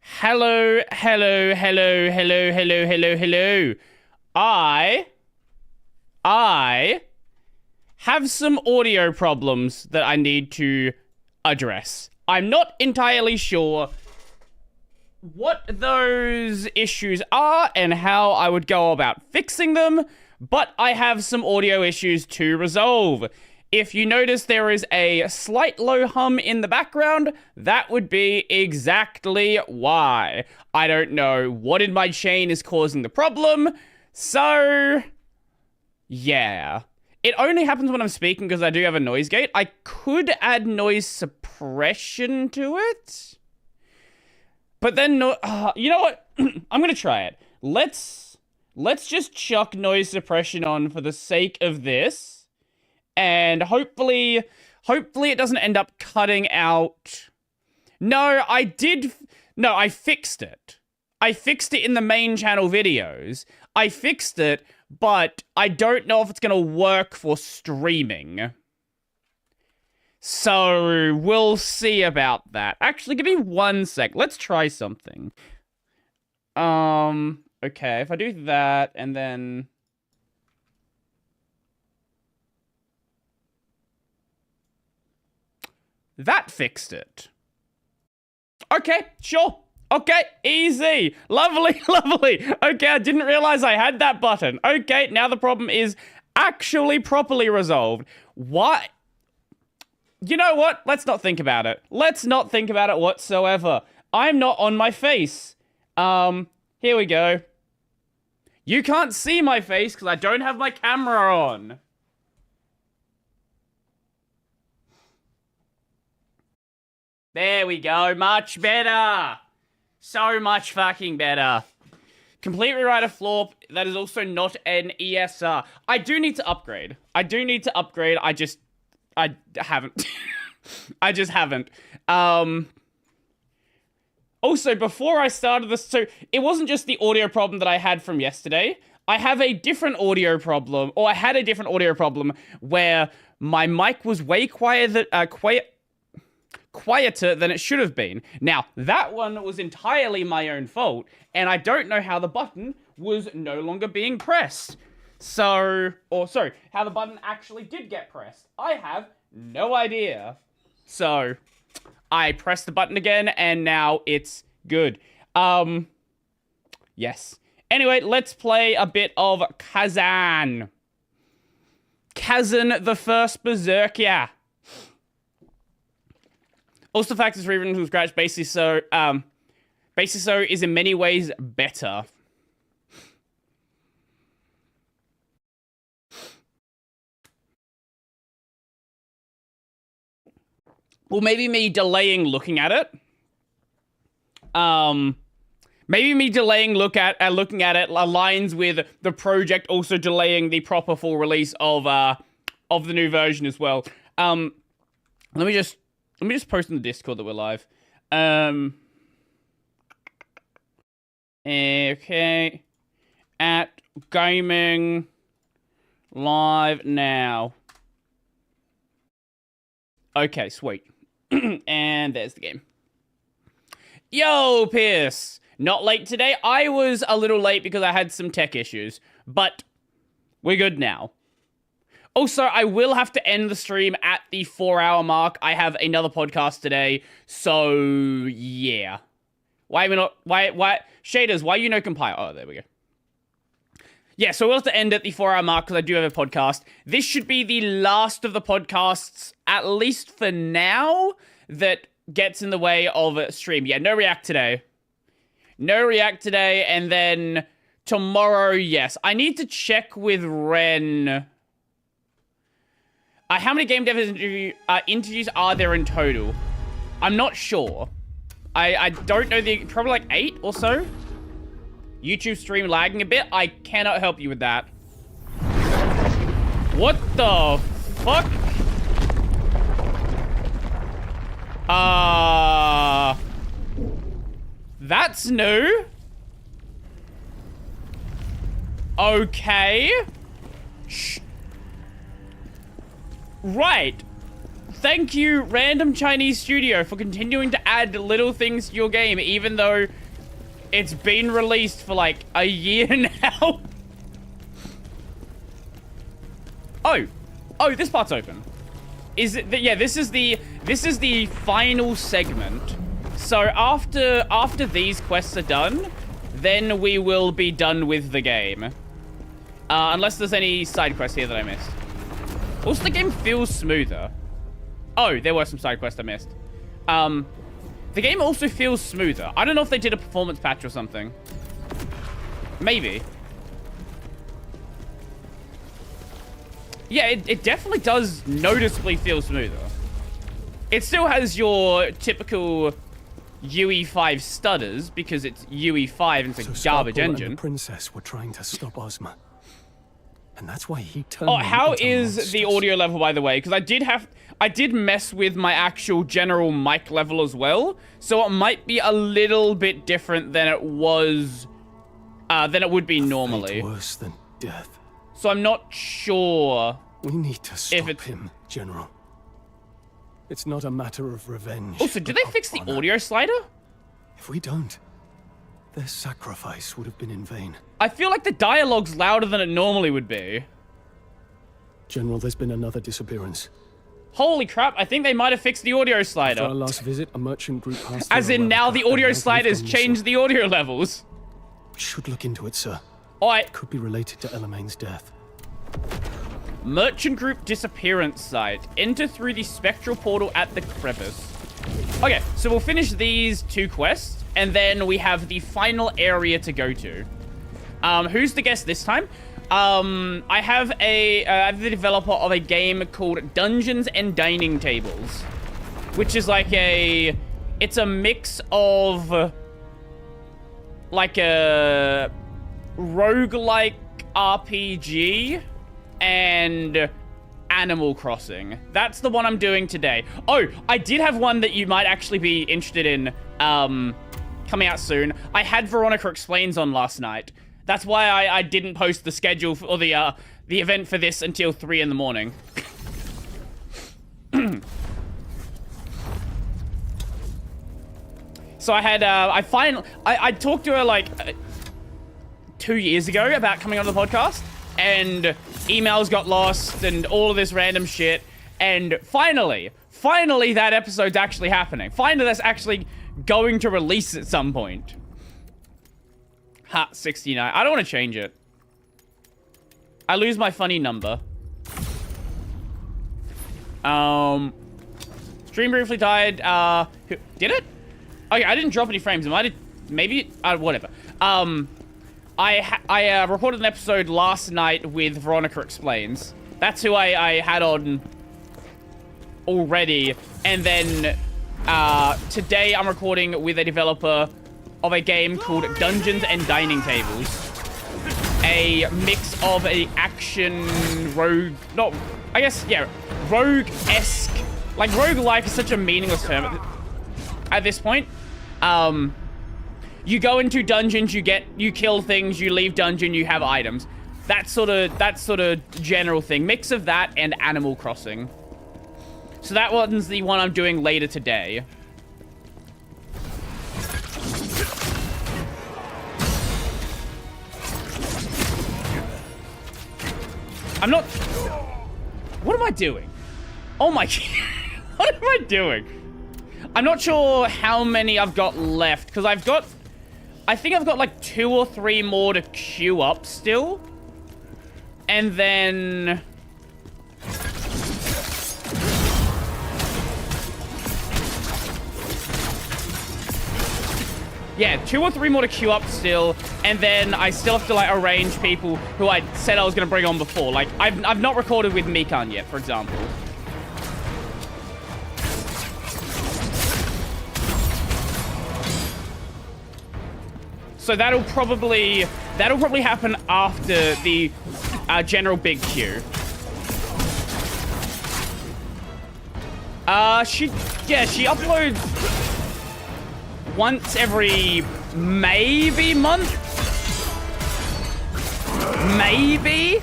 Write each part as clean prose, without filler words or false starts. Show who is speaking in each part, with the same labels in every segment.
Speaker 1: Hello, hello, hello, hello, hello, hello, hello. I have some audio problems that I need to address. I'm not entirely sure what those issues are and how I would go about fixing them, but I have some audio issues to resolve. If you notice there is a slight low hum in the background, that would be exactly why. I don't know what in my chain is causing the problem, so yeah. It only happens when I'm speaking because I do have a noise gate. I could add noise suppression to it, but then you know what? I'm gonna try it. Let's just chuck noise suppression on for the sake of this. And hopefully it doesn't end up cutting out. No, I fixed it. I fixed it in the main channel videos. I fixed it, but I don't know if it's gonna work for streaming. So, we'll see about that. Actually, give me 1 sec. Let's try something. Okay, if I do that, and then... That fixed it. Okay, sure. Okay, easy. Lovely, lovely. Okay, I didn't realize I had that button. Okay, now the problem is actually properly resolved. Why? You know what? Let's not think about it. Let's not think about it whatsoever. I'm not on my face. Here we go. You can't see my face because I don't have my camera on. There we go, much better. So much fucking better. Complete rewrite of floor, that is also not an ESR. I do need to upgrade. I just haven't. I just haven't. Also, before I started this, so it wasn't just the audio problem that I had from yesterday. I have a different audio problem, or I had a different audio problem where my mic was way quieter than it should have been. Now, that one was entirely my own fault, and I don't know how the button was no longer being pressed. Sorry, how the button actually did get pressed. I have no idea. So, I pressed the button again, and now it's good. Yes. Anyway, let's play a bit of Khazan. Khazan, the First Berserker. Also, the fact it's rewritten from scratch, basically so is in many ways better. Well, maybe me delaying looking at it. Maybe me delaying looking at it aligns with the project also delaying the proper full release of the new version as well. Let me just post in the Discord that we're live. Okay. At gaming live now. Okay, sweet. And there's the game. Yo, Pierce. Not late today. I was a little late because I had some tech issues, but we're good now. Also, I will have to end the stream at the 4-hour mark. I have another podcast today, so yeah. Why Shaders, why you no compile? Oh, there we go. Yeah, so we'll have to end at the 4-hour mark because I do have a podcast. This should be the last of the podcasts, at least for now, that gets in the way of a stream. Yeah, no React today. No React today, and then tomorrow, yes. I need to check with Ren. How many game dev interviews are there in total? I'm not sure. I don't know probably like 8 or so. YouTube stream lagging a bit. I cannot help you with that. What the fuck? That's new. Okay. Right. thank you, Random Chinese Studio, for continuing to add little things to your game, even though it's been released for like a year now. Oh, this part's open. Is it? Yeah, this is the final segment. So after these quests are done, then we will be done with the game. Unless there's any side quests here that I missed. Also, the game feels smoother. Oh, there were some side quests I missed. The game also feels smoother. I don't know if they did a performance patch or something. Maybe. Yeah, it definitely does noticeably feel smoother. It still has your typical UE5 stutters because it's UE5 and it's a garbage engine.
Speaker 2: And the princess were trying to stop Ozma. And that's why he turned.
Speaker 1: Oh, how is the audio level, by the way? Because I did mess with my actual general mic level as well, so it might be a little bit different than it was, than it would be normally.
Speaker 2: Worse than death.
Speaker 1: So I'm not sure.
Speaker 2: We need to stop him, General. It's not a matter of revenge.
Speaker 1: Also, did they fix the audio slider?
Speaker 2: If we don't, their sacrifice would have been in vain.
Speaker 1: I feel like the dialogue's louder than it normally would be.
Speaker 2: General, there's been another disappearance.
Speaker 1: Holy crap, I think they might have fixed the audio slider.
Speaker 2: After our last visit, a merchant group passed.
Speaker 1: As in, now the audio slider's changed the audio levels.
Speaker 2: We should look into it, sir.
Speaker 1: Alright.
Speaker 2: Could be related to Elaine's death.
Speaker 1: Merchant group disappearance site. Enter through the spectral portal at the crevice. Okay, so we'll finish these 2 quests, and then we have the final area to go to. Who's the guest this time? I have I'm the developer of a game called Dungeons and Dining Tables, which is like it's a mix of like a roguelike RPG and Animal Crossing. That's the one I'm doing today. Oh, I did have one that you might actually be interested in coming out soon. I had Veronica Explains on last night. That's why I didn't post the schedule for the event for this until 3 in the morning. So I had I talked to her like 2 years ago about coming on the podcast, and emails got lost and all of this random shit, and finally that episode's actually happening. Finally, that's actually going to release at some point. Ha, 69. I don't want to change it. I lose my funny number. Stream briefly died. Did it? Okay, I didn't drop any frames. Maybe, whatever. I recorded an episode last night with Veronica Explains. That's who I had on already. And then, today I'm recording with a developer of a game called Dungeons and Dining Tables. A mix of a action rogue, rogue-esque. Like, roguelike is such a meaningless term at this point. You go into dungeons, you kill things, you leave dungeon, you have items. That sort of general thing. Mix of that and Animal Crossing. So that one's the one I'm doing later today. I'm not... What am I doing? Oh my... What am I doing? I'm not sure how many I've got left, because I think I've got like 2 or 3 more to queue up still. And then... Yeah, 2 or 3 more to queue up still, and then I still have to like arrange people who I said I was gonna bring on before. Like I've not recorded with Mikan yet, for example. So that'll probably happen after the general big queue. She uploads once every maybe month? Maybe?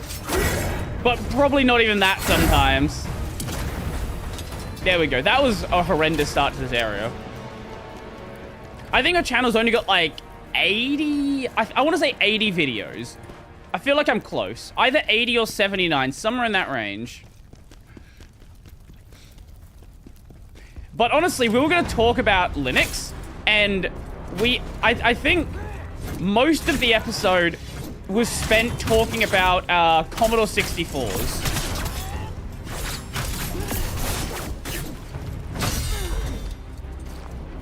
Speaker 1: But probably not even that sometimes. There we go. That was a horrendous start to this area. I think our channel's only got like 80... I want to say 80 videos. I feel like I'm close. Either 80 or 79. Somewhere in that range. But honestly, we were going to talk about Linux. And I think most of the episode was spent talking about Commodore 64s.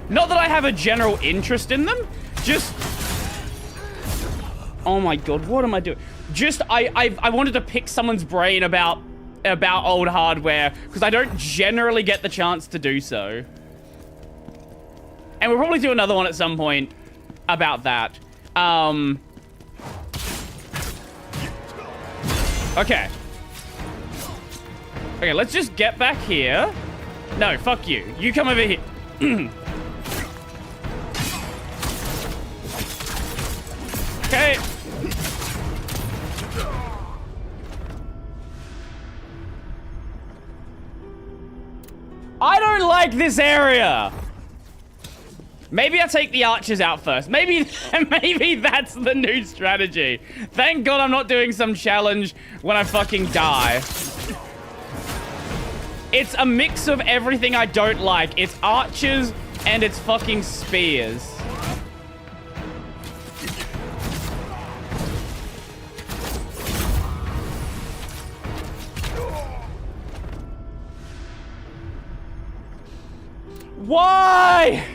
Speaker 1: Not that I have a general interest in them, just... Oh my god, what am I doing? Just, I wanted to pick someone's brain about old hardware, because I don't generally get the chance to do so. And we'll probably do another one at some point about that. Okay. Okay, let's just get back here. No, fuck you. You come over here. Okay. I don't like this area. Maybe I'll take the archers out first. Maybe that's the new strategy. Thank God I'm not doing some challenge when I fucking die. It's a mix of everything I don't like. It's archers and it's fucking spears. Why?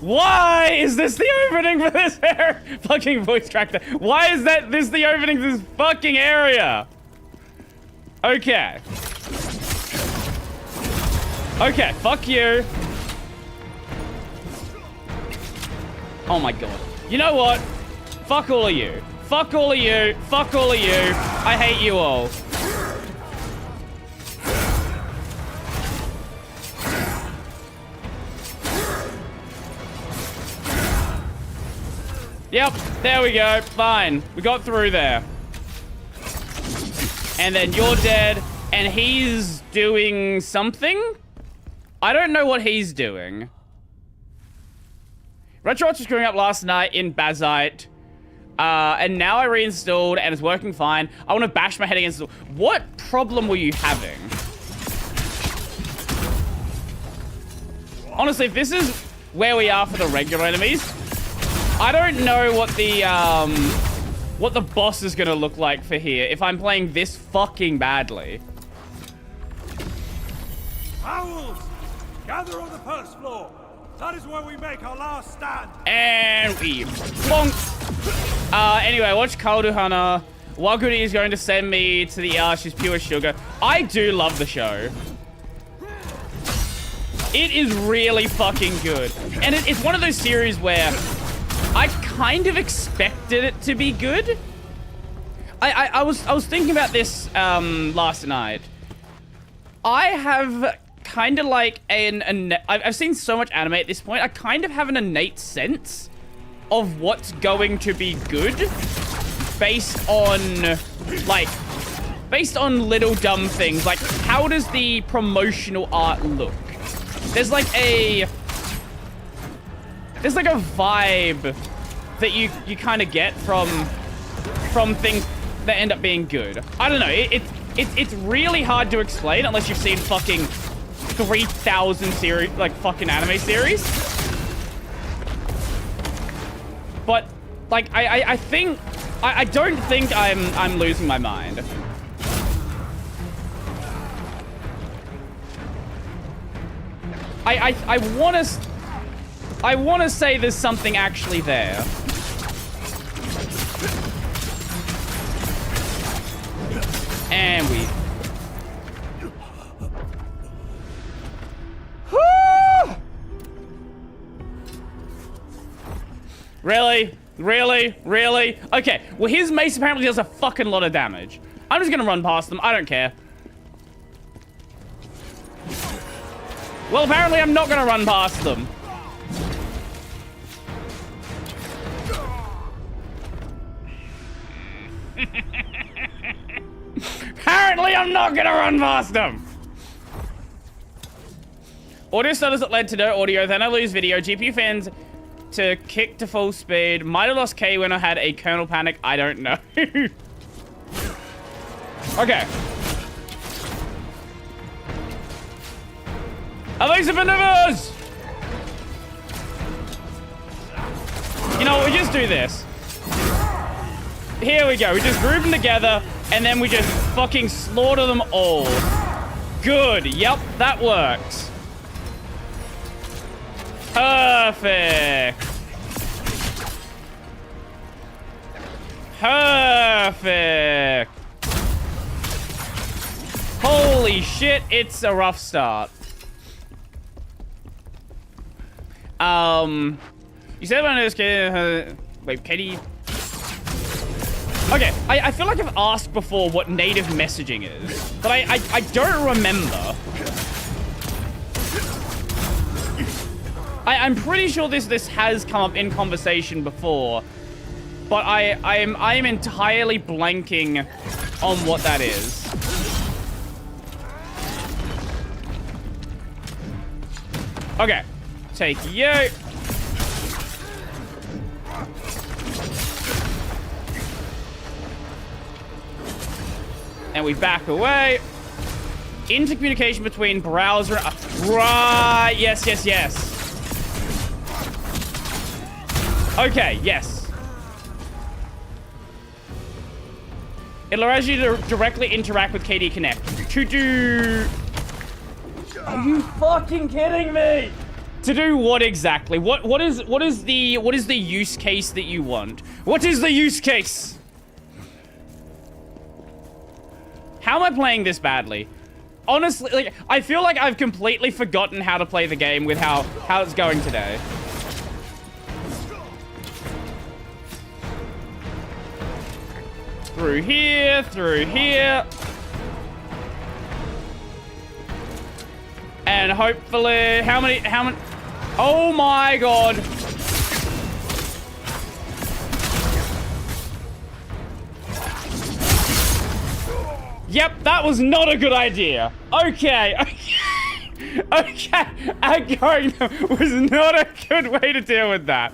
Speaker 1: Why is this the opening for this area? Fucking voice tractor. Why is this the opening to this fucking area? Okay. Okay, fuck you. Oh my god. You know what? Fuck all of you. Fuck all of you. Fuck all of you. I hate you all. Yep, there we go. Fine. We got through there. And then you're dead. And he's doing something? I don't know what he's doing. RetroWatch was screwing up last night in Bazite. And now I reinstalled and it's working fine. I want to bash my head against the... What problem were you having? Honestly, if this is where we are for the regular enemies... I don't know what the boss is gonna look like for here if I'm playing this fucking badly.
Speaker 3: Owls, gather on the first floor. That is where we make our last stand.
Speaker 1: And we plonk. Anyway, watch Kalduhana. Waguri is going to send me to the She's Pure Sugar. I do love the show. It is really fucking good. And it's one of those series where I kind of expected it to be good. I was thinking about this last night. I have kind of like I've seen so much anime at this point. I kind of have an innate sense of what's going to be good based on little dumb things. Like, how does the promotional art look? There's like a vibe that you kind of get from things that end up being good. I don't know. It's really hard to explain unless you've seen fucking 3,000 series, like fucking anime series. But like I think I don't think I'm losing my mind. I want to say there's something actually there. And we... Really? Really? Really? Okay, well his mace apparently does a fucking lot of damage. I'm just gonna run past them. I don't care. Well, apparently I'm not gonna run past them. Apparently I'm not gonna run past them. Audio stutters that led to no audio, then I lose video. GPU fans to kick to full speed. Might have lost K when I had a kernel panic. I don't know. Okay. Evasive maneuvers! You know what, we just do this. Here we go. We just group them together, and then we just fucking slaughter them all. Good. Yep, that works. Perfect. Perfect. Holy shit, it's a rough start. You said when it was wait, Katie. Okay, I feel like I've asked before what native messaging is, but I don't remember. I'm pretty sure this has come up in conversation before, but I'm entirely blanking on what that is. Okay, take you. And we back away. Intercommunication between browser. Right. Yes, yes, yes. Okay, yes. It allows you to directly interact with KD Connect. To do... Are you fucking kidding me? To do what exactly? What is the use case that you want? What is the use case? How am I playing this badly? Honestly, like, I feel like I've completely forgotten how to play the game with how it's going today. Through here, through here. And hopefully, how many, oh my god. Yep, that was not a good idea. Okay, okay. Okay, Aggro was not a good way to deal with that.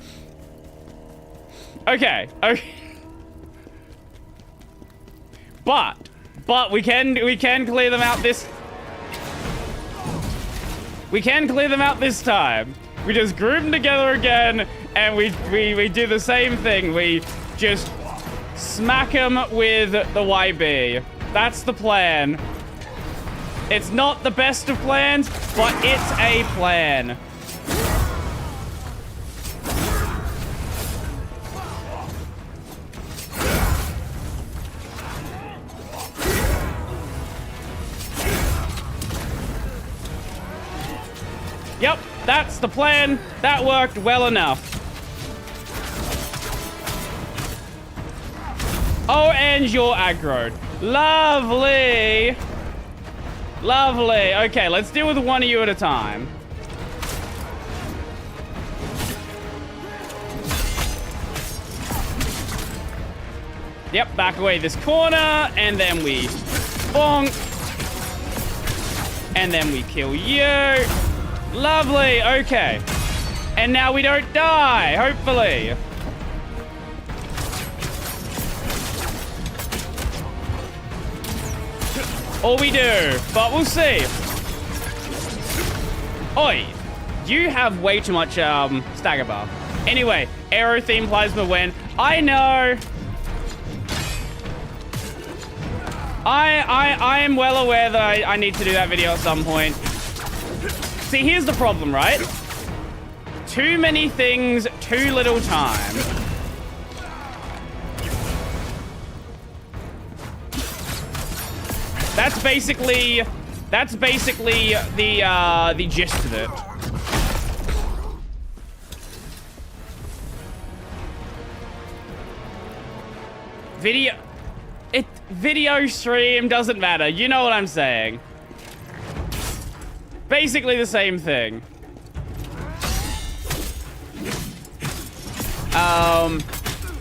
Speaker 1: Okay, okay. But we can clear them out this... We can clear them out this time. We just group them together again, and we do the same thing. We just smack them with the YB. That's the plan. It's not the best of plans, but it's a plan. Yep, that's the plan. That worked well enough. Oh, and you're aggroed. Lovely. Lovely. Okay, let's deal with one of you at a time. Yep, back away this corner, and then we bonk. And then we kill you. Lovely, okay. And now we don't die, hopefully. Or we do, but we'll see. Oi, you have way too much stagger bar. Anyway, Aero theme plasma when I know. I am well aware that I need to do that video at some point. See, here's the problem, right? Too many things, too little time. That's basically the gist of it. Video stream doesn't matter. You know what I'm saying. Basically the same thing.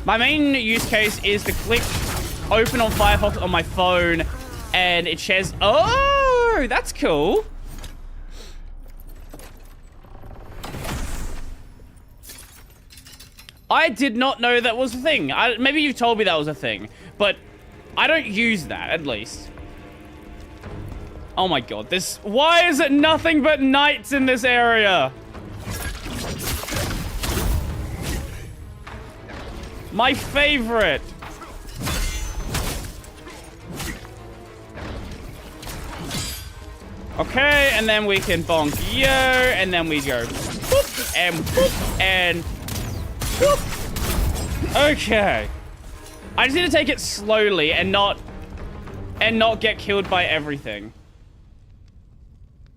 Speaker 1: My main use case is to click open on Firefox on my phone, and it shares... Oh, that's cool. I did not know that was a thing. Maybe you told me that was a thing, but I don't use that, at least. Oh my god, why is it nothing but knights in this area? My favorite. Okay, and then we can bonk yo, and then we go boop, and boop. Okay. I just need to take it slowly and not get killed by everything.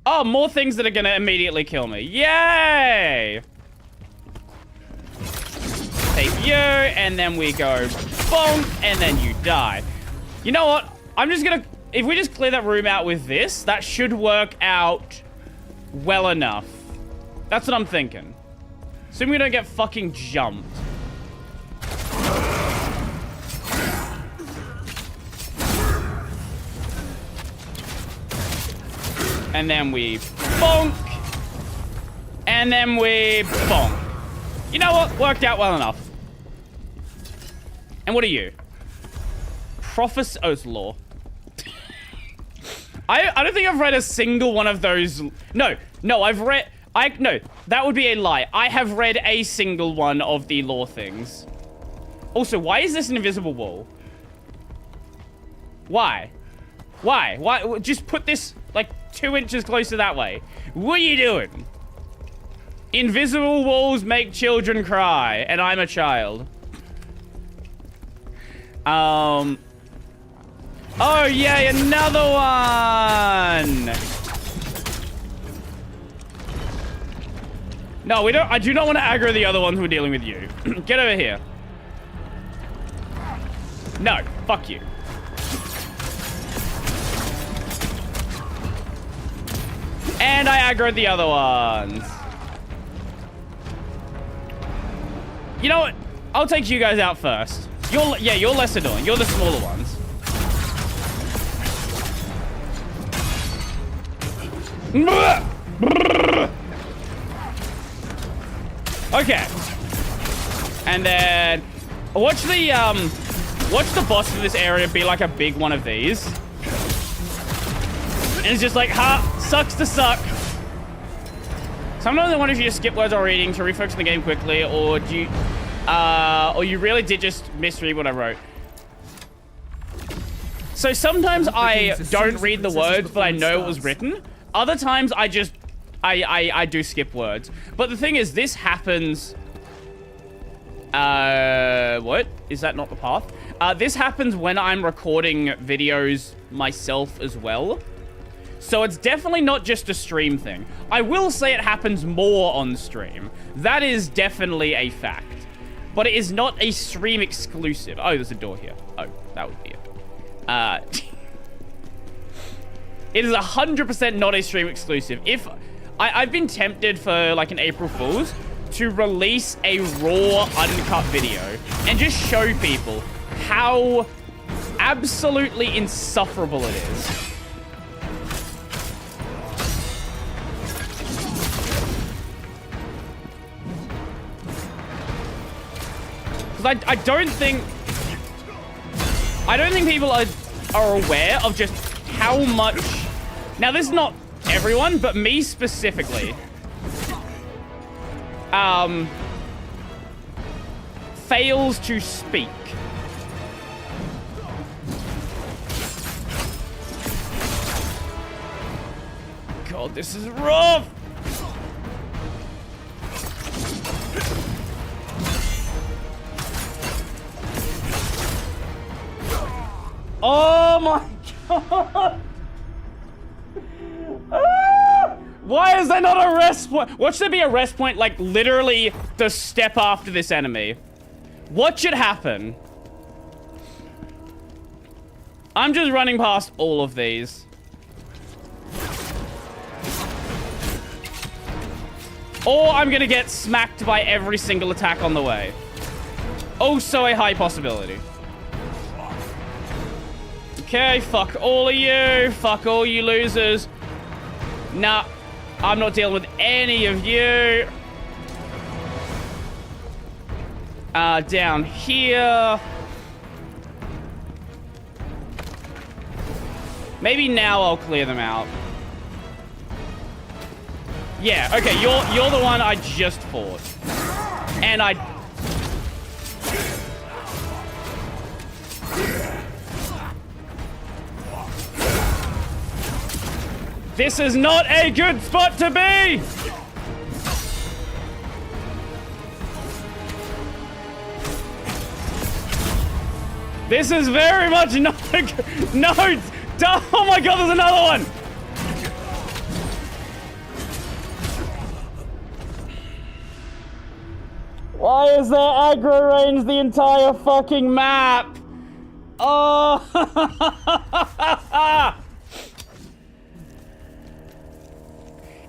Speaker 1: Oh, more things that are gonna immediately kill me. Yay! Take you, and then we go bonk, and then you die. You know what? I'm just gonna... If we just clear that room out with this, that should work out well enough. That's what I'm thinking. Assuming we don't get fucking jumped. And then we bonk. And then we bonk. You know what? Worked out well enough. And what are you? Prophecy Oath Law. I don't think I've read a single one of those. No, I've read... No, that would be a lie. I have read a single one of the law things. Also, why is this an invisible wall? Why? Why? Just put this, like, 2 inches closer that way. What are you doing? Invisible walls make children cry, and I'm a child. Oh, yay, another one! No, we don't. I do not want to aggro the other ones who are dealing with you. Get over here. No, fuck you. And I aggroed the other ones. You know what? I'll take you guys out first. You're less annoying. You're the smaller ones. Okay. And then watch the boss of this area be like a big one of these. And it's just like, ha, sucks to suck. Sometimes I wonder if you just skip words or reading to refocus on the game quickly, or or you really did just misread what I wrote. So sometimes I don't read the words, but I know it was written. Other times I just, I do skip words. But the thing is, this happens... what? Is that not the path? This happens when I'm recording videos myself as well. So it's definitely not just a stream thing. I will say it happens more on stream. That is definitely a fact. But it is not a stream exclusive. Oh, there's a door here. Oh, that would be it. It is 100% not a stream exclusive. If I've been tempted for like an April Fool's to release a raw uncut video and just show people how absolutely insufferable it is. Because I don't think people are aware of just how much... Now, this is not everyone, but me specifically. Fails to speak. God, this is rough! Oh my god! Why is there not a rest point? Watch there be a rest point, like, literally the step after this enemy. Watch it happen. I'm just running past all of these. Or I'm gonna get smacked by every single attack on the way. Also a high possibility. Okay, fuck all of you. Fuck all you losers. Nah, I'm not dealing with any of you. Down here. Maybe now I'll clear them out. Yeah, okay, you're the one I just fought. And this is not a good spot to be! This is very much not a good... No! Oh my god, there's another one! Why is there aggro range the entire fucking map? Oh!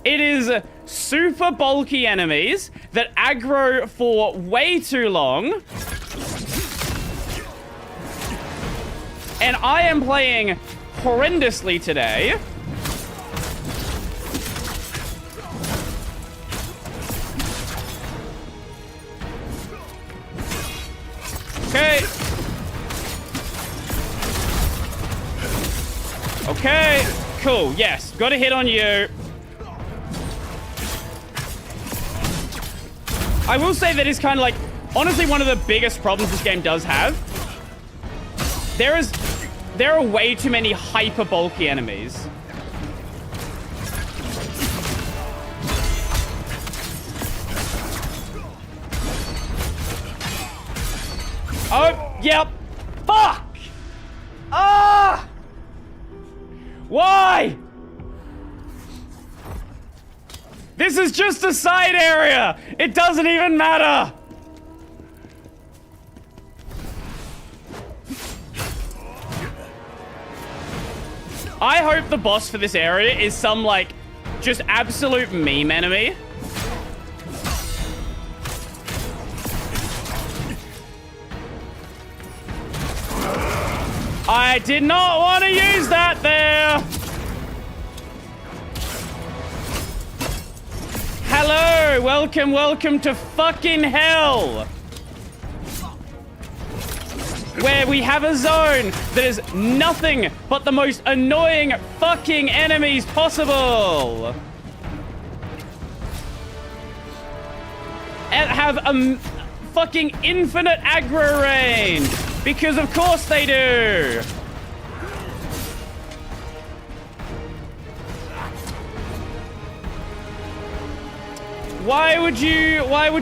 Speaker 1: It is super bulky enemies that aggro for way too long. And I am playing horrendously today. Okay. Okay. Cool. Yes. Got a hit on you. I will say that is kind of like, honestly, one of the biggest problems this game does have. There are way too many hyper bulky enemies. Oh, yep. Fuck! Ah! Why? This is just a side area. It doesn't even matter. I hope the boss for this area is some, like, just absolute meme enemy. I did not want to use that there. Hello, welcome to fucking hell. Where we have a zone that is nothing but the most annoying fucking enemies possible. And have a fucking infinite aggro range. Because of course they do. Why would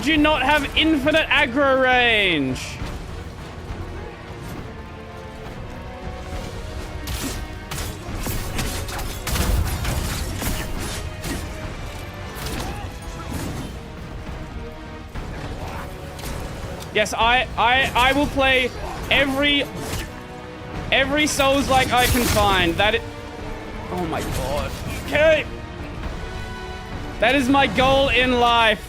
Speaker 1: you not have infinite aggro range? Yes, I will play every Souls-like I can find. Oh my god. Okay. That is my goal in life.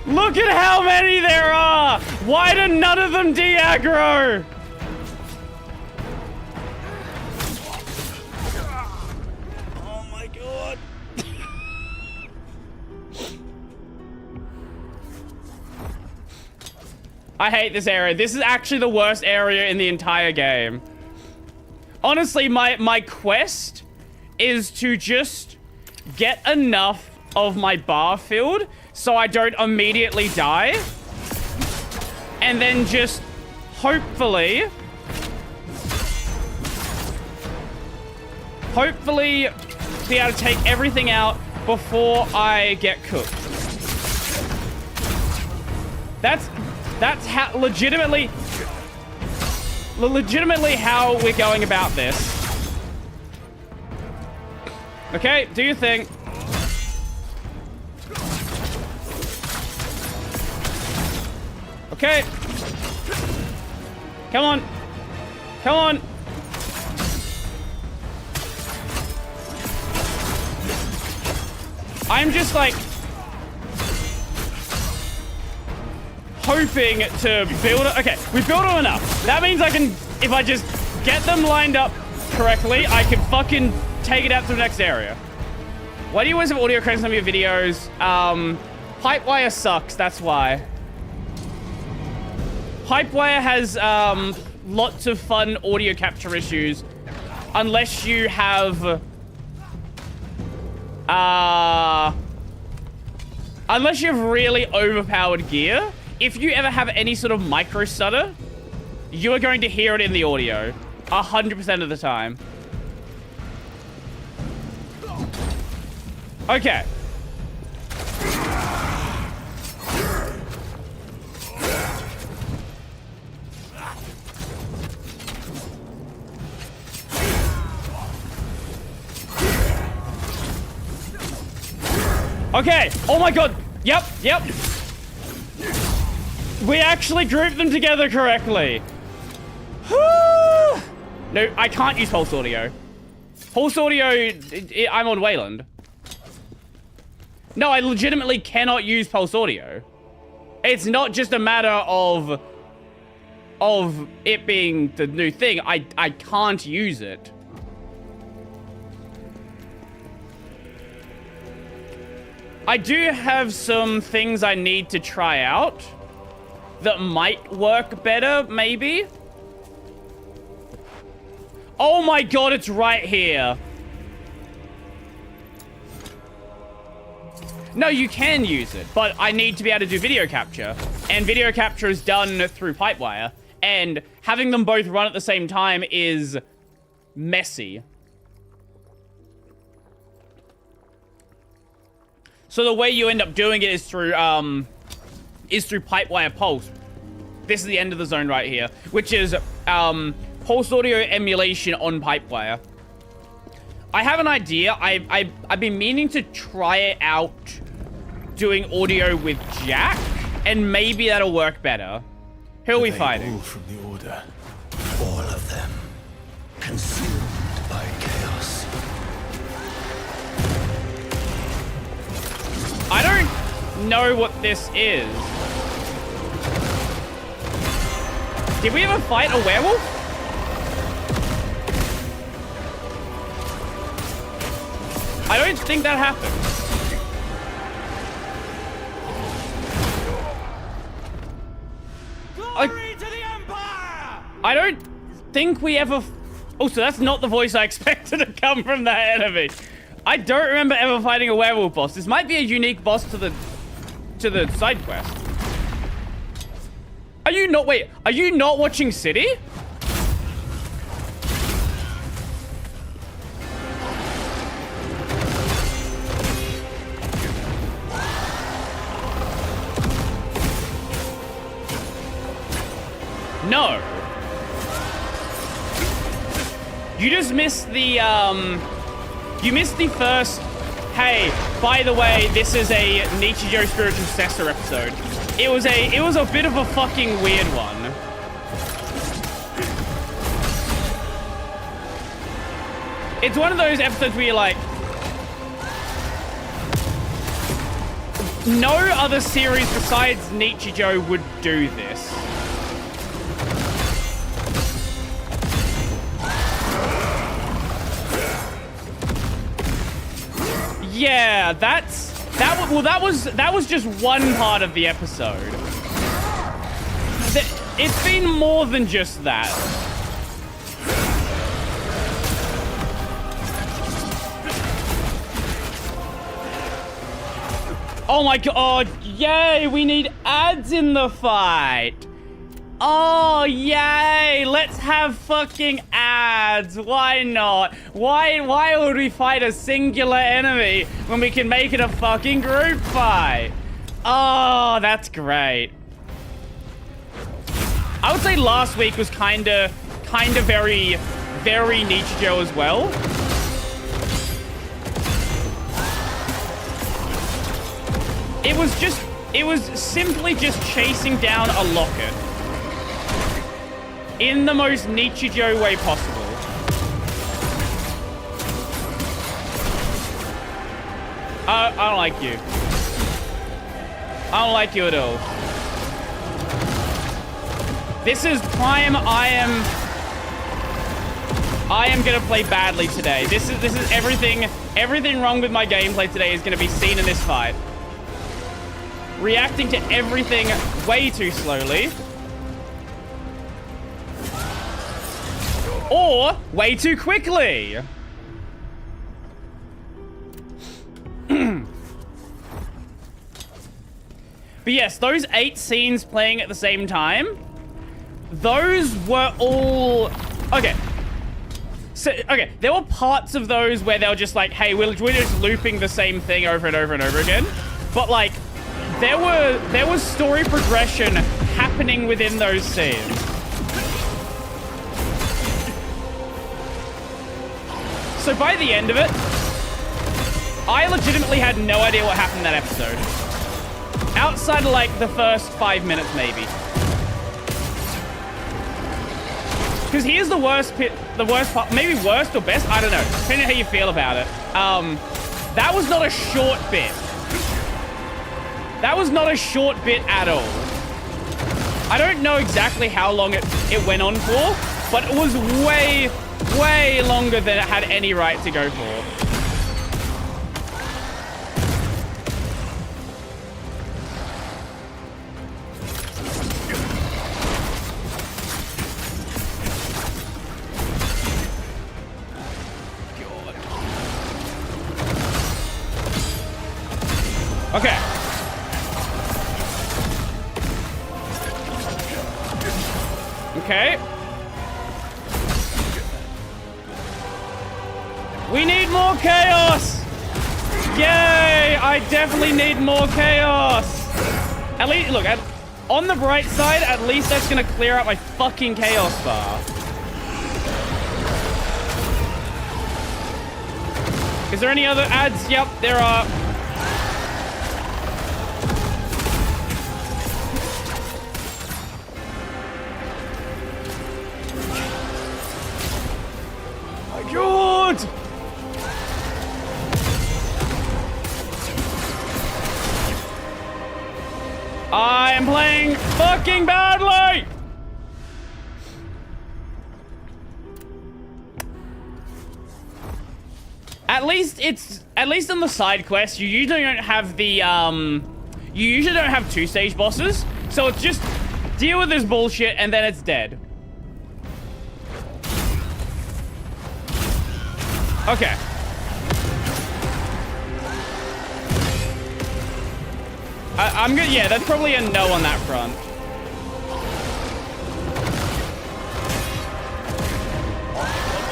Speaker 1: Look at how many there are! Why do none of them de-aggro? Oh my god. I hate this area. This is actually the worst area in the entire game. Honestly, my quest is to just get enough of my bar filled so I don't immediately die. And then just hopefully be able to take everything out before I get cooked. That's how legitimately how we're going about this. Okay, do your thing. Okay. Come on. Come on. I'm just like hoping to build it. Okay, we built them enough. That means I can, if I just get them lined up correctly, I can fucking take it out to the next area. Why do you always have audio crates on some of your videos? Pipe wire sucks, that's why. Pipewire has lots of fun audio capture issues, unless you have really overpowered gear. If you ever have any sort of micro stutter, you are going to hear it in the audio 100% of the time. Okay. Okay. Oh my god. Yep. We actually grouped them together correctly. No, I can't use pulse audio. Pulse audio, I'm on Wayland. No, I legitimately cannot use pulse audio. It's not just a matter of it being the new thing. I can't use it. I do have some things I need to try out that might work better, maybe. Oh my god, it's right here. No, you can use it, but I need to be able to do video capture. And video capture is done through Pipewire. And having them both run at the same time is messy. So the way you end up doing it is through Pipewire Pulse. This is the end of the zone right here, which is Pulse Audio emulation on Pipewire. I have an idea. I've been meaning to try it out doing audio with Jack, and maybe that'll work better. Who are we fighting?
Speaker 2: All from the Order.
Speaker 4: All of them consumed by chaos.
Speaker 1: I don't know what this is. Did we ever fight a werewolf? I don't think that happened.
Speaker 3: Glory to the Empire!
Speaker 1: I don't think we ever... Oh, so that's not the voice I expected to come from that enemy. I don't remember ever fighting a werewolf boss. This might be a unique boss to the side quest. Are you not... Wait, are you not watching City? No. You just missed the, you missed the first, hey, by the way, this is a Nichijou Spiritual Successor episode. It was a bit of a fucking weird one. It's one of those episodes where you're like, no other series besides Nichijou would do this. Yeah, that was just one part of the episode. It's been more than just that. Oh my god, yay, we need ads in the fight. Oh, yay! Let's have fucking ads. Why not? Why would we fight a singular enemy when we can make it a fucking group fight? Oh, that's great. I would say last week was kinda very Nichijou as well. It was simply just chasing down a locket. In the most Nichijou way possible. I don't like you. I don't like you at all. This is prime. I am gonna play badly today. This is everything wrong with my gameplay today is gonna be seen in this fight. Reacting to everything way too slowly. Or way too quickly. But yes, those 8 scenes playing at the same time, those were all... Okay. So, okay, there were parts of those where they were just like, hey, we're just looping the same thing over and over and over again. But, like, there was story progression happening within those scenes. So by the end of it, I legitimately had no idea what happened in that episode. Outside of, like, the first 5 minutes, maybe. Because here's the worst part, maybe worst or best, I don't know, depending on how you feel about it. That was not a short bit. That was not a short bit at all. I don't know exactly how long it went on for, but it was way, way longer than it had any right to go for. Okay. Okay. We need more chaos! Yay! I definitely need more chaos! At least, look, on the bright side, at least that's gonna clear out my fucking chaos bar. Is there any other ads? Yep, there are. God! I am playing fucking badly! At least on the side quests, you usually don't have the, you usually don't have 2-stage bosses. So it's just deal with this bullshit and then it's dead. Okay. I'm good. Yeah, that's probably a no on that front.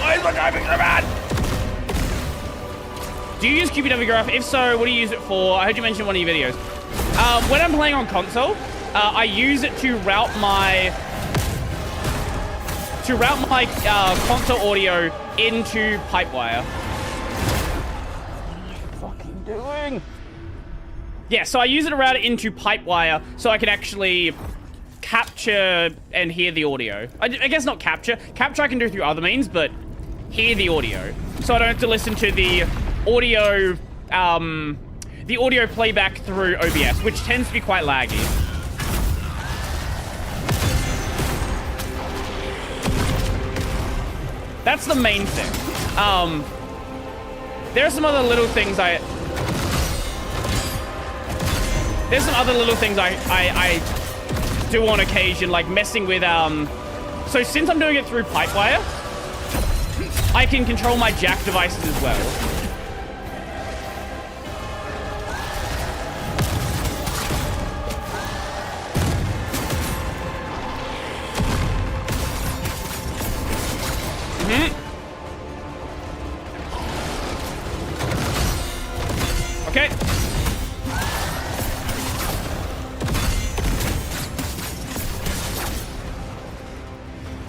Speaker 1: Why is the timing so bad? Do you use QPW graph? If so, what do you use it for? I heard you mention in one of your videos. When I'm playing on console, I use it to route my console audio into Pipewire. What am I fucking doing? Yeah, so I use it to route it into Pipewire so I can actually capture and hear the audio. I guess not capture. Capture I can do through other means, but hear the audio. So I don't have to listen to the audio playback through OBS, which tends to be quite laggy. That's the main thing. There are some other little things I do on occasion, like messing with, so since I'm doing it through Pipewire, I can control my jack devices as well. Okay.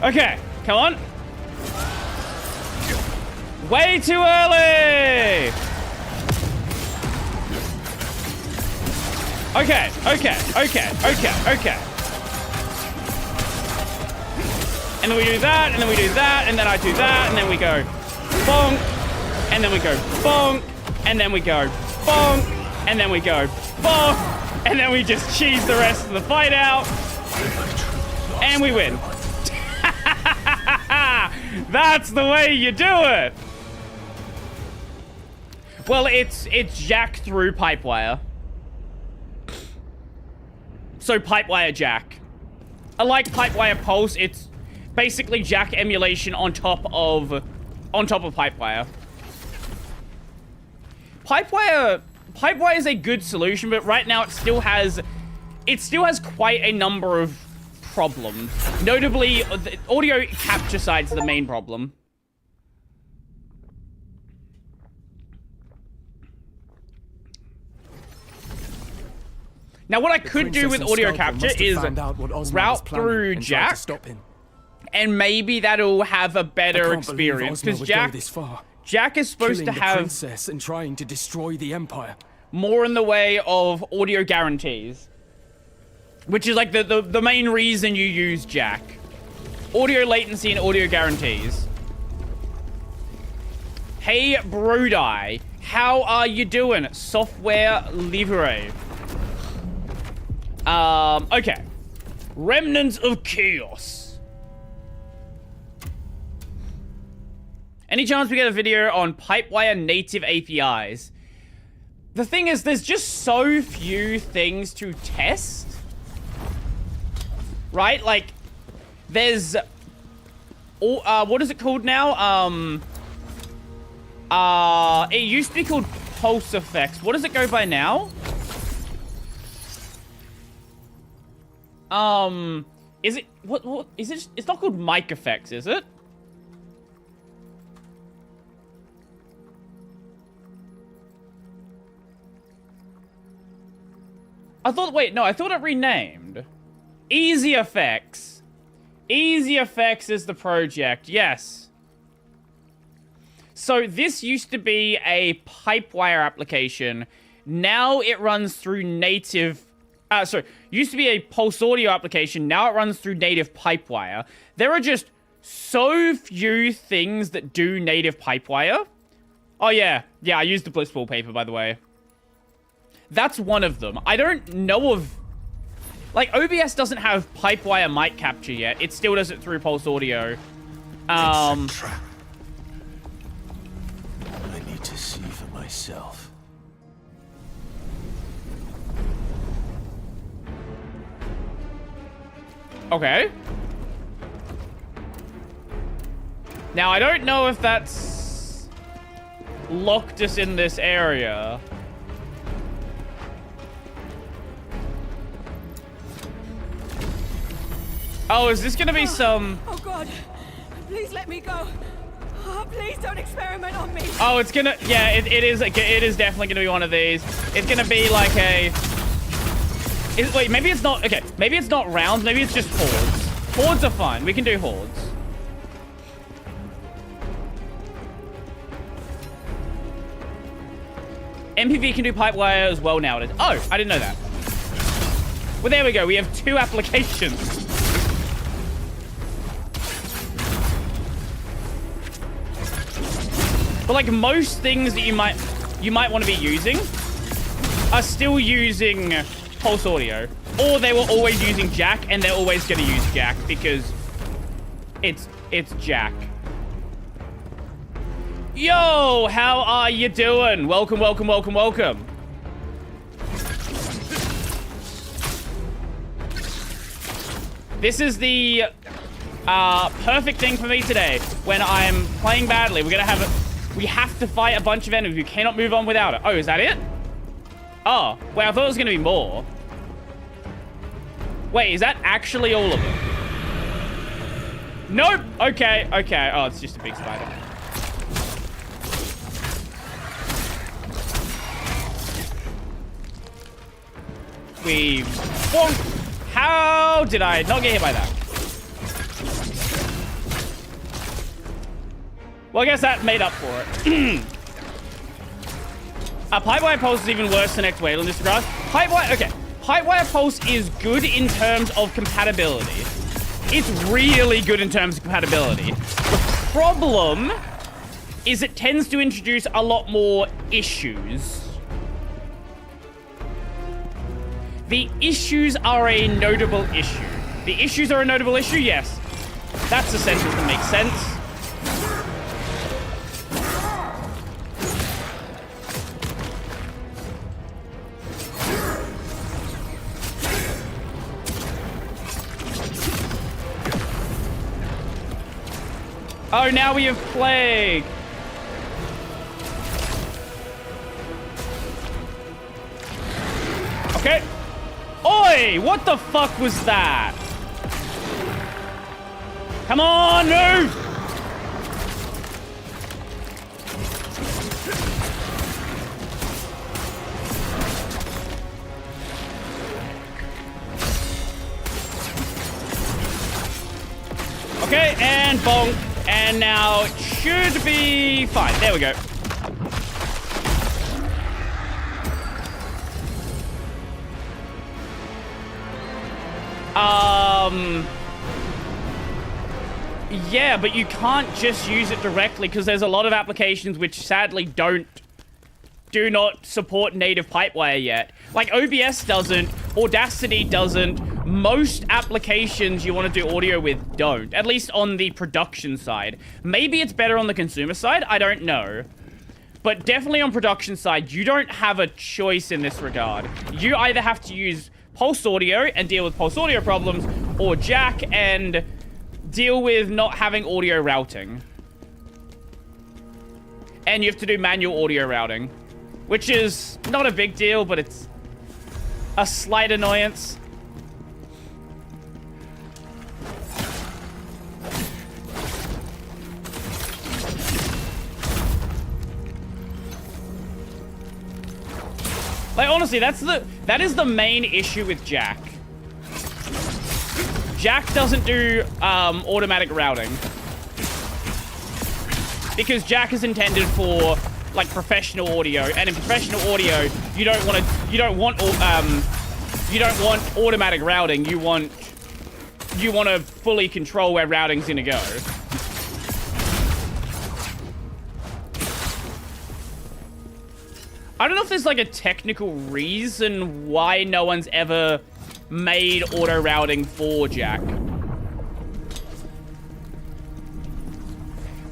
Speaker 1: Okay, come on. Way too early! Okay. And then we do that, and then we do that, and then I do that, and then we go bonk, and then we go bonk, and then we go bonk, and then we go bonk, and then we just cheese the rest of the fight out, and we win. That's the way you do it. Well, it's jack through Pipewire. So Pipewire jack. Unlike Pipewire Pulse, basically jack emulation on top of Pipewire. Pipewire is a good solution, but right now it still has quite a number of problems. Notably, the audio capture side's the main problem. Now, what I could do with audio capture is route through Jack, and maybe that'll have a better experience, because Jack is supposed to have
Speaker 2: princess and trying to destroy the Empire.
Speaker 1: More in the way of audio guarantees, which is like the main reason you use Jack. Audio latency and audio guarantees. Hey, Brody, how are you doing? Software libre. Okay. Remnants of Chaos. Any chance we get a video on Pipewire native APIs? The thing is, there's just so few things to test. Right? Like, there's... what is it called now? It used to be called Pulse Effects. What does it go by now? Is it... What is it? It's not called Mic Effects, is it? I thought, wait, no, I thought it renamed. Easy Effects. Easy Effects is the project, yes. So this used to be a Pipewire application. Now it runs through native... used to be a Pulse Audio application. Now it runs through native Pipewire. There are just so few things that do native Pipewire. Oh, yeah. Yeah, I used the Bliss wallpaper, by the way. That's one of them. I don't know of... Like, OBS doesn't have Pipewire mic capture yet. It still does it through Pulse Audio.
Speaker 4: I need to see for myself.
Speaker 1: Okay. Now, I don't know if that's locked us in this area. Oh, is this gonna be some...
Speaker 5: Oh God, please let me go. Oh, please don't experiment on me.
Speaker 1: Oh, it's gonna... Yeah, it is definitely gonna be one of these. It's gonna be like a... Wait, maybe it's not... Okay, maybe it's not rounds. Maybe it's just hordes. Hordes are fine. We can do hordes. MPV can do Pipewire as well nowadays. Oh, I didn't know that. Well, there we go. We have 2 applications. But like most things that you might want to be using are still using Pulse Audio, or they were always using Jack, and they're always going to use Jack because it's Jack. Yo, how are you doing? Welcome, welcome, welcome, welcome. This is the perfect thing for me today when I'm playing badly. We have to fight a bunch of enemies. We cannot move on without it. Oh, is that it? Oh, wait, I thought it was going to be more. Wait, is that actually all of them? Nope. Okay, okay. Oh, it's just a big spider. Bonk. How did I not get hit by that? Well, I guess that made up for it. Pipewire Pulse is even worse than X-Whale in this regard. Pipewire Pulse is good in terms of compatibility. It's really good in terms of compatibility. The problem is it tends to introduce a lot more issues. The issues are a notable issue. The issues are a notable issue, yes. That's a sentence that makes sense. Oh, now we have plague. Okay. Oi! What the fuck was that? Come on, move! Okay, and bonk. And now it should be fine. There we go. Yeah, but you can't just use it directly because there's a lot of applications which sadly do not support native pipewire yet. Like OBS doesn't, Audacity doesn't, most applications you want to do audio with don't, at least on the production side. Maybe it's better on the consumer side, I don't know. But definitely on production side, you don't have a choice in this regard. You either have to use Pulse Audio and deal with Pulse Audio problems, or Jack and deal with not having audio routing. And you have to do manual audio routing, which is not a big deal, but it's a slight annoyance. Like, honestly, that is the main issue with Jack. Jack doesn't do automatic routing. Because Jack is intended for like professional audio, and in professional audio, you don't want automatic routing. You want to fully control where routing's gonna go. I don't know if there's like a technical reason why no one's ever made auto routing for Jack.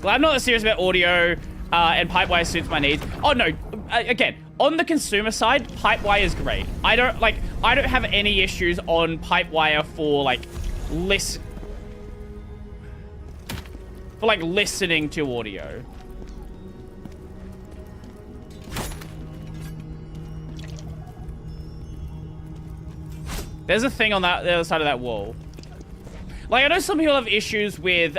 Speaker 1: Well, I'm not serious about audio, and Pipewire suits my needs. Oh no, again, on the consumer side, Pipewire is great. I don't have any issues on Pipewire for listening to audio. There's a thing on the other side of that wall. Like, I know some people have issues with,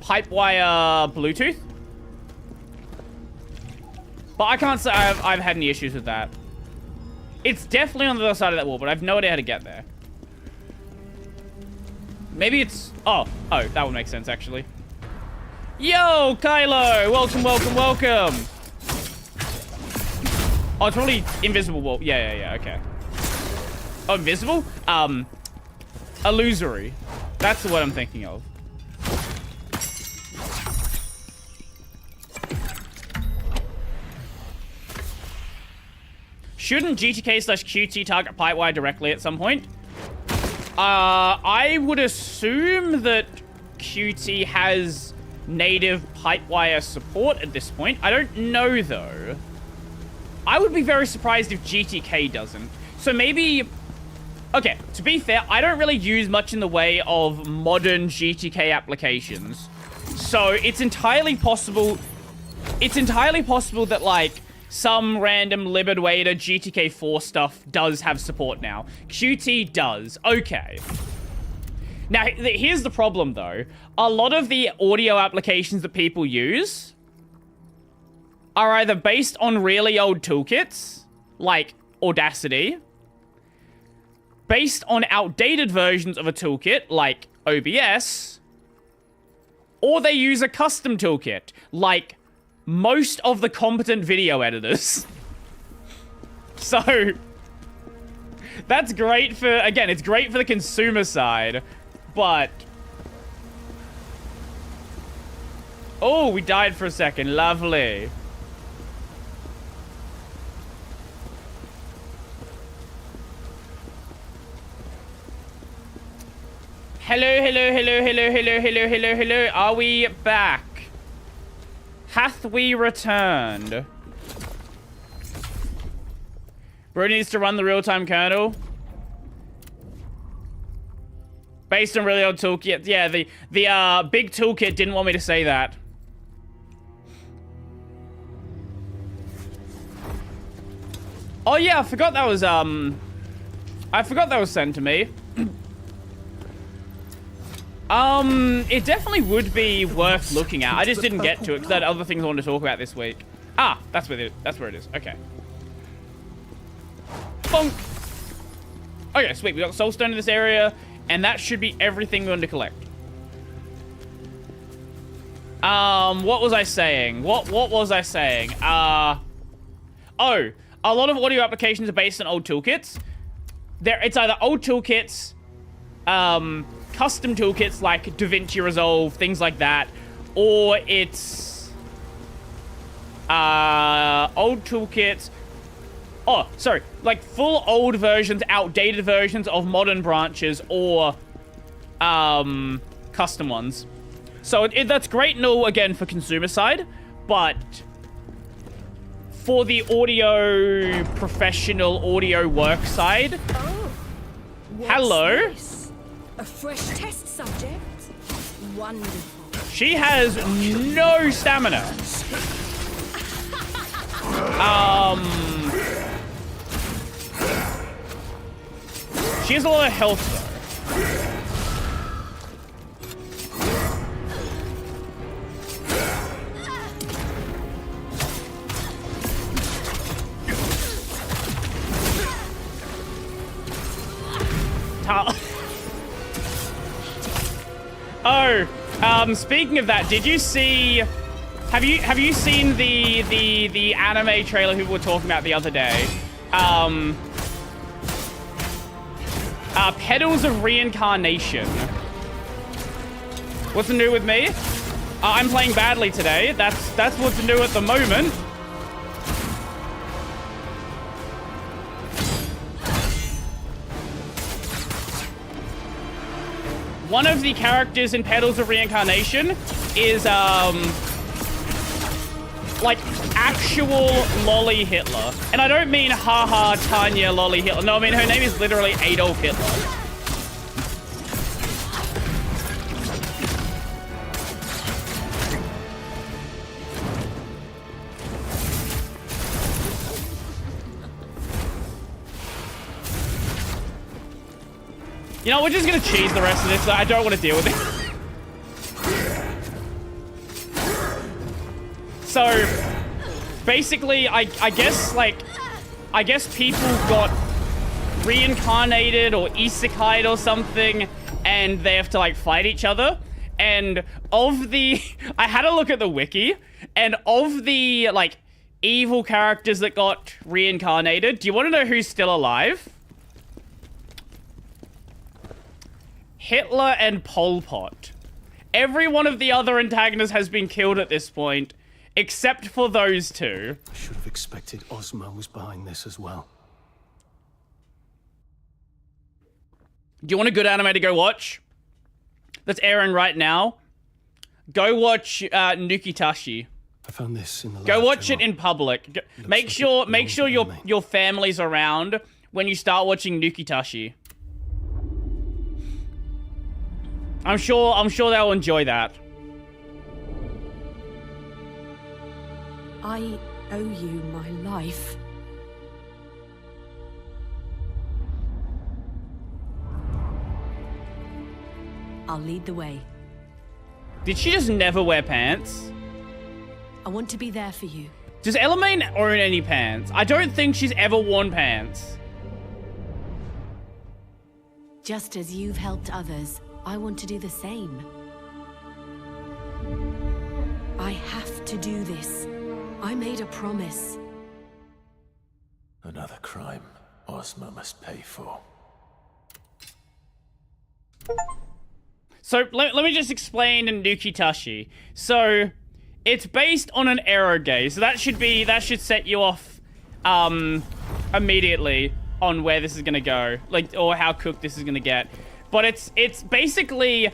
Speaker 1: Pipewire Bluetooth. But I can't say I've had any issues with that. It's definitely on the other side of that wall, but I've no idea how to get there. Maybe it's... Oh, that would make sense, actually. Yo, Kylo! Welcome, welcome, welcome! Oh, it's probably invisible wall. Yeah, okay. Oh, invisible? Illusory. That's what I'm thinking of. Shouldn't GTK/QT target Pipewire directly at some point? I would assume that QT has native Pipewire support at this point. I don't know, though. I would be very surprised if GTK doesn't. So maybe... Okay, to be fair, I don't really use much in the way of modern GTK applications. So it's entirely possible... that, like, some random libadwaiter GTK4 stuff does have support now. QT does. Okay. Now, here's the problem, though. A lot of the audio applications that people use are either based on really old toolkits, like Audacity, based on outdated versions of a toolkit, like OBS, or they use a custom toolkit, like most of the competent video editors. So, that's great for, again, it's great for the consumer side, but... Oh, we died for a second. Lovely. Hello. Are we back? Hath we returned? Bro needs to run the real-time kernel. Based on really old toolkit. Yeah, the big toolkit didn't want me to say that. Oh yeah, I forgot that was sent to me. It definitely would be worth looking at. I just didn't get to it because I had other things I wanted to talk about this week. Ah, that's where it is. Okay. Bonk. Okay, sweet. We got soulstone in this area, and that should be everything we want to collect. What was I saying? What was I saying? Oh, a lot of audio applications are based on old toolkits. It's either old toolkits, custom toolkits like DaVinci Resolve, things like that, or it's old toolkits. Oh, sorry, like full old versions, outdated versions of modern branches, or custom ones. So that's great and all, again, for consumer side, but for the audio professional audio work side.
Speaker 5: Oh,
Speaker 1: hello.
Speaker 5: This? A fresh test subject? Wonderful.
Speaker 1: She has no stamina. She has a lot of health though. Speaking of that, did you see? Have you seen the anime trailer we were talking about the other day? Petals of Reincarnation. What's new with me? I'm playing badly today. That's what's new at the moment. One of the characters in Petals of Reincarnation is, like, actual lolly Hitler. And I don't mean haha Tanya lolly Hitler. No, I mean her name is literally Adolf Hitler. You know, we're just gonna cheese the rest of this. I don't want to deal with it. So, basically, I guess people got reincarnated or isekai'd or something, and they have to, like, fight each other. And of the... I had a look at the wiki, and of the, like, evil characters that got reincarnated, do you want to know who's still alive? Hitler and Pol Pot. Every one of the other antagonists has been killed at this point, except for those two.
Speaker 2: I should have expected Ozma was behind this as well.
Speaker 1: Do you want a good anime to go watch? That's airing right now. Go watch Nukitashi.
Speaker 2: I found this in the
Speaker 1: Go watch it in public. Make sure your family's around when you start watching Nukitashi. I'm sure they'll enjoy that.
Speaker 5: I owe you my life. I'll lead the way.
Speaker 1: Did she just never wear pants?
Speaker 5: I want to be there for you.
Speaker 1: Does Elaine own any pants? I don't think she's ever worn pants.
Speaker 5: Just as you've helped others, I want to do the same. I have to do this. I made a promise.
Speaker 4: Another crime Ozma must pay for.
Speaker 1: So let me just explain in Nukitashi. So it's based on an eroge, so that should set you off immediately on where this is gonna go, like, or how cooked this is gonna get. But it is basically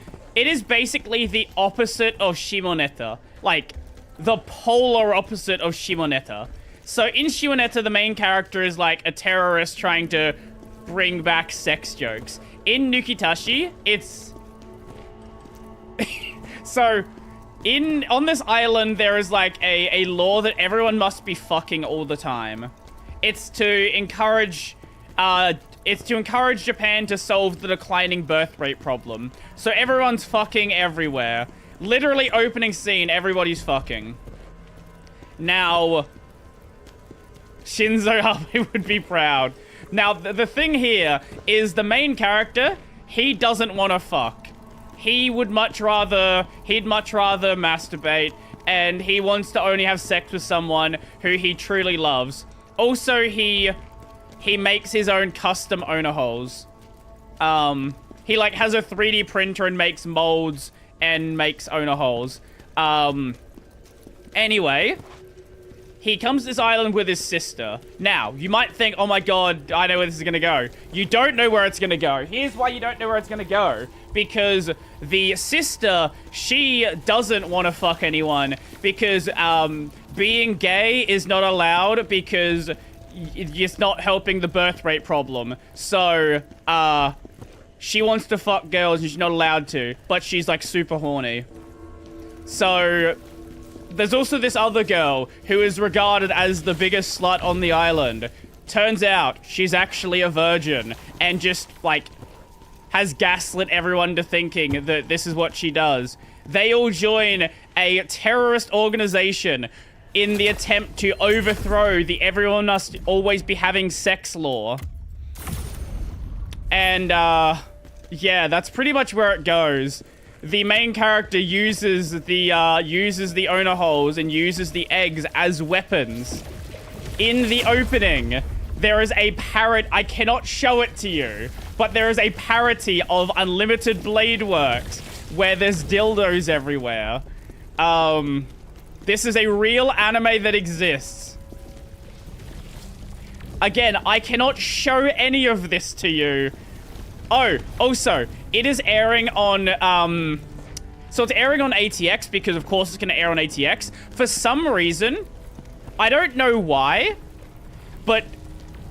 Speaker 1: the opposite of Shimoneta, like the polar opposite of Shimoneta. So in Shimoneta, the main character is like a terrorist trying to bring back sex jokes. In Nukitashi, it's... So, on this island, there is like a law that everyone must be fucking all the time. It's to encourage Japan to solve the declining birth rate problem. So everyone's fucking everywhere. Literally opening scene, everybody's fucking. Now, Shinzo Abe would be proud. Now, the thing here is the main character, he doesn't want to fuck. He'd much rather masturbate, and he wants to only have sex with someone who he truly loves. Also, he makes his own custom owner holes. He like has a 3D printer and makes molds and makes owner holes. Anyway, he comes to this island with his sister. Now, you might think, oh my god, I know where this is gonna go. You don't know where it's gonna go. Here's why you don't know where it's gonna go. Because the sister, she doesn't want to fuck anyone. Because, being gay is not allowed because it's not helping the birth rate problem. So, she wants to fuck girls and she's not allowed to. But she's, like, super horny. So, there's also this other girl who is regarded as the biggest slut on the island. Turns out, she's actually a virgin. And just, like, has gaslit everyone to thinking that this is what she does. They all join a terrorist organization in the attempt to overthrow the everyone must always be having sex law. And, yeah, that's pretty much where it goes. The main character uses the owner holes and uses the eggs as weapons. In the opening, there is a parrot. I cannot show it to you, but there is a parody of Unlimited Blade Works where there's dildos everywhere. This is a real anime that exists. Again, I cannot show any of this to you. Oh, also, it is airing on, so it's airing on ATX because, of course, it's going to air on ATX. For some reason, I don't know why, but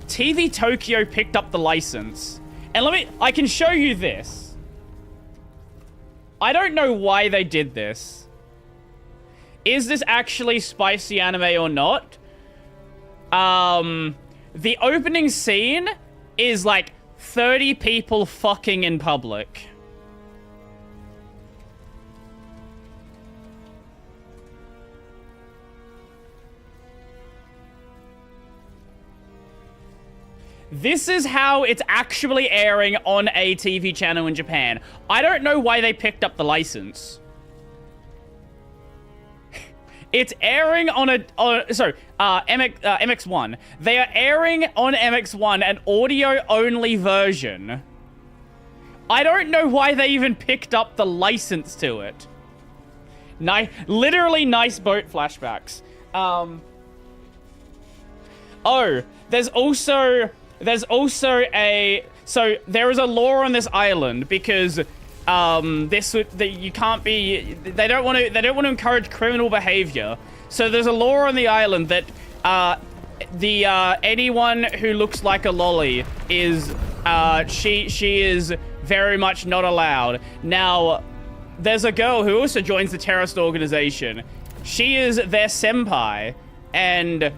Speaker 1: TV Tokyo picked up the license. And I can show you this. I don't know why they did this. Is this actually spicy anime or not? The opening scene is like 30 people fucking in public. This is how it's actually airing on a TV channel in Japan. I don't know why they picked up the license. It's airing on MX1. They are airing on MX1 an audio-only version. I don't know why they even picked up the license to it. Literally nice boat flashbacks. Oh, there's also a... So, there is a law on this island because... you can't be, they don't want to encourage criminal behavior. So there's a law on the island that, anyone who looks like a lolly is, she is very much not allowed. Now, there's a girl who also joins the terrorist organization. She is their senpai, and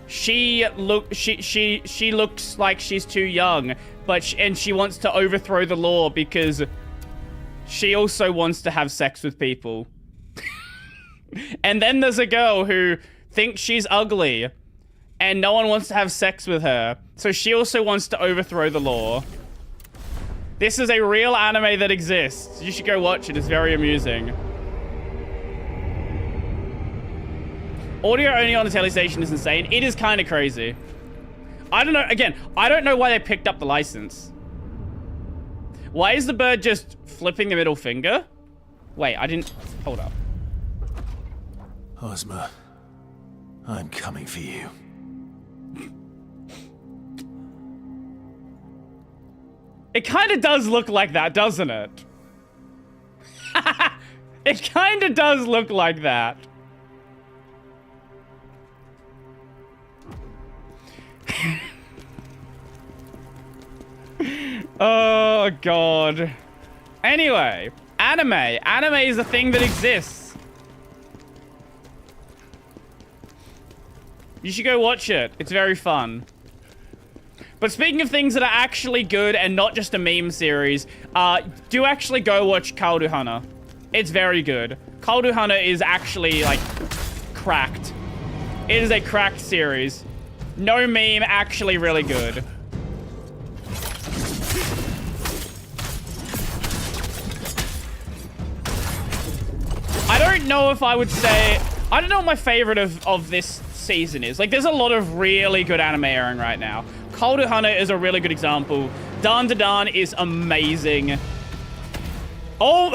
Speaker 1: she looks like she's too young, and she wants to overthrow the law because she also wants to have sex with people. And then there's a girl who thinks she's ugly, and no one wants to have sex with her. So she also wants to overthrow the law. This is a real anime that exists. You should go watch it. It's very amusing. Audio only on the tele station is insane. It is kind of crazy. I don't know. Again, I don't know why they picked up the license. Why is the bird just flipping the middle finger? Wait, I didn't... Hold up.
Speaker 4: Ozma, I'm coming for you.
Speaker 1: It kind of does look like that, doesn't it? It kind of does look like that. Oh, God. Anyway, anime. Anime is a thing that exists. You should go watch it. It's very fun. But speaking of things that are actually good and not just a meme series, do actually go watch Kalduhana. It's very good. Kalduhana is actually, like, cracked. It is a cracked series. No meme, actually really good. I don't know if I would say... I don't know what my favorite of this season is. Like, there's a lot of really good anime airing right now. Kalduhana is a really good example. Dan to Dan is amazing. Oh!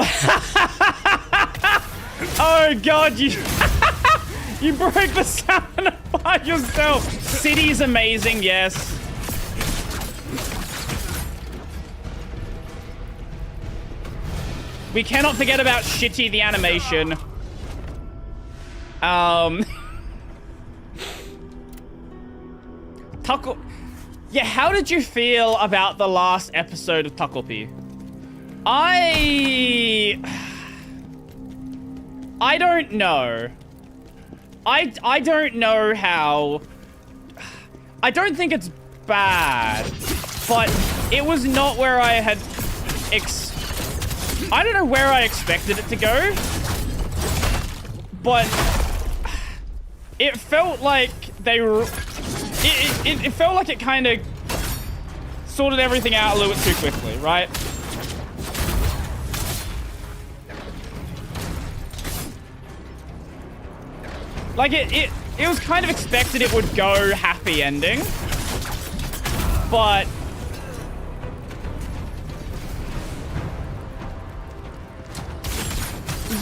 Speaker 1: Oh, God, you... you broke the sound by yourself. City's amazing, yes. We cannot forget about Shitty the animation. Taco... Yeah, how did you feel about the last episode of Takopi? I don't know. I don't know how... I don't think it's bad, but it was not where I had I don't know where I expected it to go, but it felt like they were... It felt like it kind of sorted everything out a little bit too quickly, right? Like, it was kind of expected it would go happy ending. But...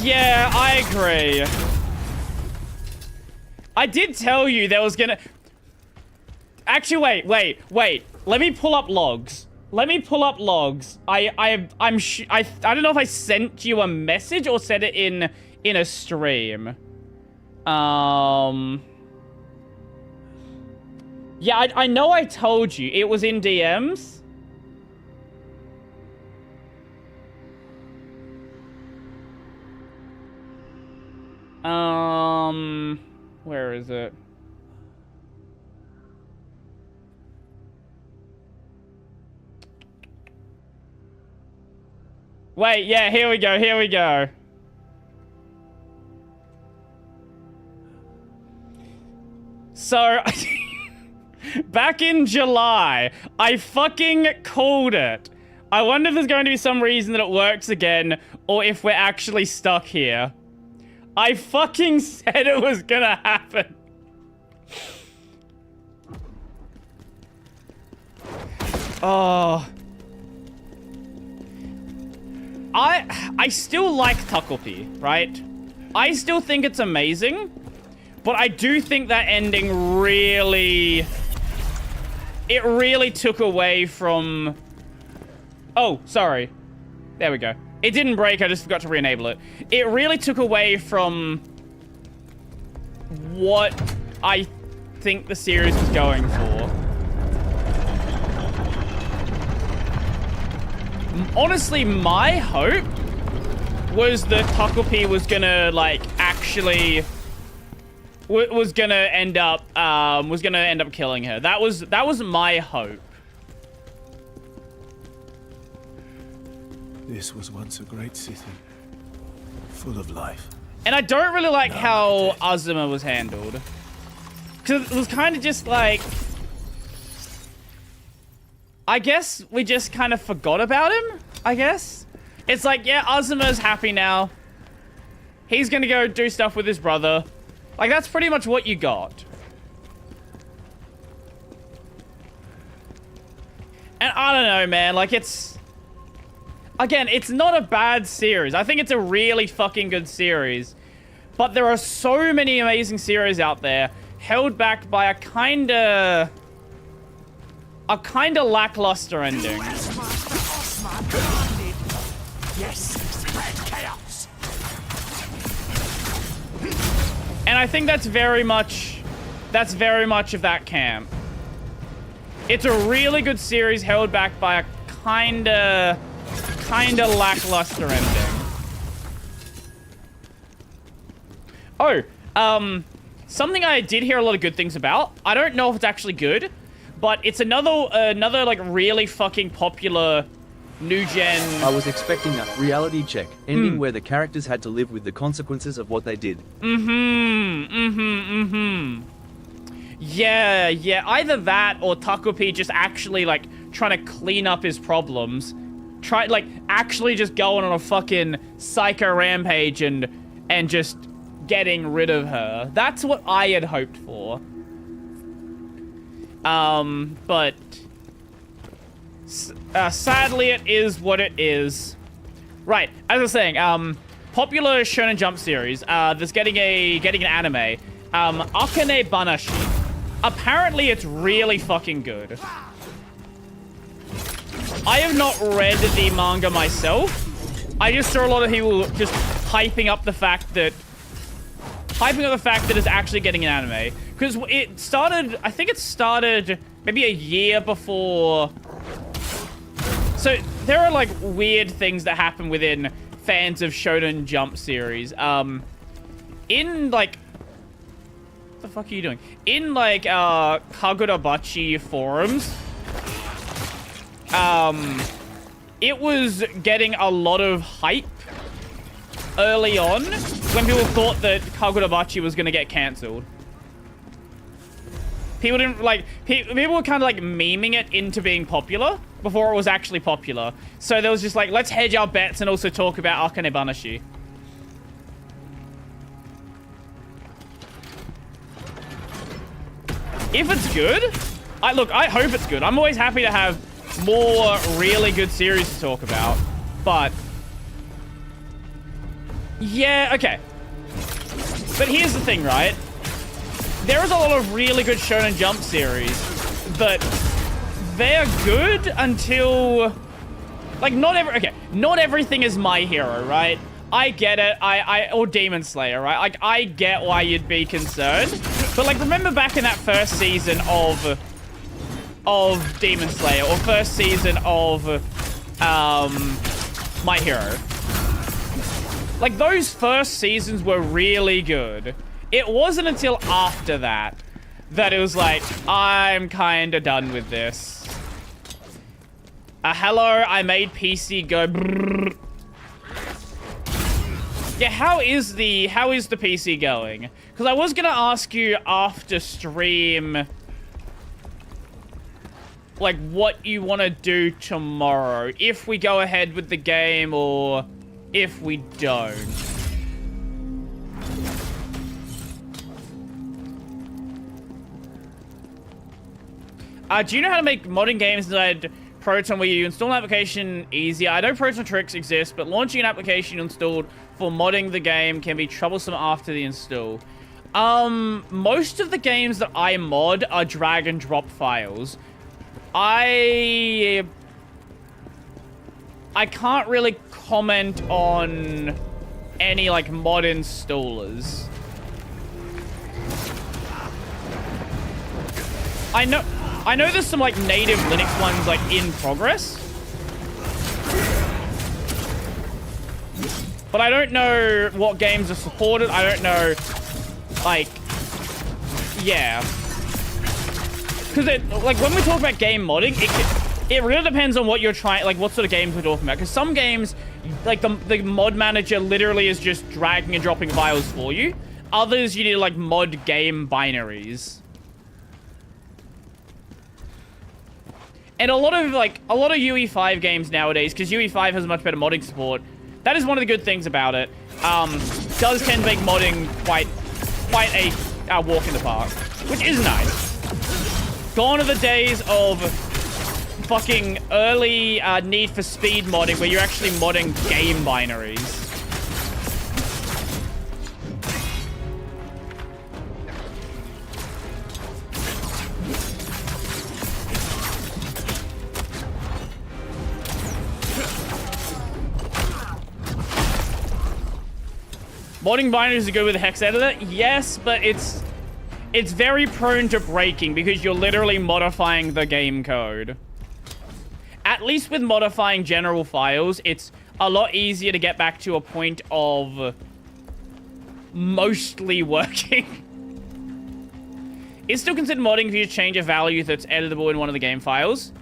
Speaker 1: yeah, I agree. I did tell you there was gonna... Actually, wait. Let me pull up logs. I don't know if I sent you a message or said it in a stream. Yeah, I know I told you. It was in DMs. Where is it? Wait, yeah, here we go. So, back in July, I fucking called it. I wonder if there's going to be some reason that it works again, or if we're actually stuck here. I fucking said it was gonna happen. Oh. I still like Takopi, right? I still think it's amazing, but I do think that ending really... it really took away from... oh, sorry. There we go. It didn't break, I just forgot to re-enable it. It really took away from what I think the series was going for. Honestly, my hope was that Takopi was gonna, like, actually... was gonna end up killing her. That was my hope.
Speaker 2: This was once a great city, full of life.
Speaker 1: And I don't really like how Azuma was handled. Because it was kind of just like... I guess we just kind of forgot about him, I guess. It's like, yeah, Azuma's happy now. He's gonna go do stuff with his brother. Like, that's pretty much what you got. And I don't know, man. Like, it's... again, it's not a bad series. I think it's a really fucking good series. But there are so many amazing series out there held back by a kinda lackluster ending. And I think that's very much of that camp. It's a really good series held back by a kinda lackluster ending. Oh, something I did hear a lot of good things about. I don't know if it's actually good, but it's another like really fucking popular new gen.
Speaker 6: I was expecting a reality check ending where the characters had to live with the consequences of what they did.
Speaker 1: Yeah, either that or Takupi just actually like trying to clean up his problems. Actually just going on a fucking psycho rampage and just getting rid of her. That's what I had hoped for. But sadly it is what it is. Right, as I was saying, popular Shonen Jump series, that's getting an anime. Akane Banashi. Apparently it's really fucking good. I have not read the manga myself. I just saw a lot of people just hyping up the fact that it's actually getting an anime. Because it started, I think it started maybe a year before. So there are like weird things that happen within fans of Shonen Jump series. In like, what the fuck are you doing? In like Kagurabachi forums, it was getting a lot of hype early on when people thought that Kagurabachi was gonna get cancelled. People didn't like, people were kind of like memeing it into being popular before it was actually popular. So there was just like, let's hedge our bets and also talk about Akane Banashi. If it's good, I hope it's good. I'm always happy to have more really good series to talk about, but yeah, okay. But here's the thing, right? There is a lot of really good Shonen Jump series, but they're good until, like, not everything is My Hero, right? I get it. Or Demon Slayer, right? Like, I get why you'd be concerned. But, like, remember back in that first season of Demon Slayer, or first season of, My Hero. Like, those first seasons were really good. It wasn't until after that it was like, I'm kinda done with this. Hello, I made PC go brrrr. Yeah, how is the PC going? Because I was gonna ask you after stream, like, what you want to do tomorrow. If we go ahead with the game or if we don't. Do you know how to make modding games inside Proton where you install an application easier? I know Proton Tricks exist, but launching an application installed for modding the game can be troublesome after the install. Most of the games that I mod are drag and drop files. I can't really comment on any, like, mod installers. I know there's some, like, native Linux ones, like, in progress. But I don't know what games are supported. I don't know, like, yeah. Because, like, when we talk about game modding, it really depends on what you're trying, like, what sort of games we're talking about. Because some games, like, the mod manager literally is just dragging and dropping files for you. Others, you need, like, mod game binaries. And a lot of UE5 games nowadays, because UE5 has much better modding support, that is one of the good things about it. Does tend to make modding quite a walk in the park, which is nice. Gone are the days of fucking early Need for Speed modding, where you're actually modding game binaries. Modding binaries are good with a hex editor? Yes, but it's very prone to breaking because you're literally modifying the game code. at least with modifying general files, it's a lot easier to get back to a point of mostly working. It's still considered modding if you change a value that's editable in one of the game files.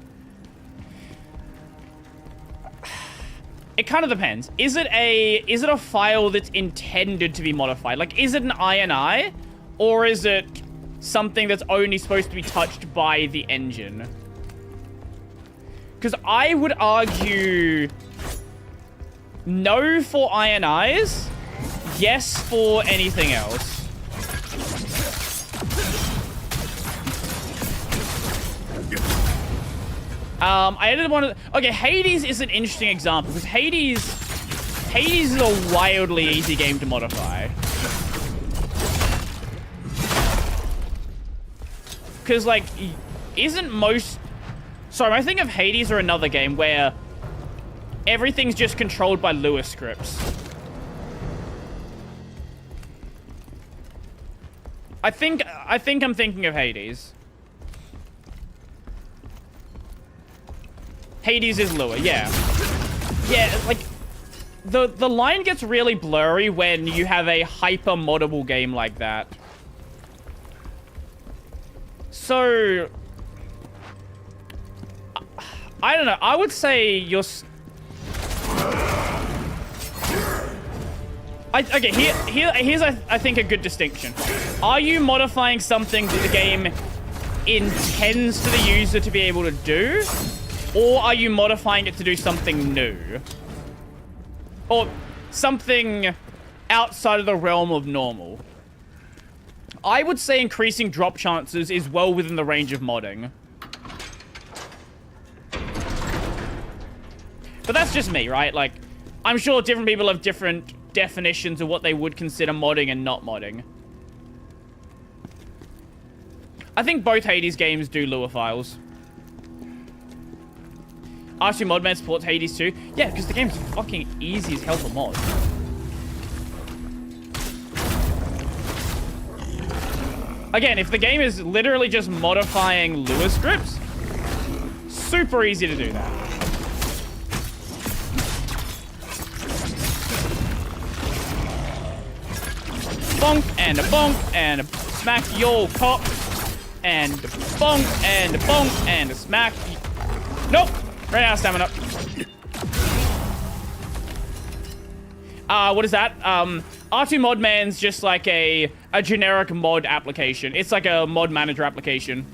Speaker 1: It kind of depends. Is it a file that's intended to be modified? Like, is it an INI? Or is it something that's only supposed to be touched by the engine? Because I would argue no for INIs, yes for anything else. I edited one of the... Okay, Hades is an interesting example, because Hades is a wildly easy game to modify. Because, like, isn't most... Sorry, I think of Hades or another game where everything's just controlled by Lewis scripts. I think I'm thinking of Hades. Hades is Lua, yeah. Yeah, like, the line gets really blurry when you have a hyper-moddable game like that. So... I don't know, I would say you're... Okay, here's I think a good distinction. Are you modifying something that the game intends for the user to be able to do? Or are you modifying it to do something new? Or something outside of the realm of normal? I would say increasing drop chances is well within the range of modding. But that's just me, right? Like, I'm sure different people have different definitions of what they would consider modding and not modding. I think both Hades games do Lua files. R2 Modman supports Hades too. Yeah, because the game's fucking easy as hell for mod. Again, if the game is literally just modifying Lua scripts, super easy to do that. Bonk and a bonk and a smack your cock and a bonk and a bonk and a smack. Nope. Right out of stamina. What is that? R2 Modman's just like a generic mod application. It's like a mod manager application.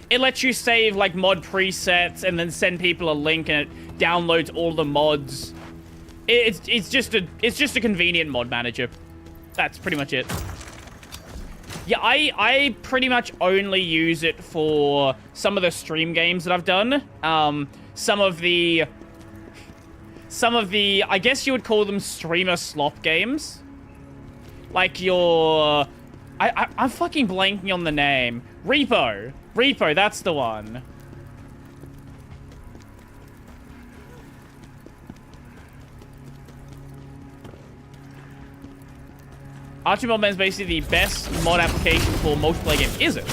Speaker 1: It lets you save like mod presets and then send people a link and it downloads all the mods. It's just a convenient mod manager. That's pretty much it. Yeah, I pretty much only use it for some of the stream games that I've done. Some of the, I guess you would call them streamer slop games. Like your, I'm fucking blanking on the name. Repo, that's the one. R2 Modman is basically the best mod application for multiplayer games. Is it?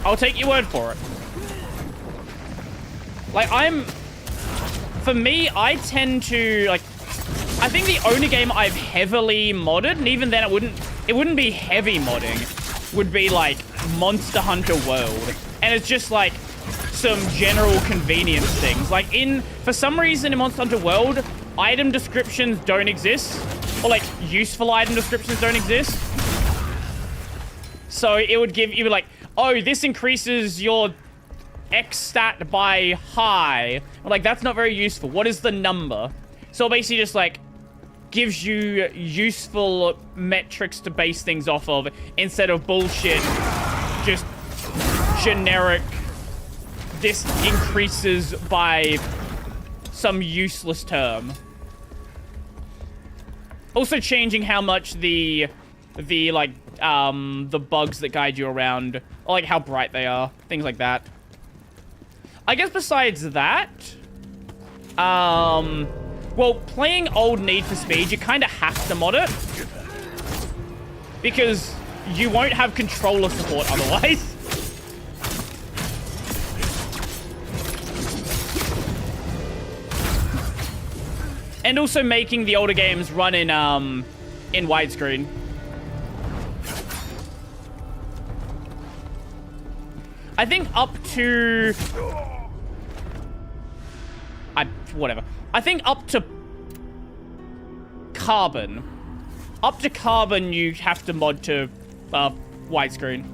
Speaker 1: I'll take your word for it. Like, for me, I tend to, like, I think the only game I've heavily modded, and even then it wouldn't be heavy modding, would be, like, Monster Hunter World. And it's just, like, some general convenience things. Like, for some reason in Monster Hunter World, item descriptions don't exist. Or, like, useful item descriptions don't exist. So it would give you, like, oh, this increases your X stat by high. But, like, that's not very useful. What is the number? So basically just, like, gives you useful metrics to base things off of instead of bullshit, just generic, this increases by some useless term. Also changing how much the bugs that guide you around, or like how bright they are, things like that. I guess besides that, well, playing old Need for Speed, you kind of have to mod it. Because you won't have controller support otherwise. And also making the older games run in widescreen. I think up to... whatever. I think up to Carbon. Up to Carbon, you have to mod to widescreen.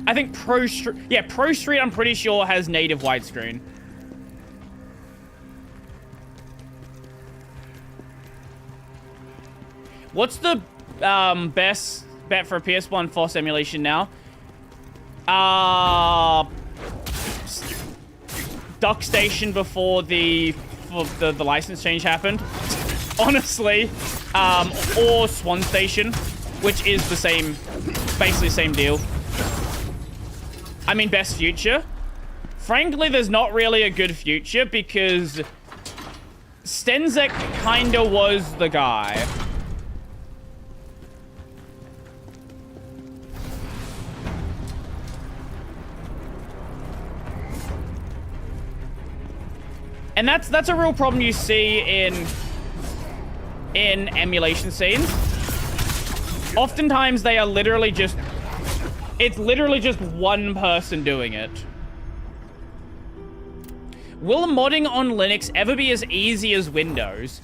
Speaker 1: I think Pro Street... Yeah, Pro Street, I'm pretty sure, has native widescreen. What's the best bet for a PS1 FOSS emulation now? Duck Station before the license change happened. Honestly. Or Swan Station, which is the same, basically same deal. I mean, best future. Frankly, there's not really a good future because Stenzek kinda was the guy. And that's a real problem you see in emulation scenes. Oftentimes they are literally just... It's literally just one person doing it. Will modding on Linux ever be as easy as Windows?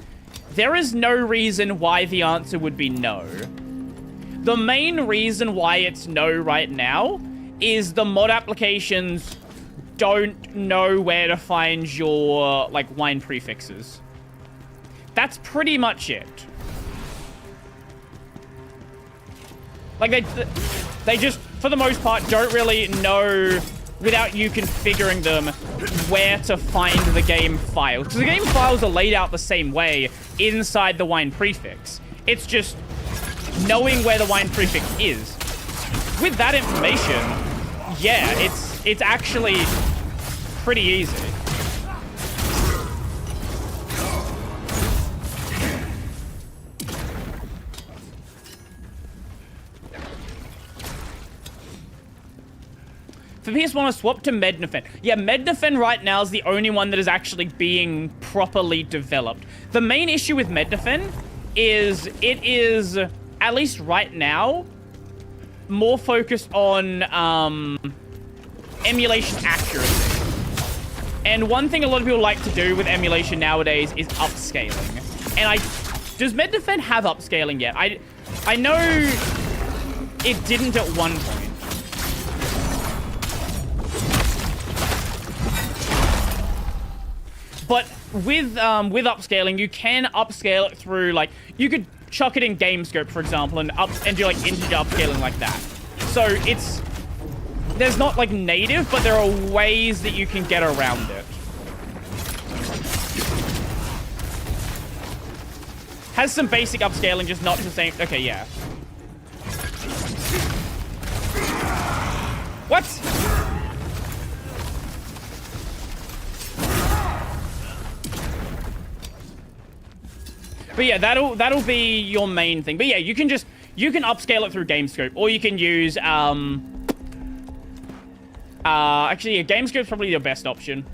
Speaker 1: There is no reason why the answer would be no. The main reason why it's no right now is the mod applications don't know where to find your, like, wine prefixes. That's pretty much it. Like, they just, for the most part, don't really know, without you configuring them, where to find the game files. Because the game files are laid out the same way inside the wine prefix. It's just knowing where the wine prefix is. With that information, yeah, it's actually pretty easy. For PS1, I swapped to Mednafen. Yeah, Mednafen right now is the only one that is actually being properly developed. The main issue with Mednafen is it is, at least right now, more focused on emulation accuracy. And one thing a lot of people like to do with emulation nowadays is upscaling. And does Mednafen have upscaling yet? I know it didn't at one point. But with upscaling, you can upscale it through, like, you could chuck it in GameScope, for example, and do like integer upscaling like that. So there's not like native, but there are ways that you can get around it. Has some basic upscaling, just not the same. Okay, yeah. What? But yeah, that'll be your main thing. But yeah, you can upscale it through GameScope, or you can use actually, yeah, GameScope's probably your best option.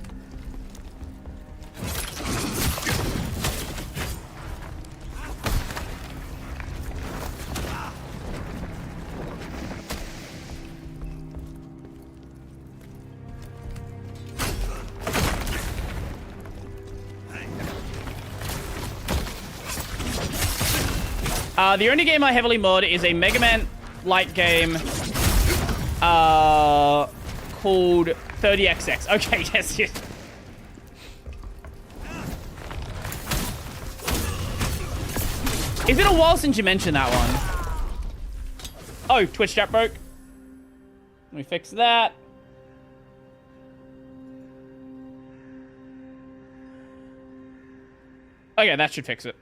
Speaker 1: The only game I heavily mod is a Mega Man-like game called 30XX. Okay, yes. It's been a while since you mentioned that one. Oh, Twitch chat broke. Let me fix that. Okay, that should fix it.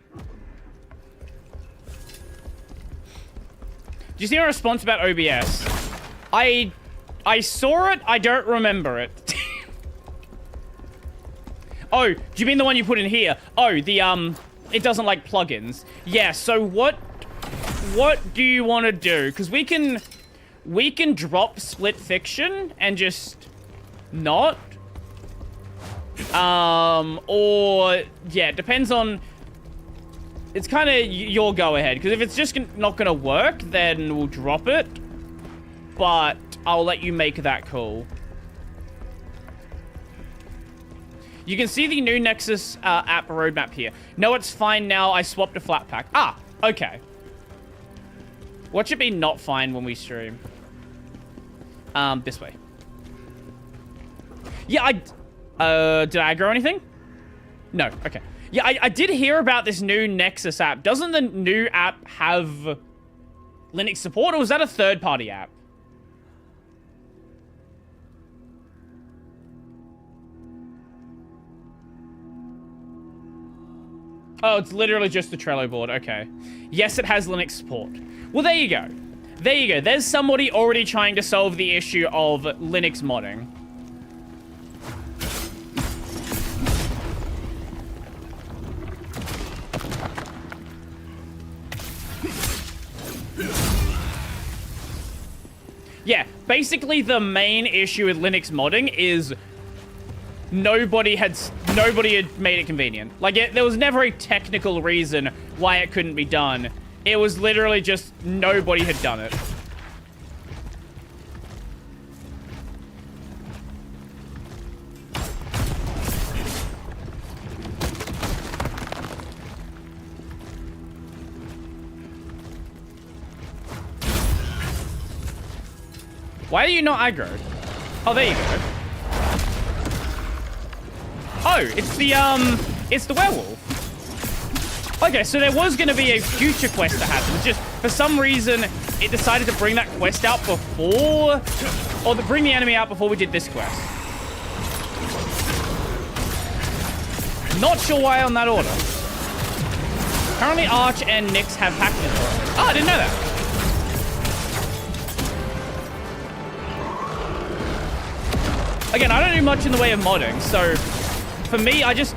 Speaker 1: Did you see my response about OBS? I saw it, I don't remember it. Oh, do you mean the one you put in here? Oh, the, it doesn't like plugins. Yeah, so what what do you want to do? Because we can drop split fiction and just not. Or yeah, it depends on. It's kind of your go ahead. Because if it's just not gonna work, then we'll drop it. But I'll let you make that call. You can see the new Nexus app roadmap here. No, it's fine now. I swapped to Flatpak. Ah, okay. What should be not fine when we stream? This way. Yeah, did I aggro anything? No, okay. Yeah, I did hear about this new Nexus app. Doesn't the new app have Linux support, or was that a third-party app? Oh, it's literally just the Trello board. Okay. Yes, it has Linux support. Well, there you go. There you go. There's somebody already trying to solve the issue of Linux modding. Yeah, basically the main issue with Linux modding is nobody had made it convenient. Like, there was never a technical reason why it couldn't be done. It was literally just nobody had done it. Why are you not aggroed? Oh, there you go. Oh, it's the werewolf. Okay, so there was going to be a future quest that happened. Just, for some reason, it decided to bring that quest out before... Or to bring the enemy out before we did this quest. Not sure why on that order. Currently, Arch and Nyx have hackers. Oh, I didn't know that. Again, I don't do much in the way of modding, so... For me, I just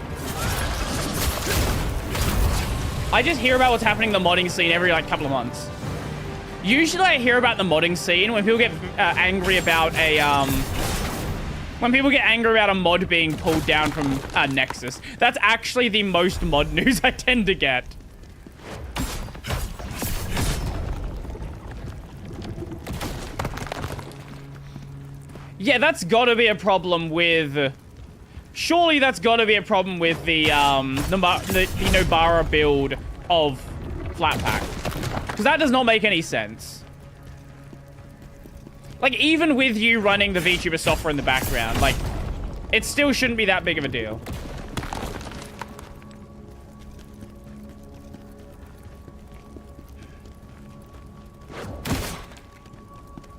Speaker 1: hear about what's happening in the modding scene every, like, couple of months. Usually I hear about the modding scene when people get angry about a, when people get angry about a mod being pulled down from Nexus. That's actually the most mod news I tend to get. Yeah, that's gotta be a problem with... Surely that's got to be a problem with the Nobara build of Flatpak. Because that does not make any sense. Like, even with you running the VTuber software in the background, like, it still shouldn't be that big of a deal.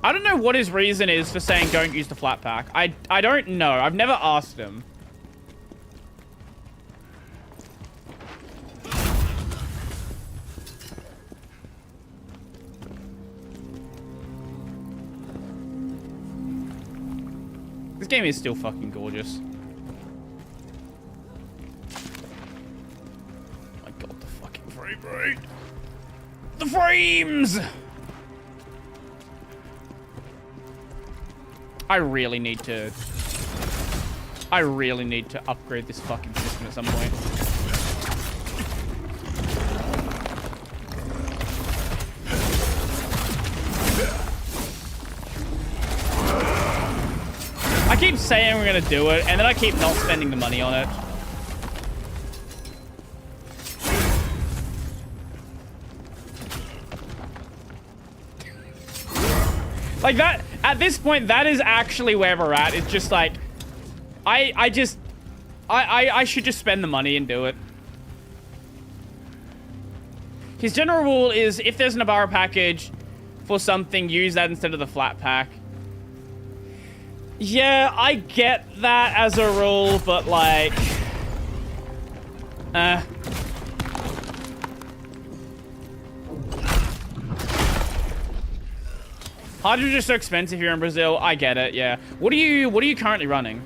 Speaker 1: I don't know what his reason is for saying don't use the Flatpak. I don't know. I've never asked him. This game is still fucking gorgeous. My god, the fucking frame rate. The frames! I really need to upgrade this fucking system at some point. I keep saying we're gonna do it, and then I keep not spending the money on it. Like that, at this point, that is actually where we're at. It's just like, I should just spend the money and do it. His general rule is, if there's an Nobara package for something, use that instead of the Flatpak. Yeah, I get that as a rule, but like... Hydrogen is just so expensive here in Brazil. I get it, yeah. What are you currently running?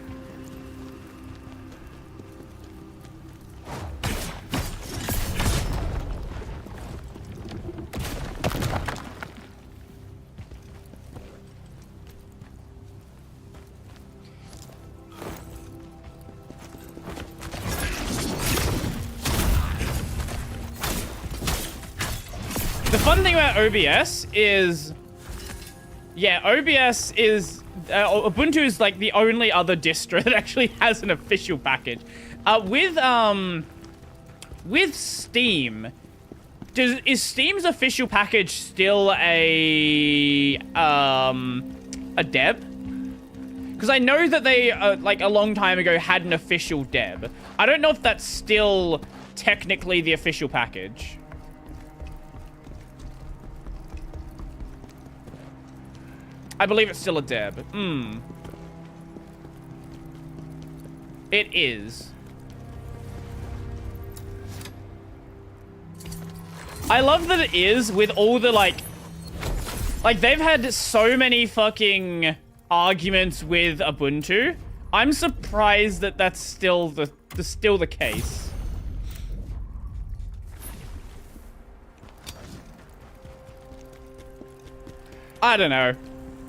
Speaker 1: fun thing about OBS is, yeah, OBS is Ubuntu is like the only other distro that actually has an official package. With Steam, is Steam's official package still a deb? Because I know that they like a long time ago had an official deb. I don't know if that's still technically the official package. I believe it's still a deb. It is. I love that it is with all the like they've had so many fucking arguments with Ubuntu. I'm surprised that that's still the case. I don't know.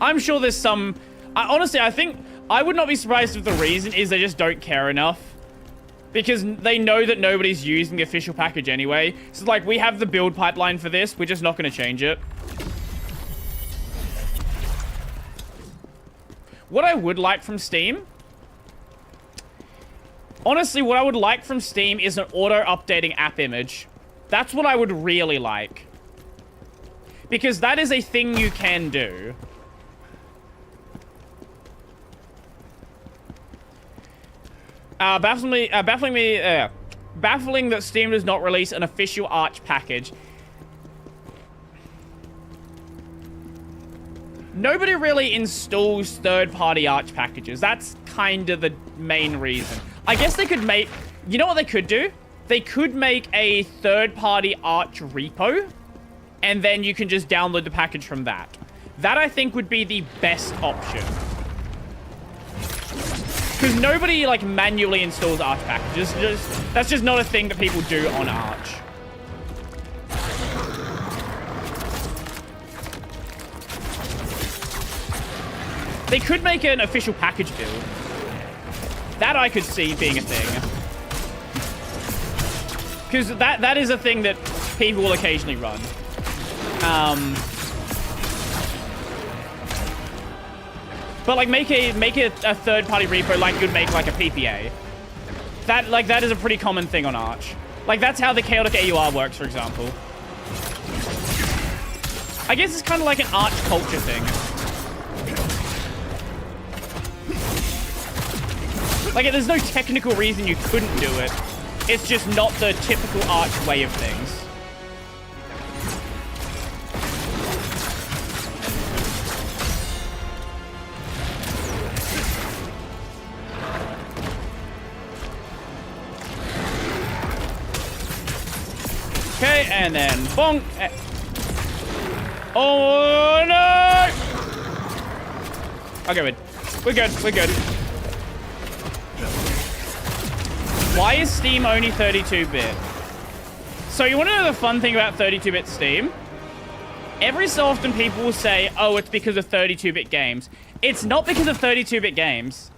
Speaker 1: I'm sure there's some... honestly, I think... I would not be surprised if the reason is they just don't care enough. Because they know that nobody's using the official package anyway. So, like, we have the build pipeline for this. We're just not going to change it. What I would like from Steam... Honestly, what I would like from Steam is an auto-updating app image. That's what I would really like. Because that is a thing you can do. Baffling that Steam does not release an official Arch package. Nobody really installs third-party Arch packages. That's kind of the main reason. I guess they could make... You know what they could do? They could make a third-party Arch repo, and then you can just download the package from that. That, I think, would be the best option. Because nobody, like, manually installs Arch packages. That's just not a thing that people do on Arch. They could make an official package build. That I could see being a thing. Because that is a thing that people will occasionally run. But like make a third-party repo like you'd make like a PPA. That is a pretty common thing on Arch. Like that's how the chaotic AUR works, for example. I guess it's kind of like an Arch culture thing. Like there's no technical reason you couldn't do it. It's just not the typical Arch way of things. Okay, and then bonk. Oh no! Okay, we're good. We're good. Why is Steam only 32-bit? So you want to know the fun thing about 32-bit Steam? Every so often people will say, oh, it's because of 32-bit games. It's not because of 32-bit games.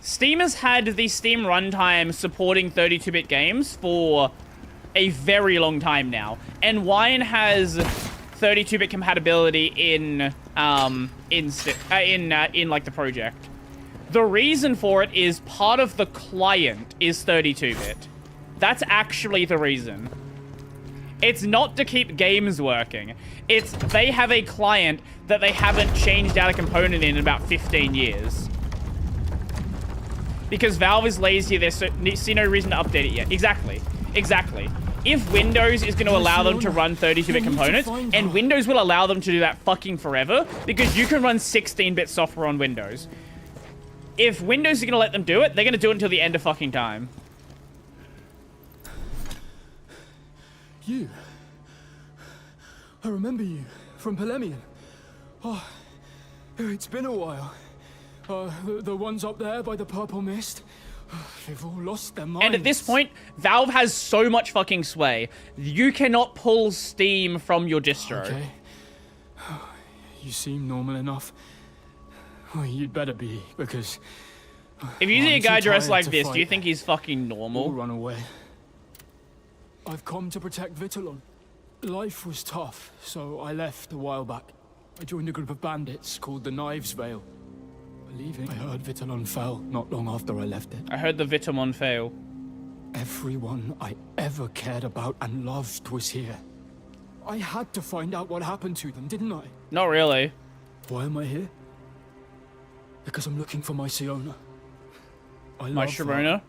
Speaker 1: Steam has had the Steam runtime supporting 32-bit games for a very long time now. And Wine has 32-bit compatibility in like the project. The reason for it is part of the client is 32-bit. That's actually the reason. It's not to keep games working. It's they have a client that they haven't changed out a component in about 15 years. Because Valve is lazy, they see no reason to update it yet. Exactly. Exactly. If Windows is going to allow them to run 32-bit components, and Windows will allow them to do that fucking forever, because you can run 16-bit software on Windows. If Windows is going to let them do it, they're going to do it until the end of fucking time.
Speaker 2: You. I remember you from Polemian. Oh, it's been a while. The ones up there by the purple mist. They've all lost their minds.
Speaker 1: And at this point, Valve has so much fucking sway. You cannot pull Steam from your distro.
Speaker 2: Okay. You seem normal enough. Well, you'd better be, because...
Speaker 1: If you see a guy dressed like this, do you think he's fucking normal?
Speaker 2: We'll run away. I've come to protect Vitulon. life was tough, so I left a while back. I joined a group of bandits called the Knives Vale. Believing I heard Vitalon fell not long after I left it.
Speaker 1: I heard the Vitamon fail.
Speaker 2: Everyone I ever cared about and loved was here. I had to find out what happened to them, didn't I?
Speaker 1: Not really.
Speaker 2: Why am I here? Because I'm looking for my Siona. I
Speaker 1: My
Speaker 2: love her,
Speaker 1: Sharona.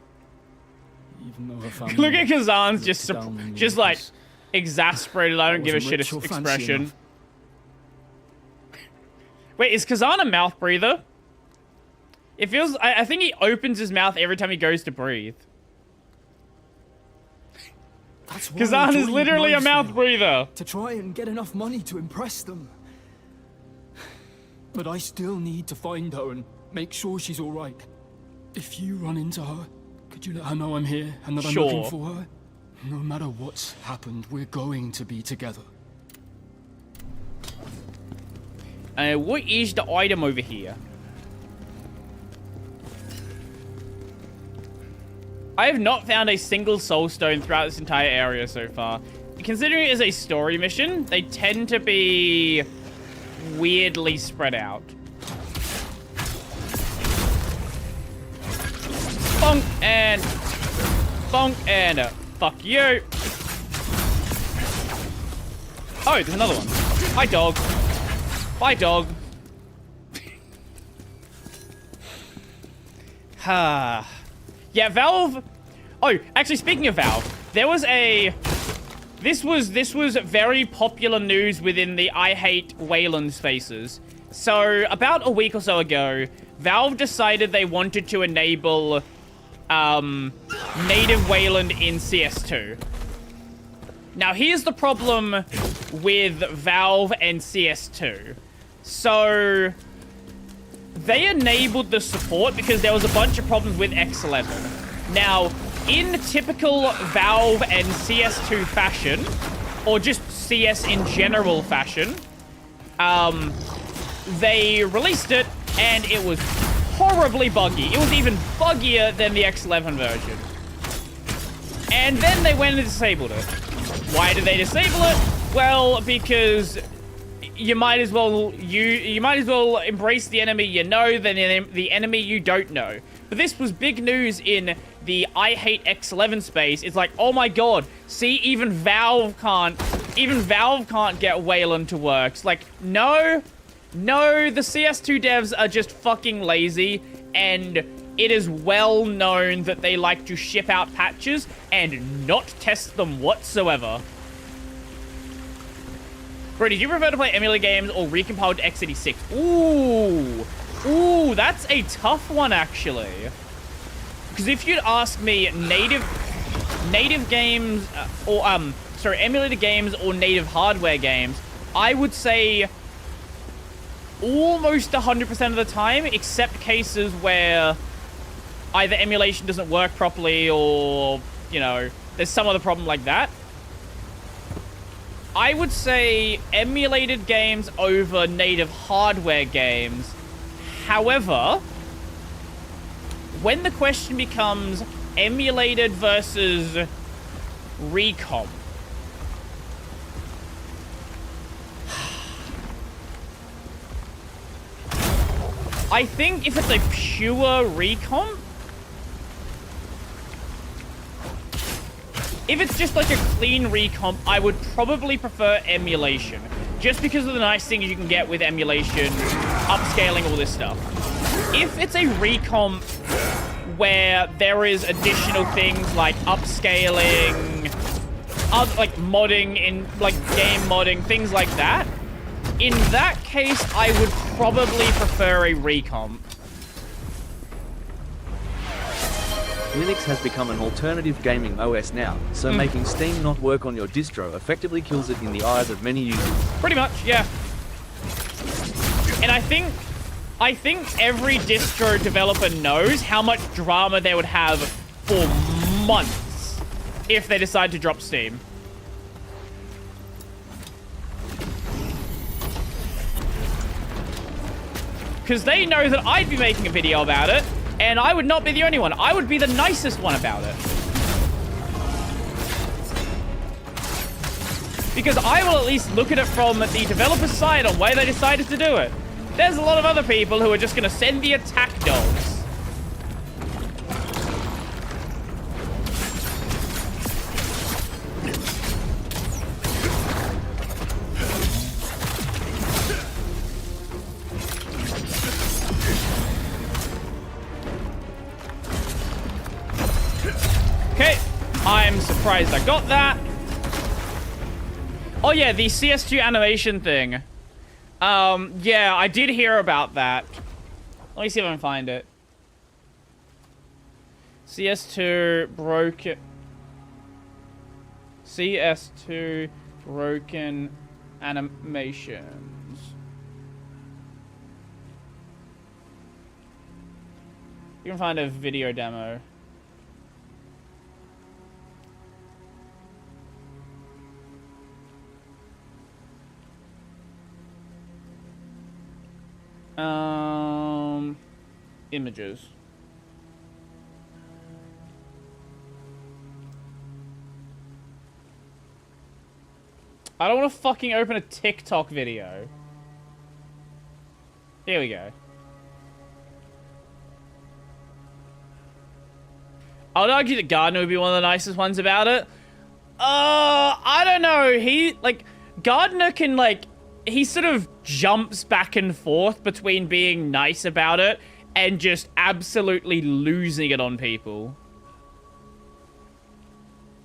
Speaker 2: even though her family
Speaker 1: Look at Khazan's
Speaker 2: looked down on me
Speaker 1: just like
Speaker 2: because
Speaker 1: exasperated. I don't give a
Speaker 2: wasn't
Speaker 1: shit
Speaker 2: rich or fancy
Speaker 1: expression.
Speaker 2: enough.
Speaker 1: Wait, is Khazan a mouth breather? It feels. I think he opens his mouth every time he goes to breathe.
Speaker 2: That's why I
Speaker 1: Khazan is
Speaker 2: joined
Speaker 1: literally a
Speaker 2: Knives
Speaker 1: mouth
Speaker 2: Vale,
Speaker 1: breather.
Speaker 2: to try and get enough money to impress them. But I still need to find her and make sure she's all right. If you run into her, could you let her know I'm here and that I'm
Speaker 1: Sure.
Speaker 2: looking for her? No matter what's happened, we're going to be together.
Speaker 1: What is the item over here? I have not found a single soul stone throughout this entire area so far. Considering it is a story mission, they tend to be weirdly spread out. Bonk and fuck you. Oh, there's another one. Hi, dog. Bye, dog. Ha. Yeah, Valve. Oh, actually, speaking of Valve, there was a. This was very popular news within the I Hate Wayland spaces. So about a week or so ago, Valve decided they wanted to enable native Wayland in CS2. Now here's the problem with Valve and CS2. So they enabled the support because there was a bunch of problems with X11. Now, in typical Valve and CS2 fashion, or just CS in general fashion, they released it and it was horribly buggy. It was even buggier than the X11 version. And then they went and disabled it. Why did they disable it? Well, because you might as well embrace the enemy you know than the enemy you don't know. But this was big news in the I Hate X11 space. It's like, oh my god, see, even Valve can't get Wayland to work. It's like, no, the CS2 devs are just fucking lazy, and it is well known that they like to ship out patches and not test them whatsoever. Bro, did you prefer to play emulator games or recompiled to x86? Ooh, that's a tough one, actually. Because if you'd ask me native games, emulator games or native hardware games, I would say almost 100% of the time, except cases where either emulation doesn't work properly or, you know, there's some other problem like that. I would say emulated games over native hardware games. However, when the question becomes emulated versus recomp, I think if it's a pure recomp, if it's just like a clean recomp, I would probably prefer emulation. Just because of the nice things you can get with emulation, upscaling, all this stuff. If it's a recomp where there is additional things like upscaling, like modding, in like game modding, things like that, in that case, I would probably prefer a recomp.
Speaker 6: Linux has become an alternative gaming OS now, so making Steam not work on your distro effectively kills it in the eyes of many users.
Speaker 1: Pretty much, yeah. And I think every distro developer knows how much drama they would have for months if they decide to drop Steam. Because they know that I'd be making a video about it, and I would not be the only one. I would be the nicest one about it. because I will at least look at it from the developer's side on why they decided to do it. There's a lot of other people who are just going to send the attack dogs. Okay, I'm surprised I got that. Oh yeah, the CS2 animation thing. Yeah, I did hear about that. Let me see if I can find it. CS2 broken... CS2 broken animations. You can find a video demo. Images. I don't want to fucking open a TikTok video. Here we go. I would argue that Gardner would be one of the nicest ones about it. I don't know. Gardner can, he sort of jumps back and forth between being nice about it and just absolutely losing it on people.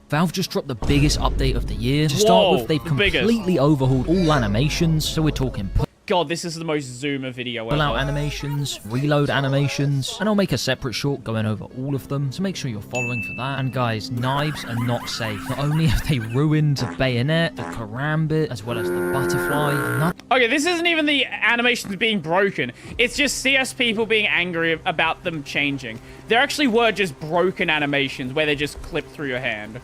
Speaker 7: Valve just dropped the biggest update of the year. To start with, they've completely overhauled all animations, so we're talking
Speaker 1: God, this is the most zoomer video ever.
Speaker 7: pull-out animations, reload animations, and I'll make a separate short going over all of them, so make sure you're following for that. And guys, knives are not safe. Not only have they ruined the bayonet, the karambit, as well as the butterfly.
Speaker 1: Okay, this isn't even the animations being broken. It's just CS people being angry about them changing. There actually were just broken animations where they just clip through your hand.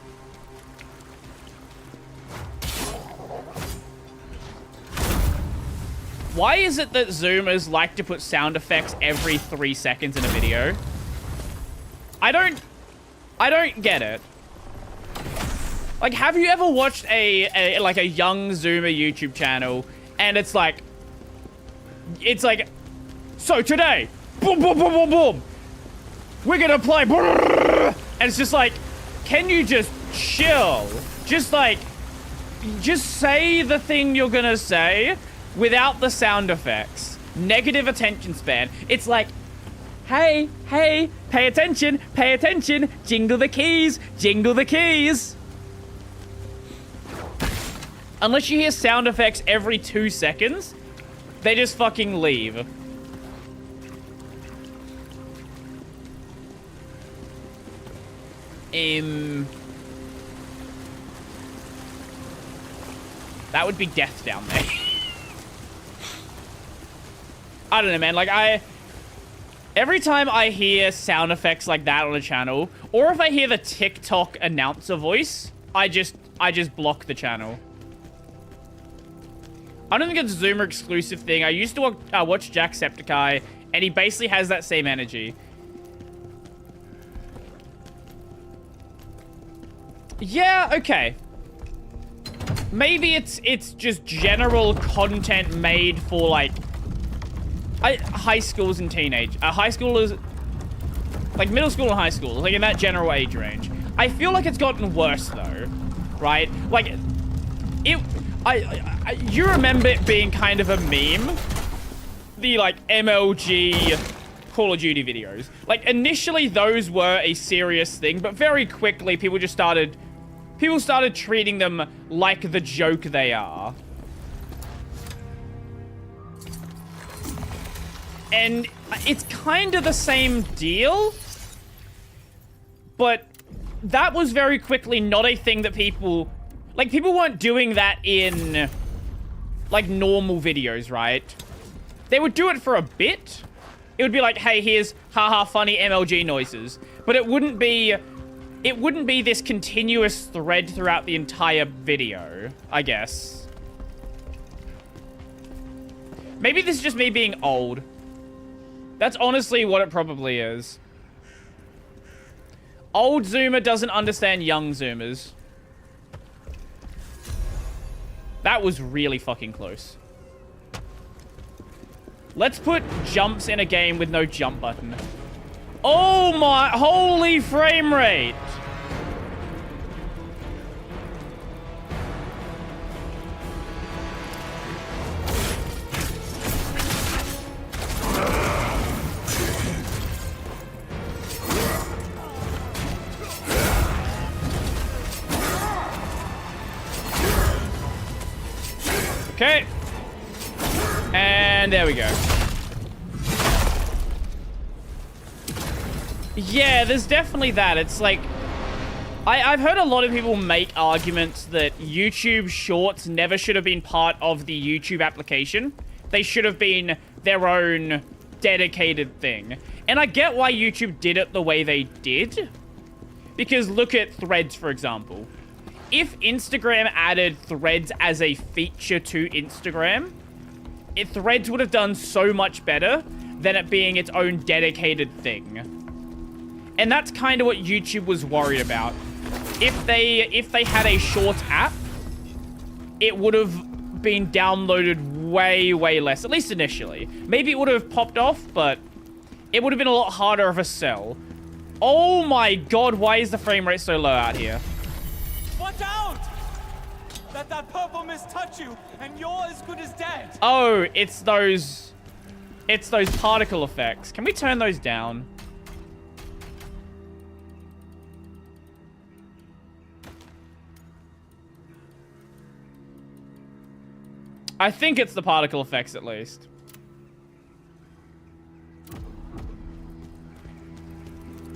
Speaker 1: Why is it that Zoomers like to put sound effects every 3 seconds in a video? I don't get it. Like, have you ever watched a young Zoomer YouTube channel and it's like, so today, boom, boom, boom, boom, boom, we're gonna play, and it's just like, can you just chill? Just say the thing you're gonna say without the sound effects. Negative attention span. It's like, hey, pay attention, jingle the keys, jingle the keys. Unless you hear sound effects every 2 seconds, they just fucking leave. That would be death down there. I don't know, man. Every time I hear sound effects like that on a channel, or if I hear the TikTok announcer voice, I just block the channel. I don't think it's a Zoomer exclusive thing. I used to watch Jacksepticeye, and he basically has that same energy. Yeah, okay. Maybe it's just general content made for, high schools and high schoolers, middle school and high school, in that general age range. I feel like it's gotten worse though, right? You remember it being kind of a meme, the MLG Call of Duty videos. Initially those were a serious thing, but very quickly people started treating them like the joke they are. And it's kind of the same deal, but that was very quickly not a thing that people weren't doing that in, normal videos, right? They would do it for a bit. It would be like, hey, here's haha funny MLG noises. But it wouldn't be this continuous thread throughout the entire video, I guess. Maybe this is just me being old. That's honestly what it probably is. Old Zoomer doesn't understand young Zoomers. That was really fucking close. Let's put jumps in a game with no jump button. Oh my, holy frame rate. Okay. And there we go. Yeah, there's definitely that. It's like, I've heard a lot of people make arguments that YouTube Shorts never should have been part of the YouTube application. They should have been their own dedicated thing. And I get why YouTube did it the way they did. Because look at Threads, for example. If Instagram added Threads as a feature to Instagram, Threads would have done so much better than it being its own dedicated thing. And that's kind of what YouTube was worried about. If they had a short app, it would have been downloaded way, way less, at least initially. Maybe it would have popped off, but it would have been a lot harder of a sell. Oh my god, why is the frame rate so low out here?
Speaker 8: Watch out! Let that purple mist touch you, and you're as good as dead.
Speaker 1: Oh, it's those particle effects. Can we turn those down? I think it's the particle effects at least.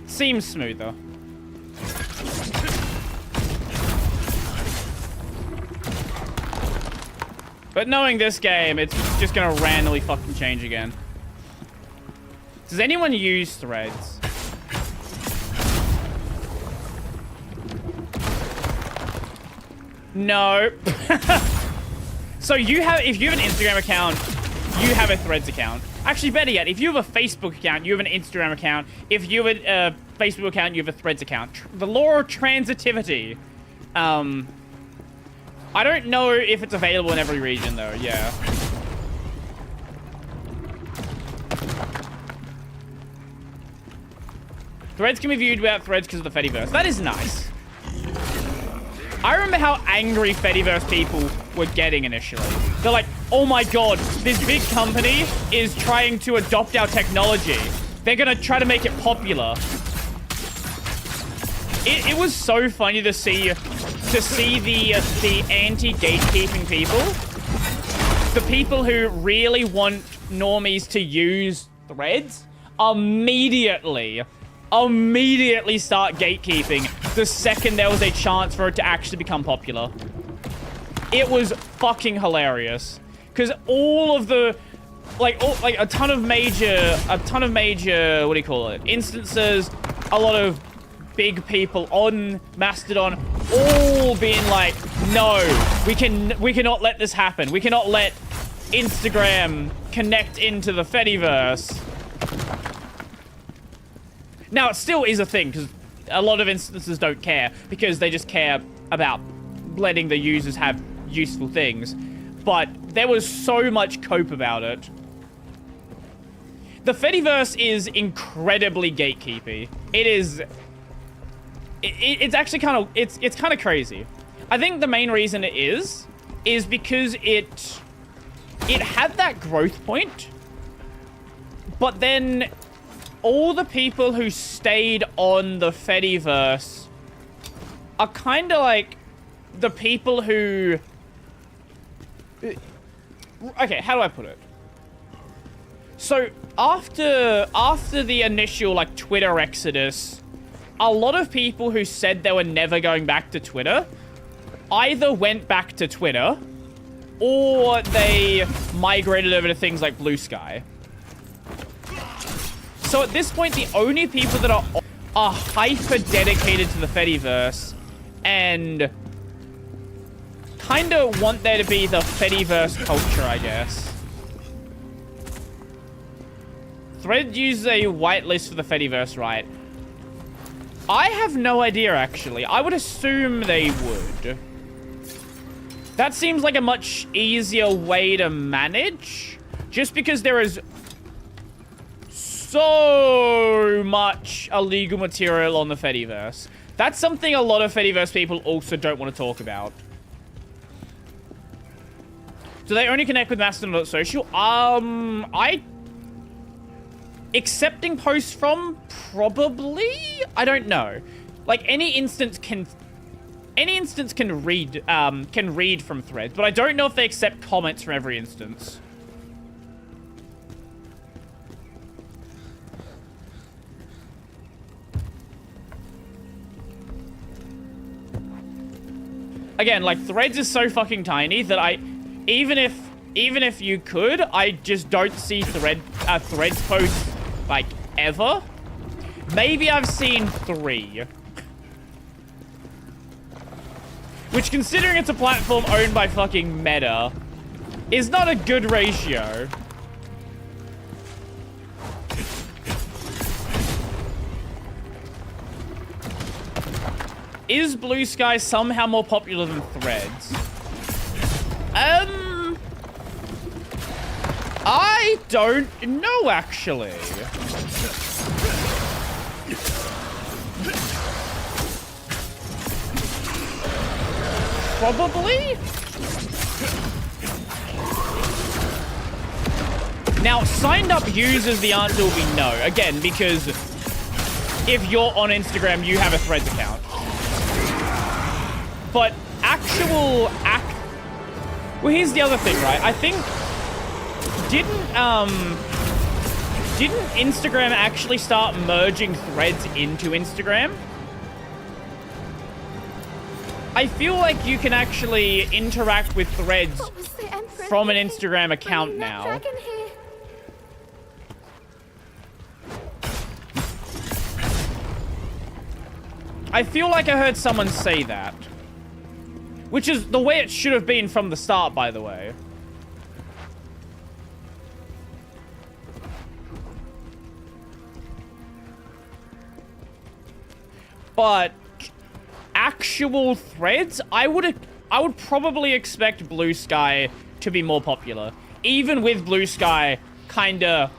Speaker 1: Seems smoother. But knowing this game, it's just gonna randomly fucking change again. Does anyone use Threads? No. So if you have an Instagram account, you have a Threads account. Actually, better yet, if you have a Facebook account, you have an Instagram account. If you have a Facebook account, you have a Threads account. The law of transitivity. I don't know if it's available in every region, though. Yeah. Threads can be viewed without threads because of the Fediverse. That is nice. I remember how angry Fediverse people were getting initially. They're like, oh my god, this big company is trying to adopt our technology. They're gonna try to make it popular. It was so funny to see the anti-gatekeeping people. The people who really want normies to use Threads immediately start gatekeeping the second there was a chance for it to actually become popular. It was fucking hilarious. Because all of the, a ton of major, what do you call it? Instances, a lot of big people on Mastodon, all being like, no, we cannot let this happen. We cannot let Instagram connect into the Fediverse. Now, it still is a thing, because a lot of instances don't care, because they just care about letting the users have useful things. But there was so much cope about it. The Fediverse is incredibly gatekeepy. It is... It's actually kind of... It's kind of crazy. I think the main reason it is because it had that growth point, but then all the people who stayed on the Fediverse are kind of like the people who... Okay, how do I put it? So, after the initial, like, Twitter exodus, a lot of people who said they were never going back to Twitter either went back to Twitter or they migrated over to things like Blue Sky. So at this point, the only people that are hyper dedicated to the Fediverse and kind of want there to be the Fediverse culture, I guess. Thread uses a whitelist for the Fediverse, right? I have no idea, actually. I would assume they would. That seems like a much easier way to manage. Just because there is so much illegal material on the Fediverse. That's something a lot of Fediverse people also don't want to talk about. Do they only connect with Mastodon.social? Accepting posts from? Probably? I don't know. Like, any instance can read from threads, but I don't know if they accept comments from every instance. Again, like, threads is so fucking tiny that even if you could, I just don't see threads posts, like, ever. Maybe I've seen 3. Which, considering it's a platform owned by fucking Meta, is not a good ratio. Is Blue Sky somehow more popular than Threads? I don't know, actually. Probably? Now, signed up users, the answer will be no. Again, because if you're on Instagram, you have a Threads account. But well, here's the other thing, right? I think didn't Instagram actually start merging Threads into Instagram? I feel like you can actually interact with Threads from an Instagram account now. I feel like I heard someone say that. Which is the way it should have been from the start, by the way. But actual Threads, I would probably expect Blue Sky to be more popular. Even with Blue Sky kinda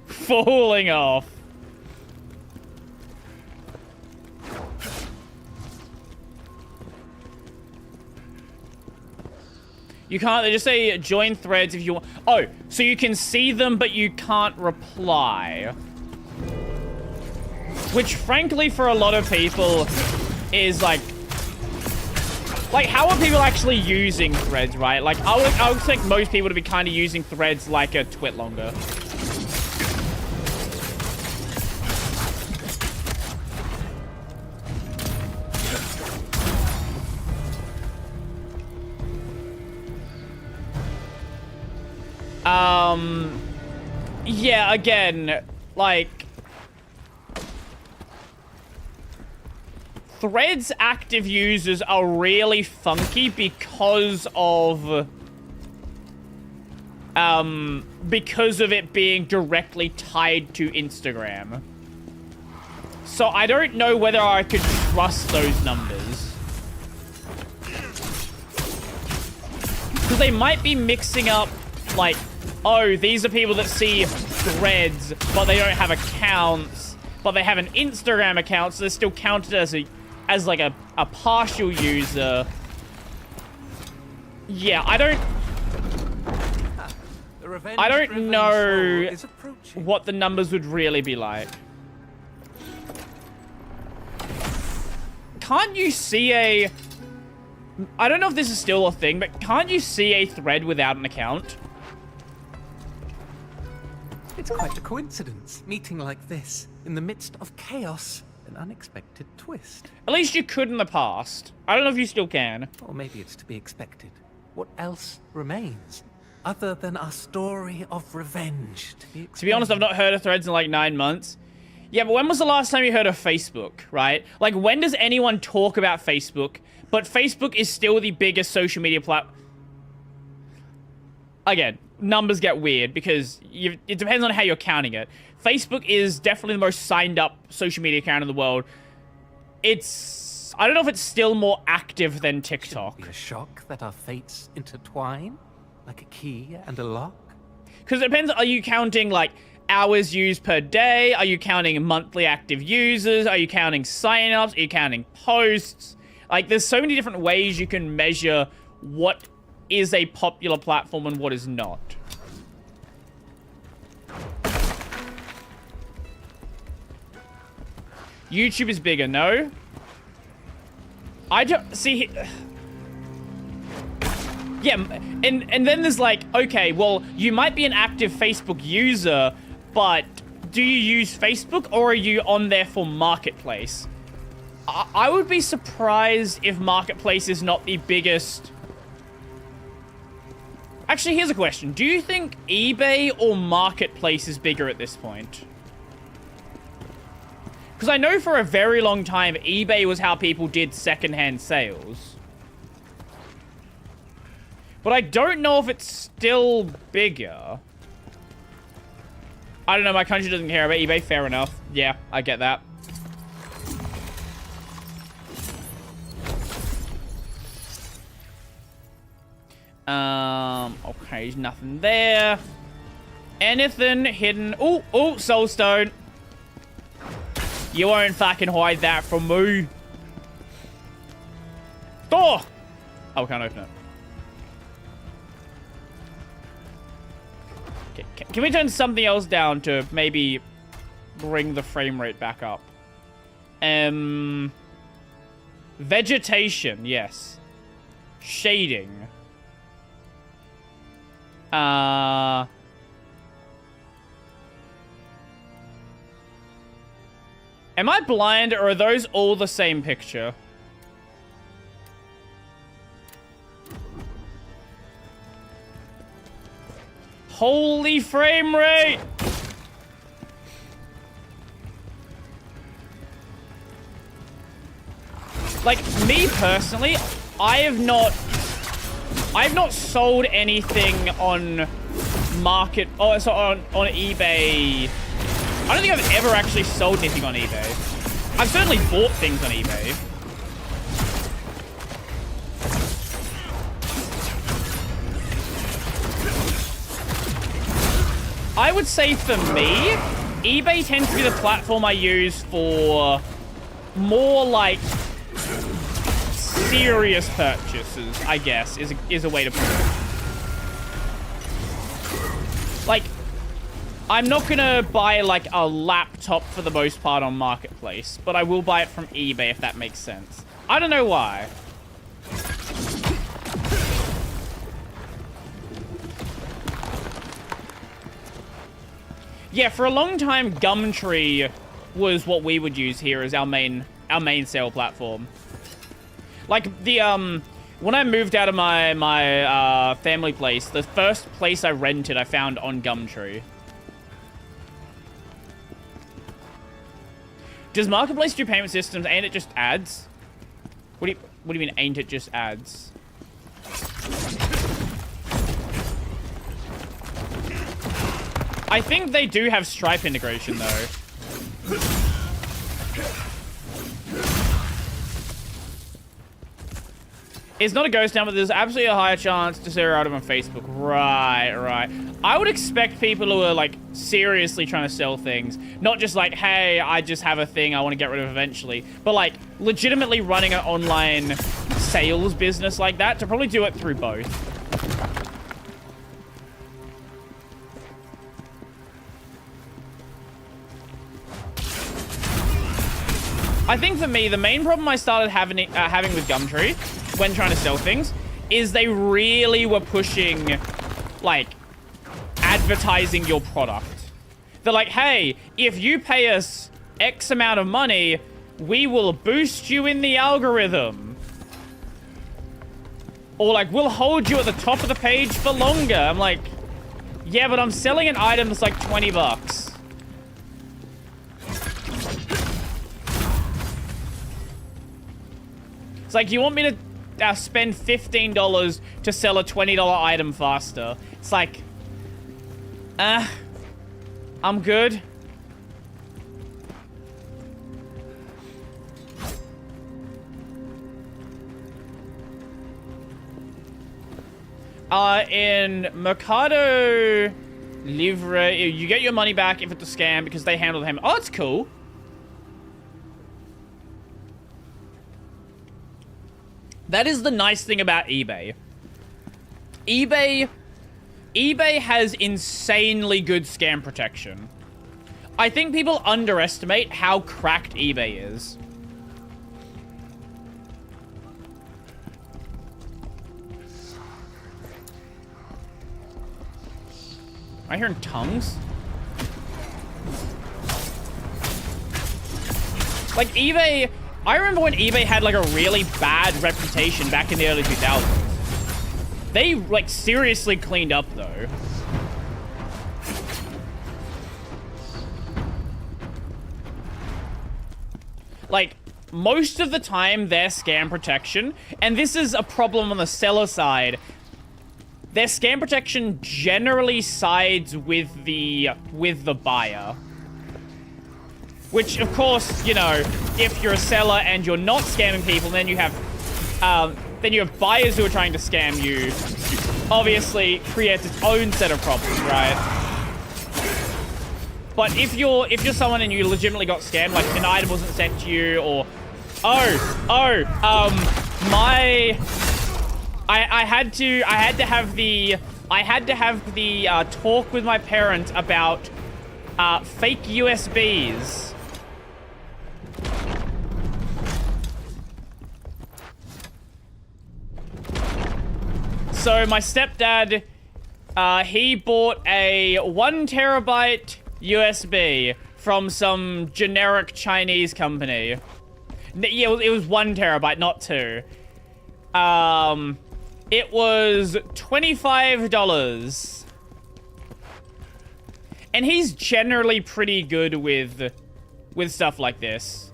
Speaker 1: falling off. You can't, they just say join Threads if you want. Oh, so you can see them, but you can't reply. Which, frankly, for a lot of people is like how are people actually using Threads, right? Like, I would expect most people to be kind of using Threads like a Twitlonger. Yeah, again, like, Threads active users are really funky because of it being directly tied to Instagram. So I don't know whether I could trust those numbers. Because they might be mixing up, like, oh, these are people that see Threads, but they don't have accounts, but they have an Instagram account, so they're still counted as like a partial user. Yeah, I don't know what the numbers would really be like. Can't you see I don't know if this is still a thing, but can't you see a thread without an account?
Speaker 9: It's quite a coincidence, meeting like this, in the midst of chaos, an unexpected twist.
Speaker 1: At least you could in the past. I don't know if you still can.
Speaker 9: Or maybe it's to be expected. What else remains, other than our story of revenge
Speaker 1: to be honest, I've not heard of Threads in like 9 months. Yeah, but when was the last time you heard of Facebook, right? Like, when does anyone talk about Facebook? But Facebook is still the biggest social media platform. Again, numbers get weird because it depends on how you're counting it. Facebook is definitely the most signed up social media account in the world. It's I don't know if it's still more active than TikTok.
Speaker 9: Be a shock that our fates intertwine, like a key and a lock.
Speaker 1: Because it depends, are you counting, like, hours used per day? Are you counting monthly active users? Are you counting signups? Are you counting posts? Like, there's so many different ways you can measure what is a popular platform and what is not. YouTube is bigger, no? I don't... See... Yeah, and then there's like, okay, well, you might be an active Facebook user, but do you use Facebook or are you on there for Marketplace? I would be surprised if Marketplace is not the biggest... Actually, here's a question. Do you think eBay or Marketplace is bigger at this point? Because I know for a very long time, eBay was how people did secondhand sales. But I don't know if it's still bigger. I don't know, my country doesn't care about eBay. Fair enough. Yeah, I get that. Okay, there's nothing there. Anything hidden? Oh, soulstone. You won't fucking hide that from me. Door! Oh, can't open it. Okay, can we turn something else down to maybe bring the frame rate back up? Vegetation, yes. Shading. Am I blind, or are those all the same picture? Holy frame rate! Like, me personally, I've not sold anything on market, so on eBay. I don't think I've ever actually sold anything on eBay. I've certainly bought things on eBay. I would say for me, eBay tends to be the platform I use for more like serious purchases, I guess, is a way to put it. Like, I'm not gonna buy like a laptop for the most part on Marketplace, but I will buy it from eBay if that makes sense. I don't know why. Yeah, for a long time, Gumtree was what we would use here as our main sale platform. Like the when I moved out of my family place, the first place I rented I found on Gumtree. Does Marketplace do payment systems? Ain't it just ads? What do you mean? Ain't it just ads? I think they do have Stripe integration, though. It's not a ghost town, but there's absolutely a higher chance to zero out of on Facebook. Right. I would expect people who are, like, seriously trying to sell things, not just like, hey, I just have a thing I want to get rid of eventually, but, like, legitimately running an online sales business like that, to probably do it through both. I think for me, the main problem I started having with Gumtree when trying to sell things is they really were pushing, like, advertising your product. They're like, hey, if you pay us X amount of money, we will boost you in the algorithm. Or, like, we'll hold you at the top of the page for longer. I'm like, yeah, but I'm selling an item that's like 20 bucks. It's like, you want me to spend $15 to sell a $20 item faster? It's like, I'm good. In Mercado Livre, you get your money back if it's a scam because they handle them. Oh, that's cool. That is the nice thing about eBay. eBay has insanely good scam protection. I think people underestimate how cracked eBay is. Am I hearing tongues? Like, eBay... I remember when eBay had, like, a really bad reputation back in the early 2000s. They, like, seriously cleaned up, though. Like, most of the time, their scam protection... And this is a problem on the seller side... Their scam protection generally sides with the buyer. Which, of course, you know, if you're a seller and you're not scamming people, then you have buyers who are trying to scam you. Obviously, creates its own set of problems, right? But if you're someone and you legitimately got scammed, like an item wasn't sent to you, or I had to have the talk with my parent about fake USBs. So my stepdad, he bought a 1 terabyte USB from some generic Chinese company. Yeah, it was 1 terabyte, not 2. It was $25. And he's generally pretty good with stuff like this.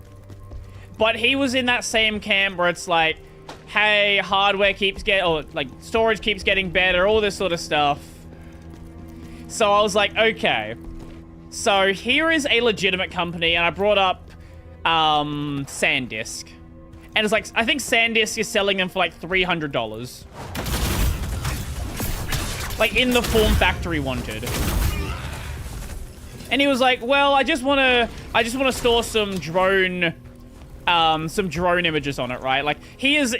Speaker 1: But he was in that same camp where it's like, hey, hardware keeps getting, or like storage keeps getting better, all this sort of stuff. So I was like, okay. So here is a legitimate company, and I brought up SanDisk. And it's like, I think SanDisk is selling them for like $300. Like in the form factor he wanted. And he was like, well, I just want to store some drone images on it, right? Like he is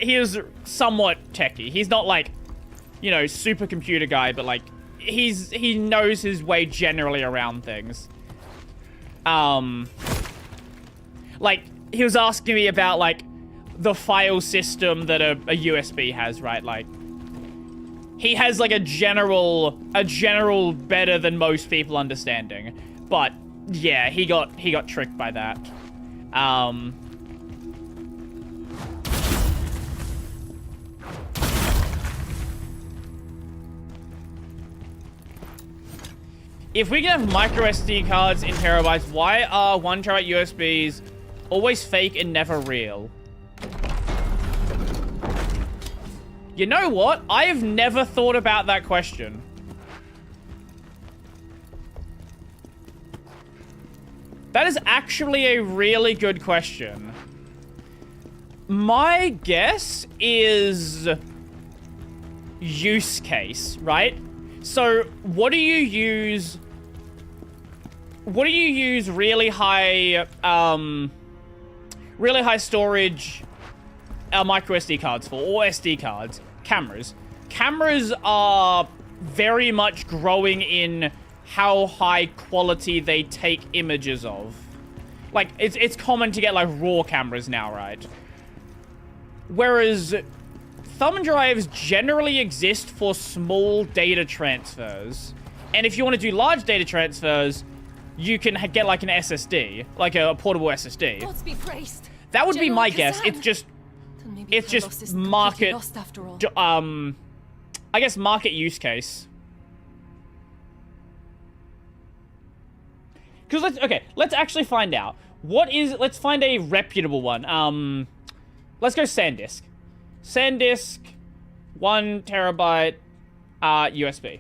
Speaker 1: somewhat techie. He's not like, you know, super computer guy, but like he knows his way generally around things. Like he was asking me about like the file system that a USB has, right? Like he has like a general better than most people understanding. But yeah, he got tricked by that. If we can have micro SD cards in terabytes, why are 1 terabyte USBs always fake and never real? You know what? I have never thought about that question. That is actually a really good question. My guess is use case, right? So, what do you use really high storage micro SD cards for, or SD cards? Cameras. Cameras are very much growing in how high quality they take images of. Like, it's common to get, like, RAW cameras now, right? Whereas thumb drives generally exist for small data transfers. And if you want to do large data transfers, you can get, like, an SSD. Like, a portable SSD.
Speaker 5: Gods be praised.
Speaker 1: That would be
Speaker 5: General
Speaker 1: my guess.
Speaker 5: Khazan.
Speaker 1: It's just market...
Speaker 5: Lost after all.
Speaker 1: I guess market use case. Because let's actually find out. Let's find a reputable one. Let's go SanDisk. SanDisk, 1 terabyte, USB.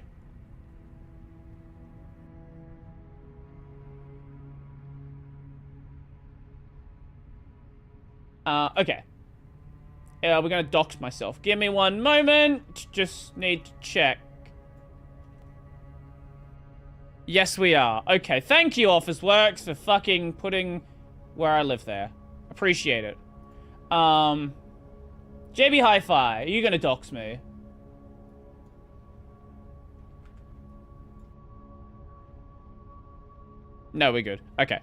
Speaker 1: Okay. We're gonna dox myself. Give me one moment. Just need to check. Yes, we are. Okay, thank you, Office Works, for fucking putting where I live there. Appreciate it. JB Hi-Fi, are you gonna dox me? No, we're good. Okay.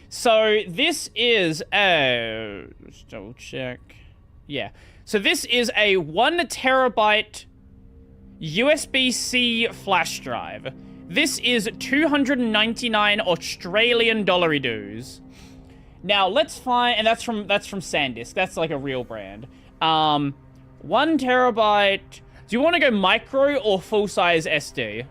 Speaker 1: So this is a... Let's double check. Yeah. So this is a 1 terabyte USB-C flash drive. This is 299 Australian dollary-doos. Now let's find, and that's from SanDisk. That's like a real brand. 1 terabyte. Do you want to go micro or full-size SD?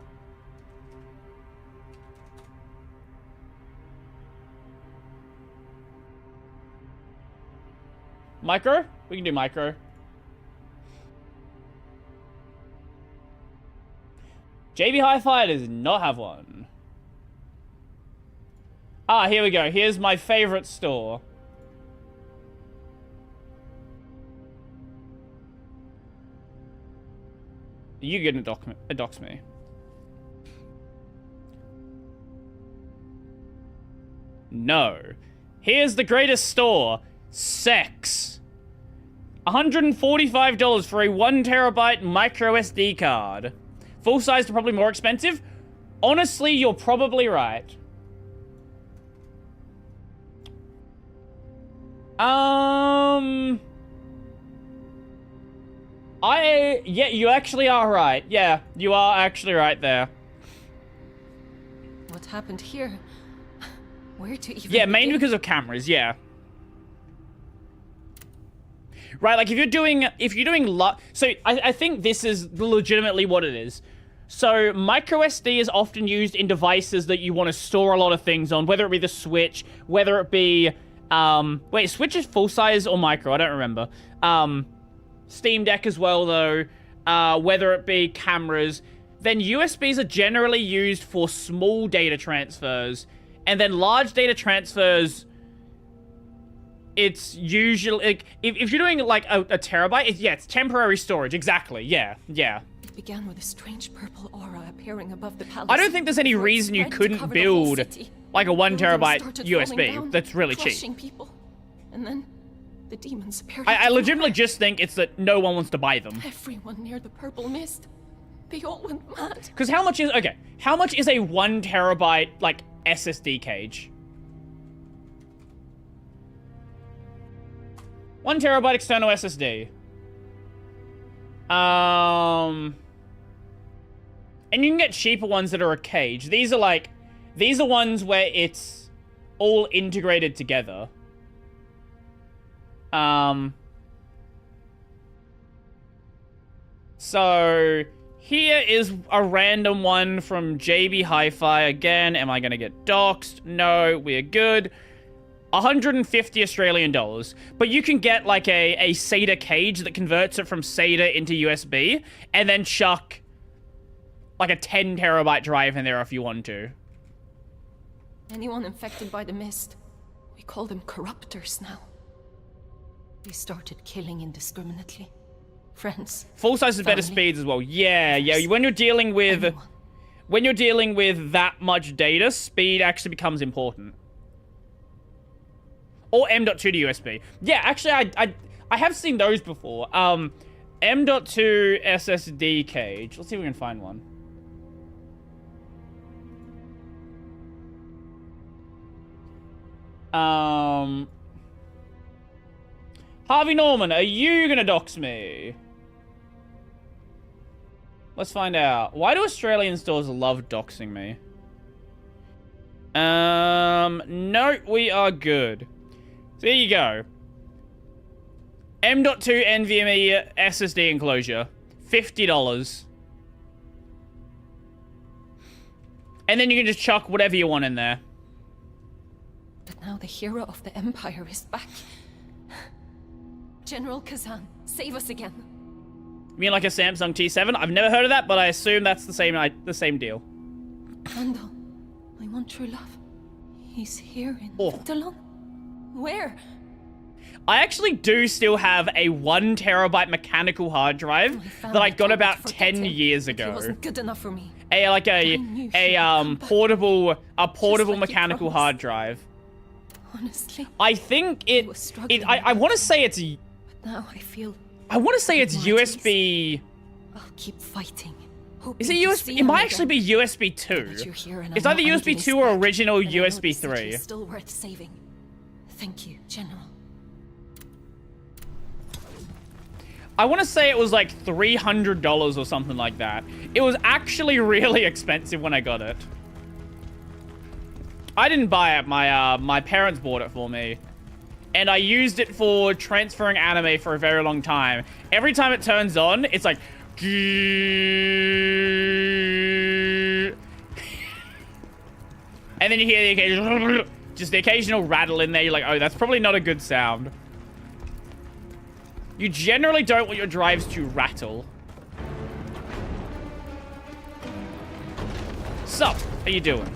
Speaker 1: Micro? We can do micro. JB Hi-Fi does not have one. Ah, here we go. Here's my favorite store. You gonna dox me? No. Here's the greatest store. Sex. $145 for a 1 terabyte micro SD card. Full size is probably more expensive. Honestly, you're probably right. Yeah, you actually are right. Yeah, you are actually right there.
Speaker 5: What happened here? Where to even
Speaker 1: Yeah, mainly
Speaker 5: begin?
Speaker 1: because of cameras, yeah. Right, like if you're doing so I think this is legitimately what it is. So micro SD is often used in devices that you want to store a lot of things on, whether it be the Switch, whether it be wait, Switch is full size or micro? I don't remember. Steam Deck as well though, whether it be cameras. Then USBs are generally used for small data transfers, and then large data transfers, it's usually, like, if you're doing, like, a terabyte, it's temporary storage. Exactly, yeah.
Speaker 5: It began with a strange purple aura appearing above the palace.
Speaker 1: I don't think there's any reason you couldn't build, like, a 1 terabyte USB that's really cheap.
Speaker 5: People. And then the demons appeared.
Speaker 1: I legitimately just think it's that no one wants to buy them.
Speaker 5: Everyone near the purple mist, they all went mad.
Speaker 1: Because how much is a 1 terabyte, like, SSD cage? 1 terabyte external SSD. And you can get cheaper ones that are a cage. These are ones where it's all integrated together. So here is a random one from JB Hi-Fi again. Am I gonna get doxxed? No, we're good. 150 Australian dollars. But you can get like a SATA cage that converts it from SATA into USB and then chuck like a 10 terabyte drive in there if you want to.
Speaker 5: Anyone infected by the mist, we call them corruptors now. They started killing indiscriminately. Friends.
Speaker 1: Full size is better
Speaker 5: family,
Speaker 1: speeds as well. Yeah. When you're dealing with that much data, speed actually becomes important. Or M.2 to USB. Yeah, actually, I have seen those before. M.2 SSD cage. Let's see if we can find one. Harvey Norman, are you gonna dox me? Let's find out. Why do Australian stores love doxing me? No, we are good. So there you go. M.2 NVMe SSD enclosure. $50. And then you can just chuck whatever you want in there.
Speaker 5: But now the hero of the Empire is back. General Khazan, save us again.
Speaker 1: You mean like a Samsung T7? I've never heard of that, but I assume that's the same deal.
Speaker 5: Randall, I want true love. He's here in
Speaker 1: Oh.
Speaker 5: Talon. Where?
Speaker 1: I actually do still have a 1 terabyte mechanical hard drive that I got about 10 years
Speaker 5: He
Speaker 1: ago.
Speaker 5: wasn't good enough for me.
Speaker 1: Portable
Speaker 5: like
Speaker 1: mechanical
Speaker 5: you
Speaker 1: hard drive.
Speaker 5: Honestly,
Speaker 1: I think
Speaker 5: I was struggling.
Speaker 1: I want to say it's
Speaker 5: now I feel
Speaker 1: USB.
Speaker 5: I'll keep fighting.
Speaker 1: Is it
Speaker 5: hoping to
Speaker 1: USB?
Speaker 5: see
Speaker 1: It
Speaker 5: him
Speaker 1: might actually
Speaker 5: again.
Speaker 1: be USB 2.
Speaker 5: But you're here and
Speaker 1: It's
Speaker 5: I
Speaker 1: either
Speaker 5: know I'm
Speaker 1: USB
Speaker 5: getting
Speaker 1: 2 or
Speaker 5: stuck.
Speaker 1: original
Speaker 5: But I know
Speaker 1: USB
Speaker 5: this city
Speaker 1: 3.
Speaker 5: is still worth saving. Thank you, General.
Speaker 1: I want to say it was like $300 or something like that. It was actually really expensive when I got it. I didn't buy it. My parents bought it for me. And I used it for transferring anime for a very long time. Every time it turns on, it's like... And then you hear the occasional... Just the occasional rattle in there. You're like, oh, that's probably not a good sound. You generally don't want your drives to rattle. Sup? How you doing?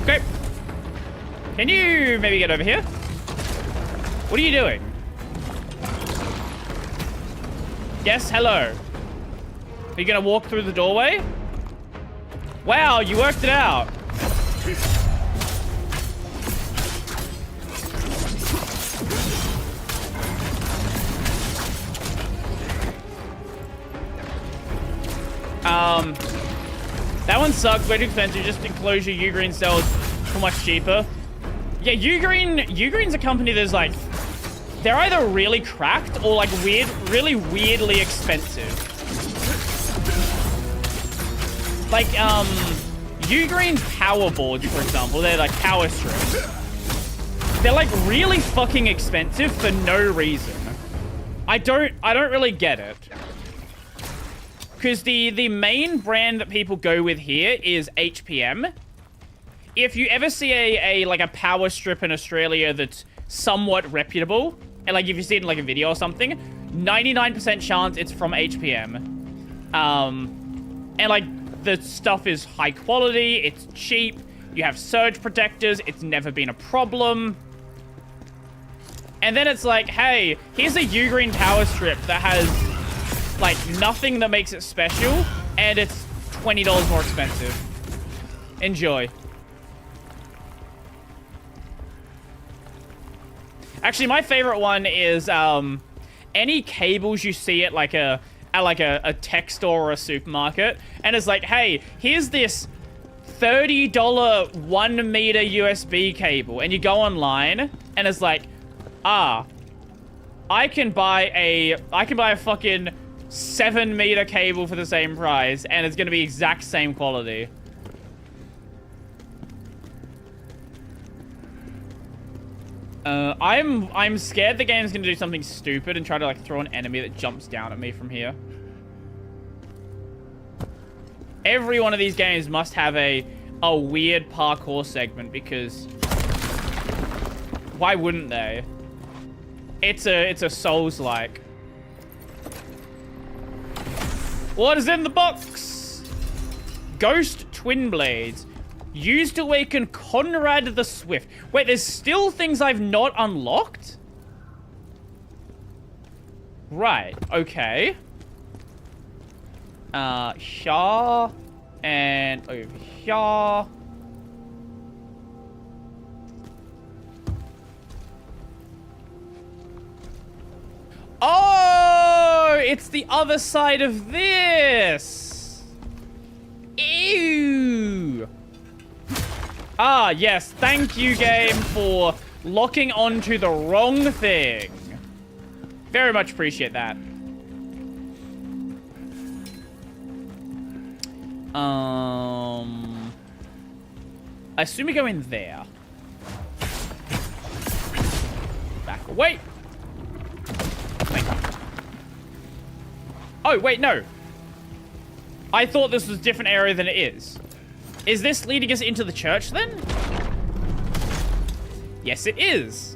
Speaker 1: Okay. Can you maybe get over here? What are you doing? Yes, hello. Are you gonna walk through the doorway? Wow, you worked it out. That one sucks. Way too expensive. Just enclosure. Ugreen sells for much cheaper. Yeah, Ugreen's a company that's like, they're either really cracked or like really weirdly expensive. Like, Ugreen power boards, for example, they're like power strips. They're like really fucking expensive for no reason. I don't really get it. Because the main brand that people go with here is HPM. If you ever see a power strip in Australia that's somewhat reputable, and like if you see it in like a video or something, 99% chance it's from HPM. And like the stuff is high quality, it's cheap, you have surge protectors, it's never been a problem. And then it's like, hey, here's a Ugreen power strip that has like nothing that makes it special, and it's $20 more expensive. Enjoy. Actually, my favorite one is any cables you see at like a tech store or a supermarket, and it's like, hey, here's this $30 1 meter USB cable, and you go online, and it's like, I can buy a fucking 7 meter cable for the same price, and it's gonna be exact same quality. I'm scared the game's gonna do something stupid and try to like throw an enemy that jumps down at me from here. Every one of these games must have a weird parkour segment, because why wouldn't they? It's a Souls-like. What is in the box? Ghost Twin Blades. Used to awaken Conrad the Swift. Wait, there's still things I've not unlocked? Right, okay. Shah. And over here. Oh, it's the other side of this. Ew. Ah, yes. Thank you, game, for locking onto the wrong thing. Very much appreciate that. I assume we go in there. Back away. Thank you. Oh, wait, no. I thought this was a different area than it is. Is this leading us into the church, then? Yes, it is.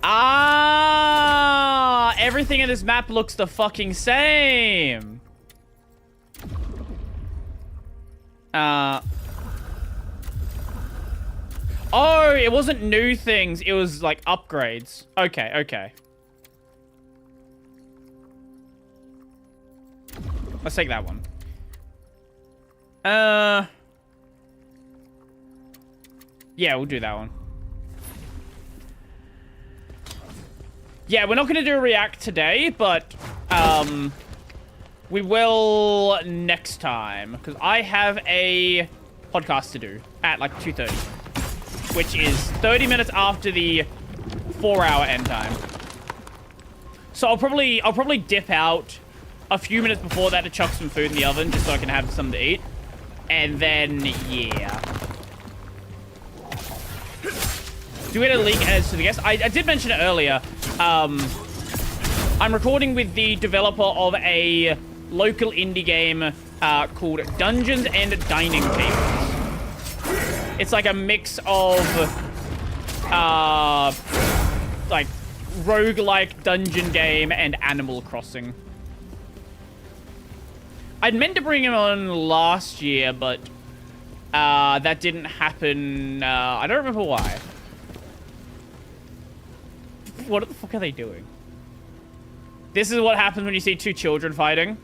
Speaker 1: Ah, everything in this map looks the fucking same. Oh, it wasn't new things. It was like upgrades. Okay, okay. Let's take that one. Yeah, we'll do that one. Yeah, we're not going to do a react today, but we will next time, because I have a podcast to do at like 2:30, which is 30 minutes after the 4-hour end time. So I'll probably dip out a few minutes before that to chuck some food in the oven just so I can have something to eat. And then, yeah. Do we get a leak as to the guest? I did mention it earlier. I'm recording with the developer of a local indie game called Dungeons and Dining Tables. It's like a mix of like roguelike dungeon game and Animal Crossing. I'd meant to bring him on last year, but that didn't happen. I don't remember why. What the fuck are they doing? This is what happens when you see two children fighting.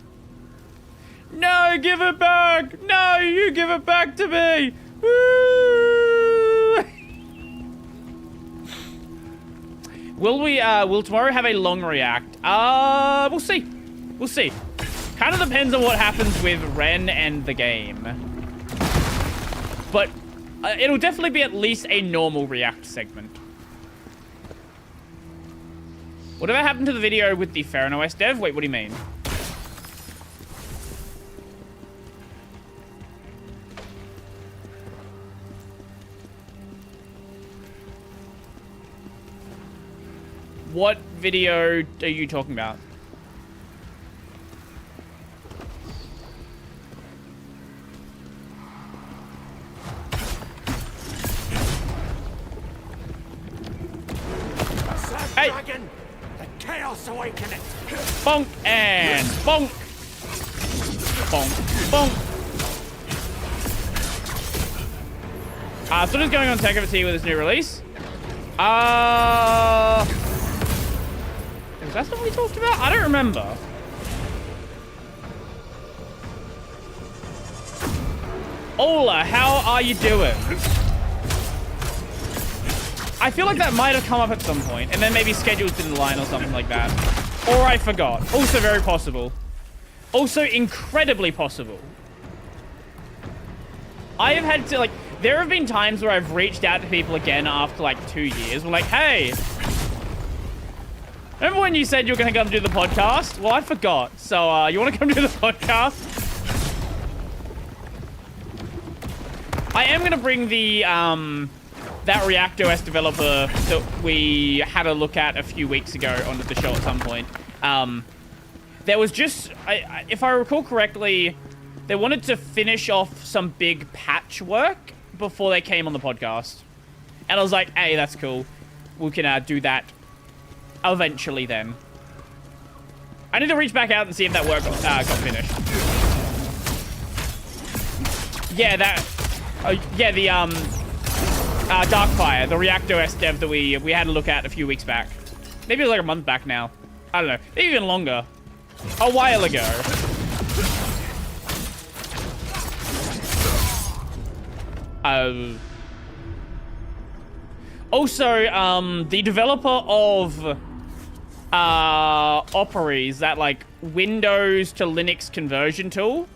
Speaker 1: No, give it back! No, you give it back to me! Woo! Will tomorrow have a long react? We'll see. We'll see. Kind of depends on what happens with Ren and the game. But it'll definitely be at least a normal react segment. Whatever happened to the video with the Farron OS dev? Wait, what do you mean? What video are you talking about? Hey!
Speaker 3: Dragon, the Chaos Awakening.
Speaker 1: Bonk and bonk. Bonk, bonk. So just going on Tech of Tea with his new release. Is that what we talked about? I don't remember. Ola, how are you doing? I feel like that might have come up at some point, and then maybe schedules didn't align or something like that. Or I forgot. Also very possible. Also incredibly possible. I have had to, like, there have been times where I've reached out to people again after, like, 2 years. We're like, hey, remember when you said you were going to come do the podcast? Well, I forgot. So, you want to come do the podcast? I am going to bring the, that React OS developer that we had a look at a few weeks ago onto the show at some point. There was just, if I recall correctly, they wanted to finish off some big patch work before they came on the podcast. And I was like, hey, that's cool. We can do that eventually then. I need to reach back out and see if that work got finished. Yeah, that... yeah, the, Darkfire, the React OS dev that we had a look at a few weeks back. Maybe it was like a month back now. I don't know. Even longer. A while ago. Also, the developer of Opera's, that like Windows to Linux conversion tool,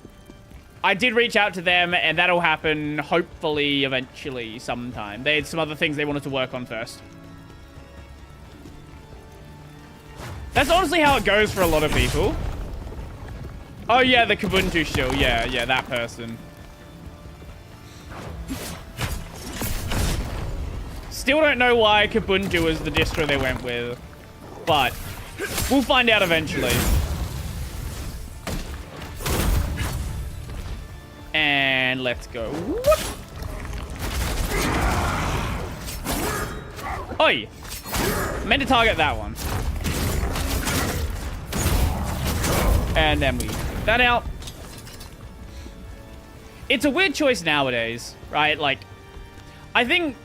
Speaker 1: I did reach out to them, and that'll happen hopefully eventually sometime. They had some other things they wanted to work on first. That's honestly how it goes for a lot of people. Oh yeah, the Kubuntu shill. Yeah, that person. Still don't know why Kubuntu is the distro they went with, but we'll find out eventually. And let's go. Oi! Meant to target that one. And then we get that out. it's a weird choice nowadays, right? Like, I think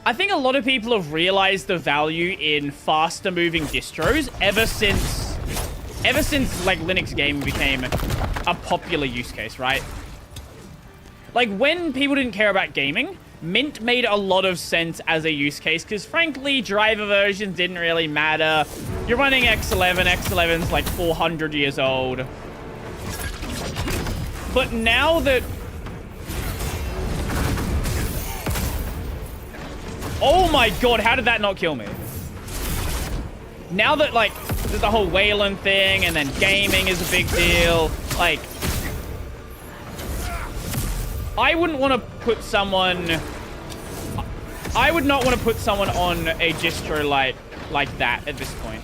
Speaker 1: a lot of people have realized the value in faster moving distros ever since like Linux gaming became a popular use case, right? Like when people didn't care about gaming, Mint made a lot of sense as a use case because frankly, driver versions didn't really matter. You're running X11, X11's like 400 years old. But now that... Oh my god, how did that not kill me? Now that, like, there's the whole Wayland thing, and then gaming is a big deal, like... I wouldn't want to put someone... I would not want to put someone on a distro like that at this point.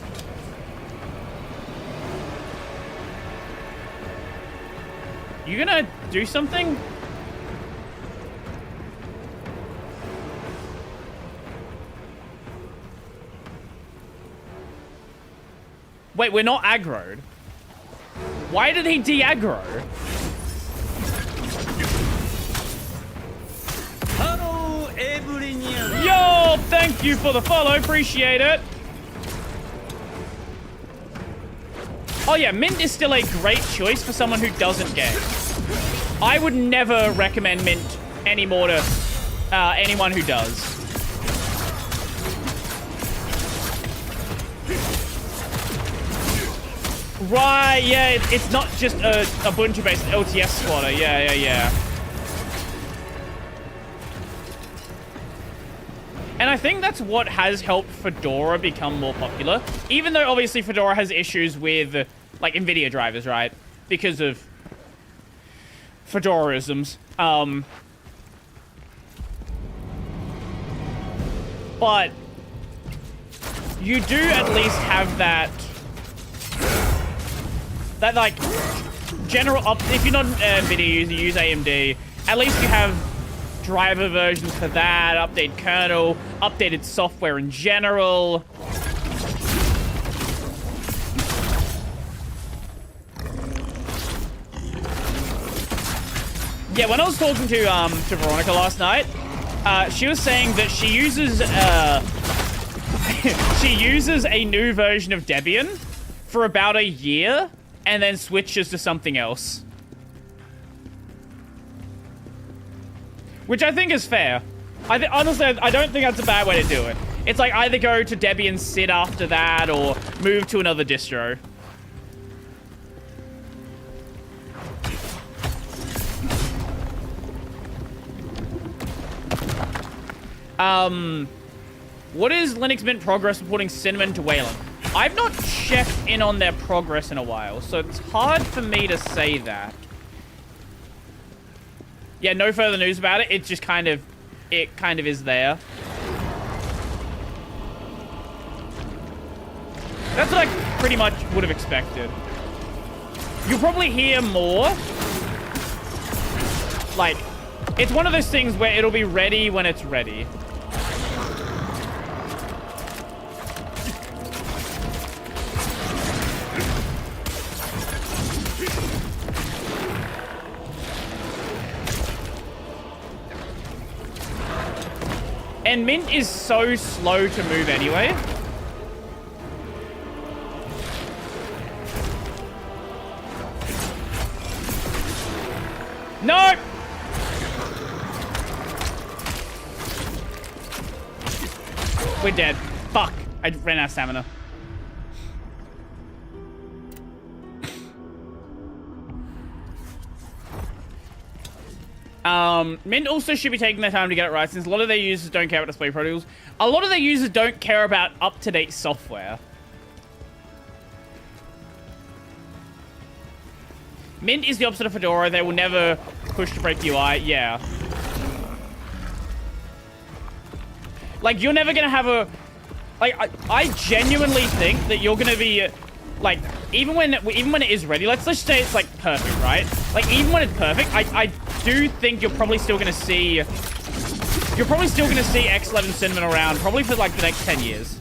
Speaker 1: You gonna do something? Wait, we're not aggroed. Why did he de-aggro?
Speaker 8: Hello, everyone.
Speaker 1: Yo, thank you for the follow. Appreciate it. Oh yeah, Mint is still a great choice for someone who doesn't game. I would never recommend Mint anymore to anyone who does. Right, yeah, it's not just a Ubuntu-based LTS squatter. Yeah. And I think that's what has helped Fedora become more popular. Even though, obviously, Fedora has issues with, like, NVIDIA drivers, right? Because of Fedorisms. But you do at least have that, like, general... if you're not an NVIDIA user, you use AMD, at least you have driver versions for that, update kernel, updated software in general. Yeah, when I was talking to Veronica last night, she was saying that she uses she uses a new version of Debian for about a year and then switches to something else. Which I think is fair. Honestly, I don't think that's a bad way to do it. It's like either go to Debian SID after that or move to another distro. What is Linux Mint progress reporting Cinnamon to Wayland? I've not checked in on their progress in a while, so it's hard for me to say that. Yeah, no further news about it. It's just kind of is there. That's what I pretty much would have expected. You'll probably hear more. Like, it's one of those things where it'll be ready when it's ready. And Mint is so slow to move anyway. No! We're dead. Fuck. I ran out of stamina. Mint also should be taking their time to get it right, since a lot of their users don't care about display protocols. A lot of their users don't care about up-to-date software. Mint is the opposite of Fedora. They will never push to break the UI. Yeah. Like, you're never gonna have a... Like, I genuinely think that you're gonna be... Like, even when it is ready, let's just say it's, like, perfect, right? Like, even when it's perfect, I do think you're probably still gonna see... You're probably still gonna see X11 Cinnamon around, probably for, like, the next 10 years.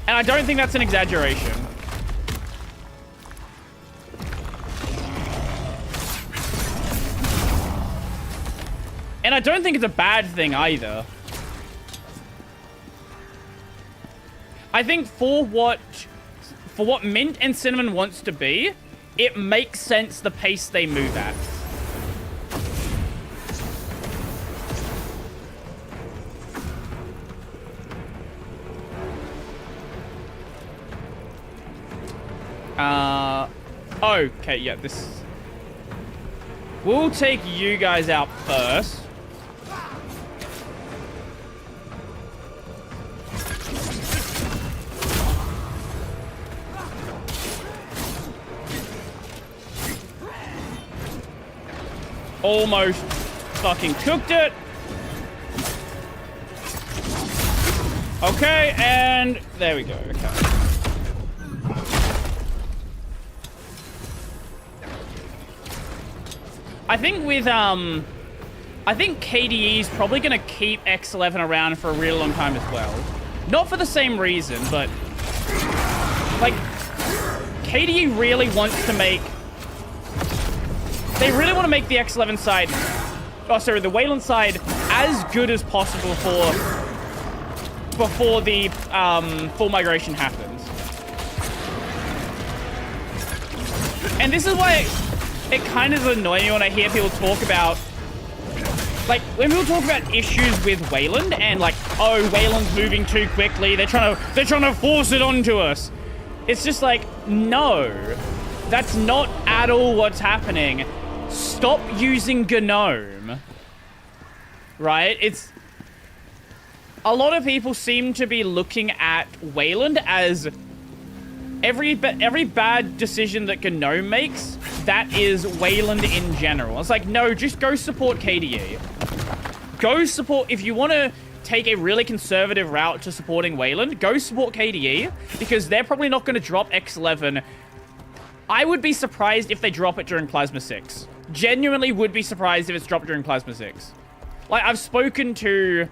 Speaker 1: And I don't think that's an exaggeration. And I don't think it's a bad thing either. I think for what Mint and Cinnamon wants to be, it makes sense the pace they move at. Okay, yeah, this... We'll take you guys out first. Almost fucking cooked it. Okay, and there we go. Okay. I think with, I think KDE is probably going to keep X11 around for a really long time as well. Not for the same reason, but, like, KDE really wants to make... They really want to make the X11 side... Oh, sorry, the Wayland side as good as possible before the, full migration happens. And this is why... It kind of annoys me when I hear people talk about, like, when people talk about issues with Wayland and like, oh, Wayland's moving too quickly. They're trying to force it onto us. It's just like, no, that's not at all what's happening. Stop using GNOME. Right? It's a lot of people seem to be looking at Wayland as every bad decision that GNOME makes. That is Wayland in general. It's like, no, just go support KDE. Go support, if you want to take a really conservative route to supporting Wayland, go support KDE, because they're probably not going to drop X11. I would be surprised if they drop it during Plasma 6. Genuinely would be surprised if it's dropped during Plasma 6. Like, I've spoken to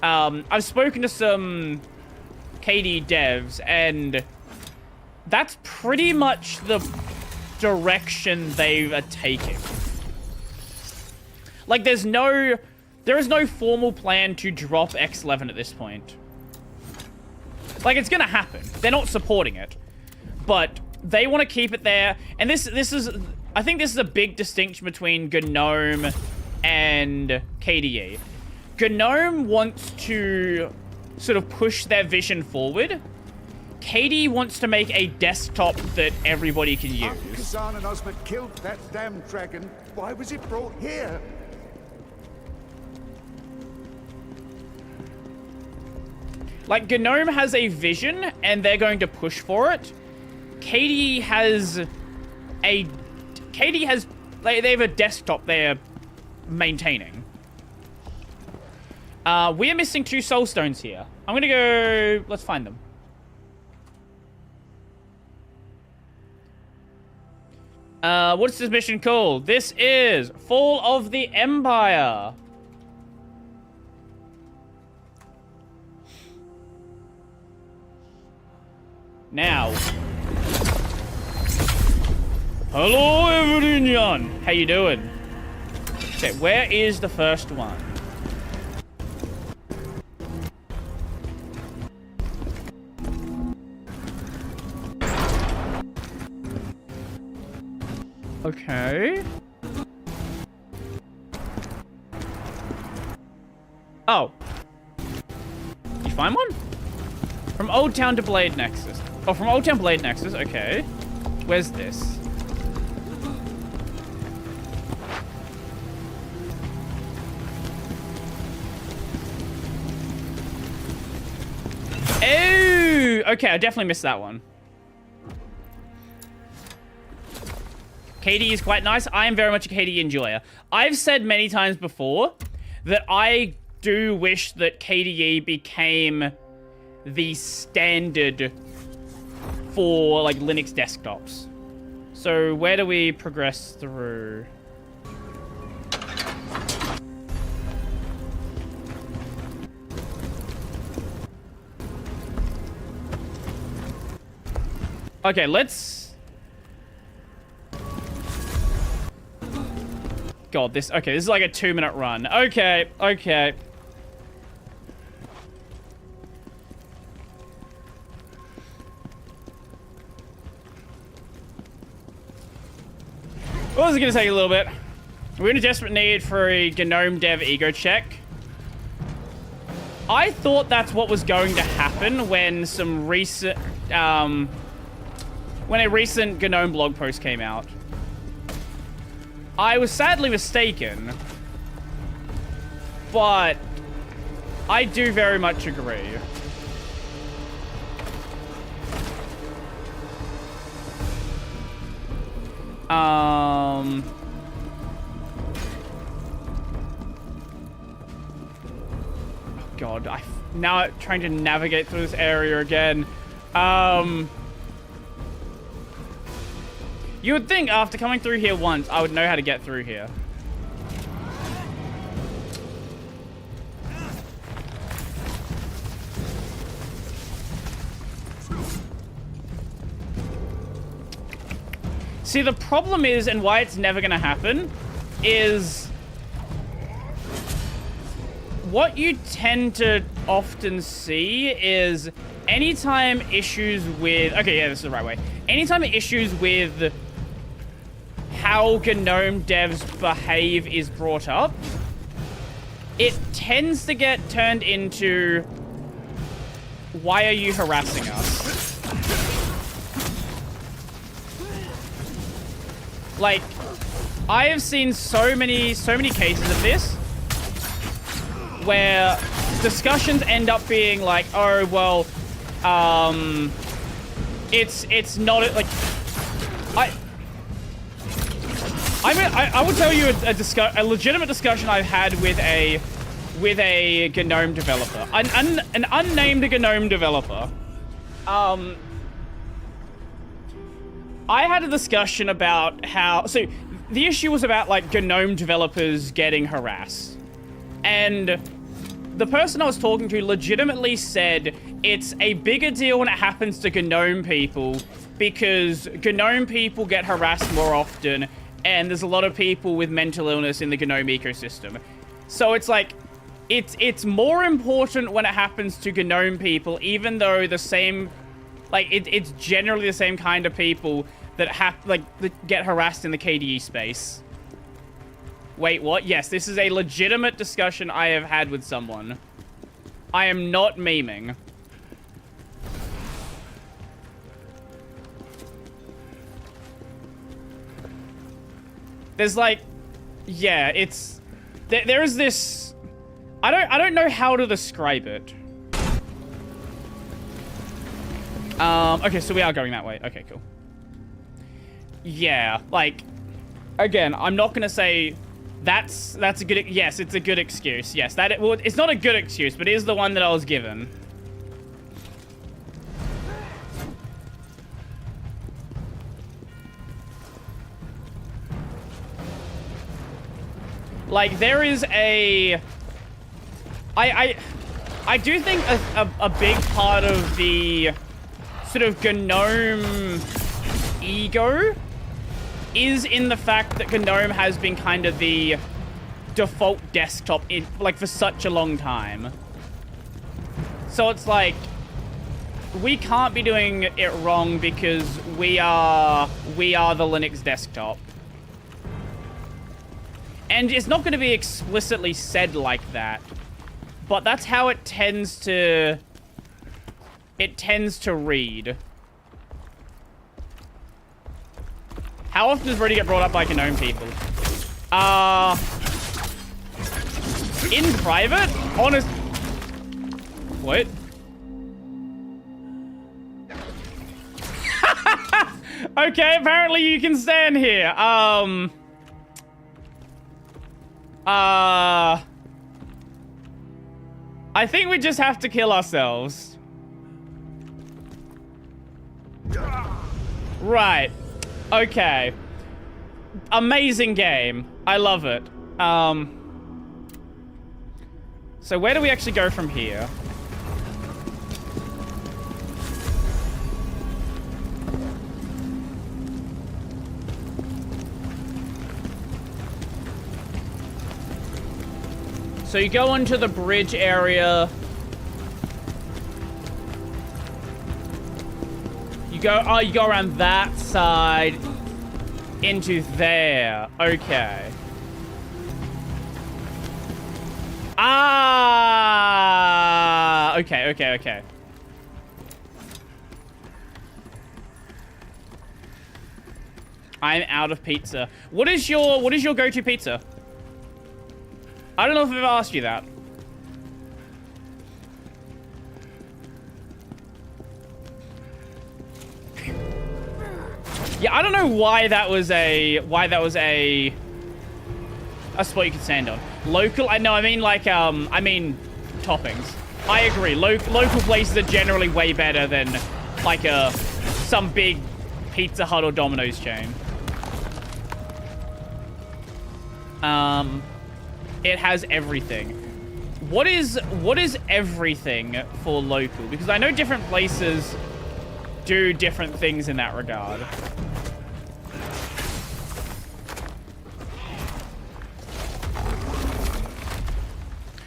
Speaker 1: some KDE devs, and that's pretty much the direction they are taking. Like, there is no formal plan to drop X11 at this point. Like, it's gonna happen. They're not supporting it, but they want to keep it there. And this is, I think this is a big distinction between GNOME and KDE. GNOME wants to sort of push their vision forward. KDE wants to make a desktop that everybody can use.
Speaker 10: Khazan and Ozma killed that damn dragon. Why was it brought here?
Speaker 1: Like, GNOME has a vision, and they're going to push for it. KDE has, they have a desktop they're maintaining. We're missing 2 soul stones here. I'm gonna go, let's find them. What's this mission called? This is Fall of the Empire. Now. Hello, everyone. How you doing? Okay, where is the first one? Okay. Oh. You find one? From Old Town to Blade Nexus. Oh, from Old Town Blade Nexus. Okay. Where's this? Oh! Okay, I definitely missed that one. KDE is quite nice. I am very much a KDE enjoyer. I've said many times before that I do wish that KDE became the standard for, like, Linux desktops. So, where do we progress through? Okay, let's... God, this is like a 2-minute run. Okay. Well, this is gonna take a little bit. We're in a desperate need for a GNOME dev ego check. I thought that's what was going to happen when some recent, when a recent GNOME blog post came out. I was sadly mistaken, but I do very much agree. Oh God, now trying to navigate through this area again. You would think after coming through here once, I would know how to get through here. See, the problem is, and why it's never gonna happen, is what you tend to often see is anytime issues with... Okay, yeah, this is the right way. Anytime issues with how GNOME devs behave is brought up, it tends to get turned into, why are you harassing us? Like, I have seen so many cases of this where discussions end up being like, oh, well, it's not, like, I will tell you a legitimate discussion I've had with a GNOME developer, an unnamed GNOME developer. I had a discussion about how, so the issue was about like GNOME developers getting harassed, and the person I was talking to legitimately said it's a bigger deal when it happens to GNOME people because GNOME people get harassed more often, and there's a lot of people with mental illness in the GNOME ecosystem. So it's like, it's more important when it happens to GNOME people, even though the same, like, it's generally the same kind of people that that get harassed in the KDE space. Wait, what? Yes, this is a legitimate discussion I have had with someone. I am not memeing. There's like, yeah, it's, there is this, I don't know how to describe it. Okay, so we are going that way. Okay, cool. Yeah, like, again, I'm not gonna say that's a good, yes, it's a good excuse. Yes, well, it's not a good excuse, but it is the one that I was given. Like, there is a, I do think a big part of the sort of GNOME ego is in the fact that GNOME has been kind of the default desktop for such a long time. So it's like, we can't be doing it wrong because we are the Linux desktop. And it's not going to be explicitly said like that, but that's how it tends to read. How often does Rudy get brought up by GNOME people? In private? Honest... What? Okay, apparently you can stand here. I think we just have to kill ourselves. Right. Okay. Amazing game. I love it. So where do we actually go from here? So you go onto the bridge area. You go around that side into there. Okay. Ah! Okay. I'm out of pizza. What is your go-to pizza? I don't know if I've ever asked you that. Yeah, I don't know why that was a spot you could stand on. Local, I mean like I mean toppings. I agree. Local places are generally way better than like some big Pizza Hut or Domino's chain. It has everything. What is everything for local? Because I know different places do different things in that regard.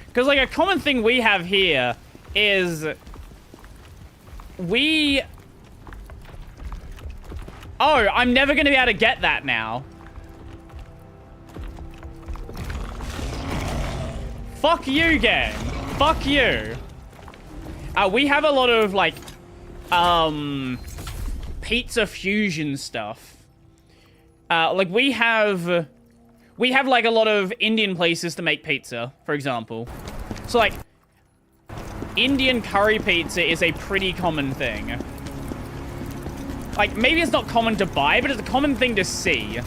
Speaker 1: Because, like, a common thing we have here is we... Oh, I'm never going to be able to get that now. Fuck you, game. Fuck you. We have a lot of, like, pizza fusion stuff. Like, we have, like, a lot of Indian places to make pizza, for example. So, like, Indian curry pizza is a pretty common thing. Like, maybe it's not common to buy, but it's a common thing to see.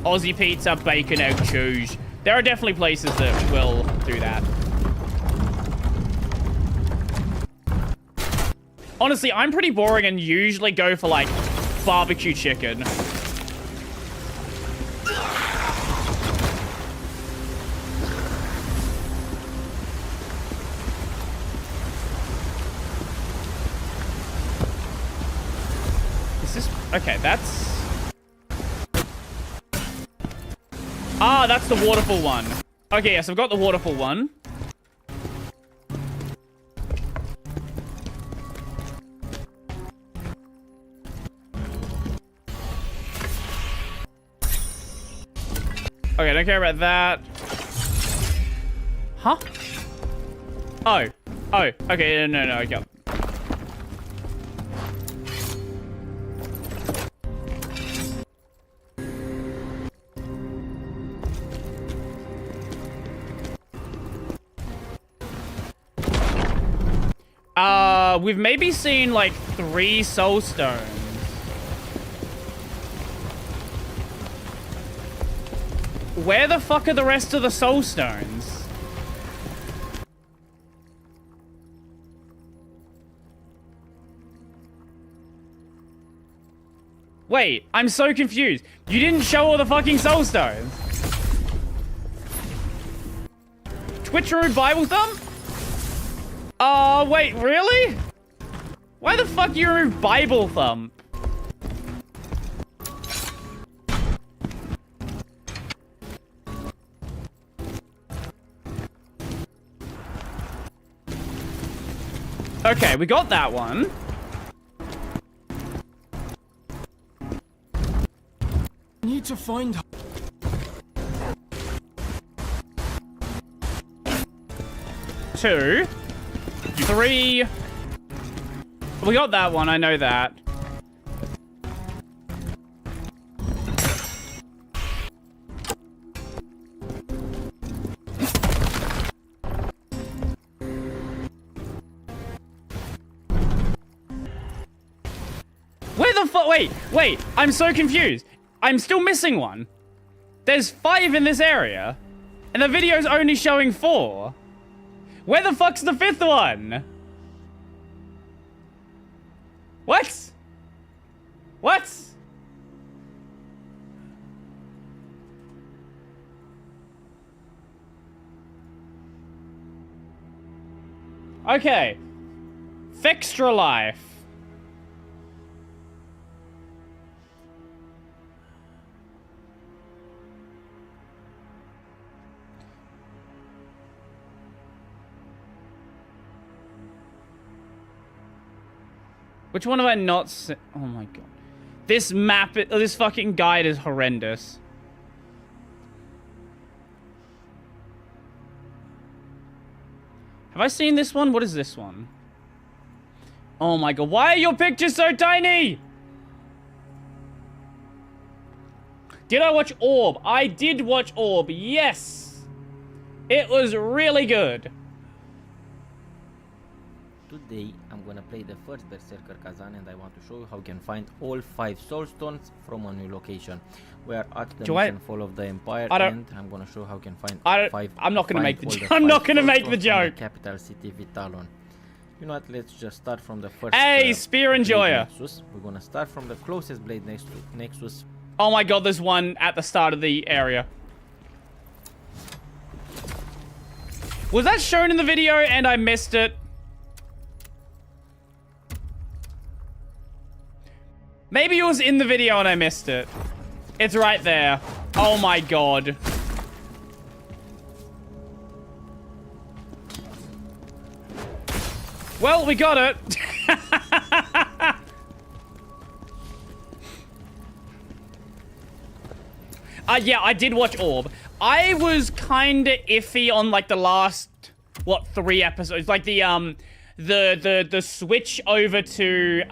Speaker 1: Aussie pizza, bacon, egg, cheese. There are definitely places that will do that. Honestly, I'm pretty boring and usually go for, like, barbecue chicken. Is this... Okay, that's... Ah, that's the waterfall one. Okay, yes, I've got the waterfall one. Okay, don't care about that. Huh? Oh. Oh, okay, no, I got... We've maybe seen, like, 3 soul stones. Where the fuck are the rest of the soul stones? Wait, I'm so confused. You didn't show all the fucking soul stones. Twitcheroo Bible Thumb? Wait, really? Why the fuck you remove Bible Thumb? Okay, we got that one.
Speaker 2: Need to find...
Speaker 1: 2, 3. We got that one, I know that. Where the fuck? Wait, I'm so confused. I'm still missing one. There's 5 in this area, and the video's only showing 4. Where the fuck's the 5th one? What? What? Okay. Fextra Life. Which one have I not seen? Oh my god. This map, this fucking guide is horrendous. Have I seen this one? What is this one? Oh my god, why are your pictures so tiny? Did I watch Orb? I did watch Orb, yes! It was really good.
Speaker 11: Today, I'm gonna play the First Berserker Khazan, and I want to show you how you can find all 5 soul stones from a new location. We are at the mission Fall of the Empire, and I'm gonna show how you can find
Speaker 1: I'm not gonna make the joke. I'm not gonna make the joke.
Speaker 11: Capital city Vitalon. You know what? Let's just start from the first.
Speaker 1: Hey, Spear Enjoyer.
Speaker 11: Nexus. We're gonna start from the closest blade Nexus.
Speaker 1: Oh my god, there's one at the start of the area. Was that shown in the video and I missed it? Maybe it was in the video and I missed it. It's right there. Oh my god. Well, we got it. Yeah, I did watch Orb. I was kind of iffy on like the last, what, 3 episodes? Like the switch over to,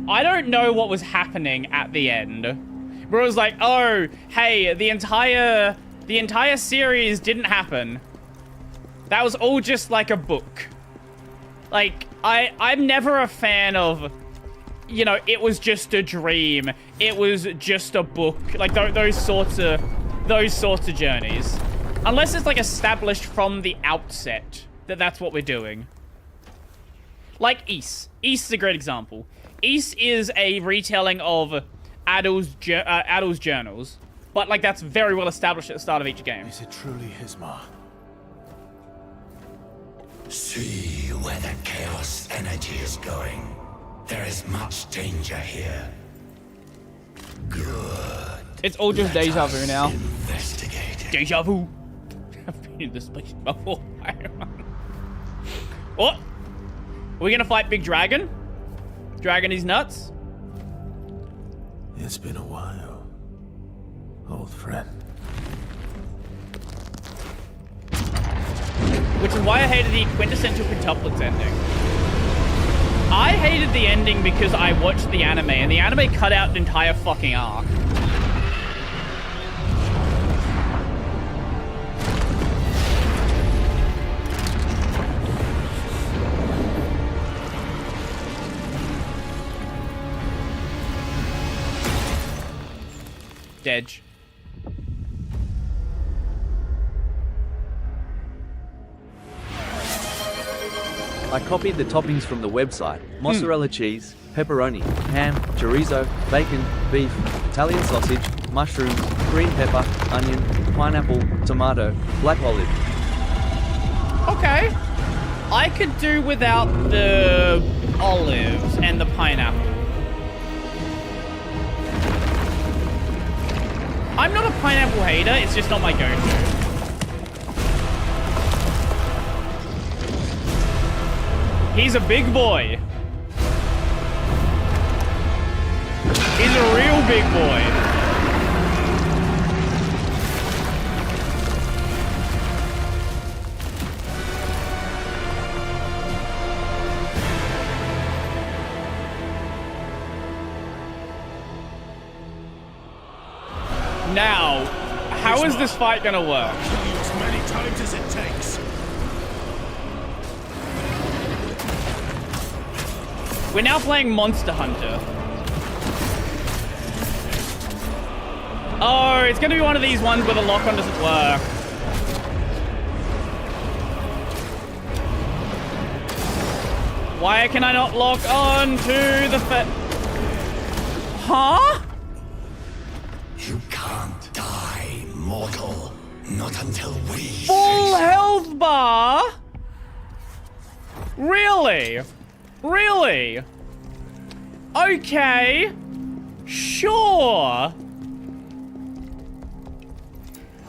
Speaker 1: I don't know what was happening at the end. Where it was like, oh, hey, the entire series didn't happen. That was all just like a book. Like, I'm never a fan of, you know, it was just a dream. It was just a book. Like those sorts of journeys. Unless it's like established from the outset that that's what we're doing. Like Ys. Ys is a great example. Ys is a retelling of Adol's journals, but like that's very well established at the start of each game.
Speaker 4: Is it truly Hismar?
Speaker 12: See where the chaos energy is going. There is much danger here. Good.
Speaker 1: It's all just deja vu now.
Speaker 12: Investigate it.
Speaker 1: Deja vu. I've been in this place before. What? Are we gonna fight Big Dragon? Dragon is nuts.
Speaker 4: It's been a while, old friend.
Speaker 1: Which is why I hated the quintessential quintuplets ending. I hated the ending because I watched the anime, and the anime cut out an entire fucking arc. Dedge.
Speaker 6: I copied the toppings from the website. Mozzarella cheese, pepperoni, ham, chorizo, bacon, beef, Italian sausage, mushrooms, green pepper, onion, pineapple, tomato, black olive.
Speaker 1: Okay. I could do without the olives and the pineapple. I'm not a pineapple hater, it's just not my go-to. He's a big boy. He's a real big boy. Now, how is this fight gonna work?
Speaker 12: Kill you as many times as it takes.
Speaker 1: We're now playing Monster Hunter. Oh, it's gonna be one of these ones where the lock-on doesn't work. Why can I not lock on to the Huh?
Speaker 12: You can't die, mortal. Not until we
Speaker 1: Full health bar? Really? Really? Okay. Sure.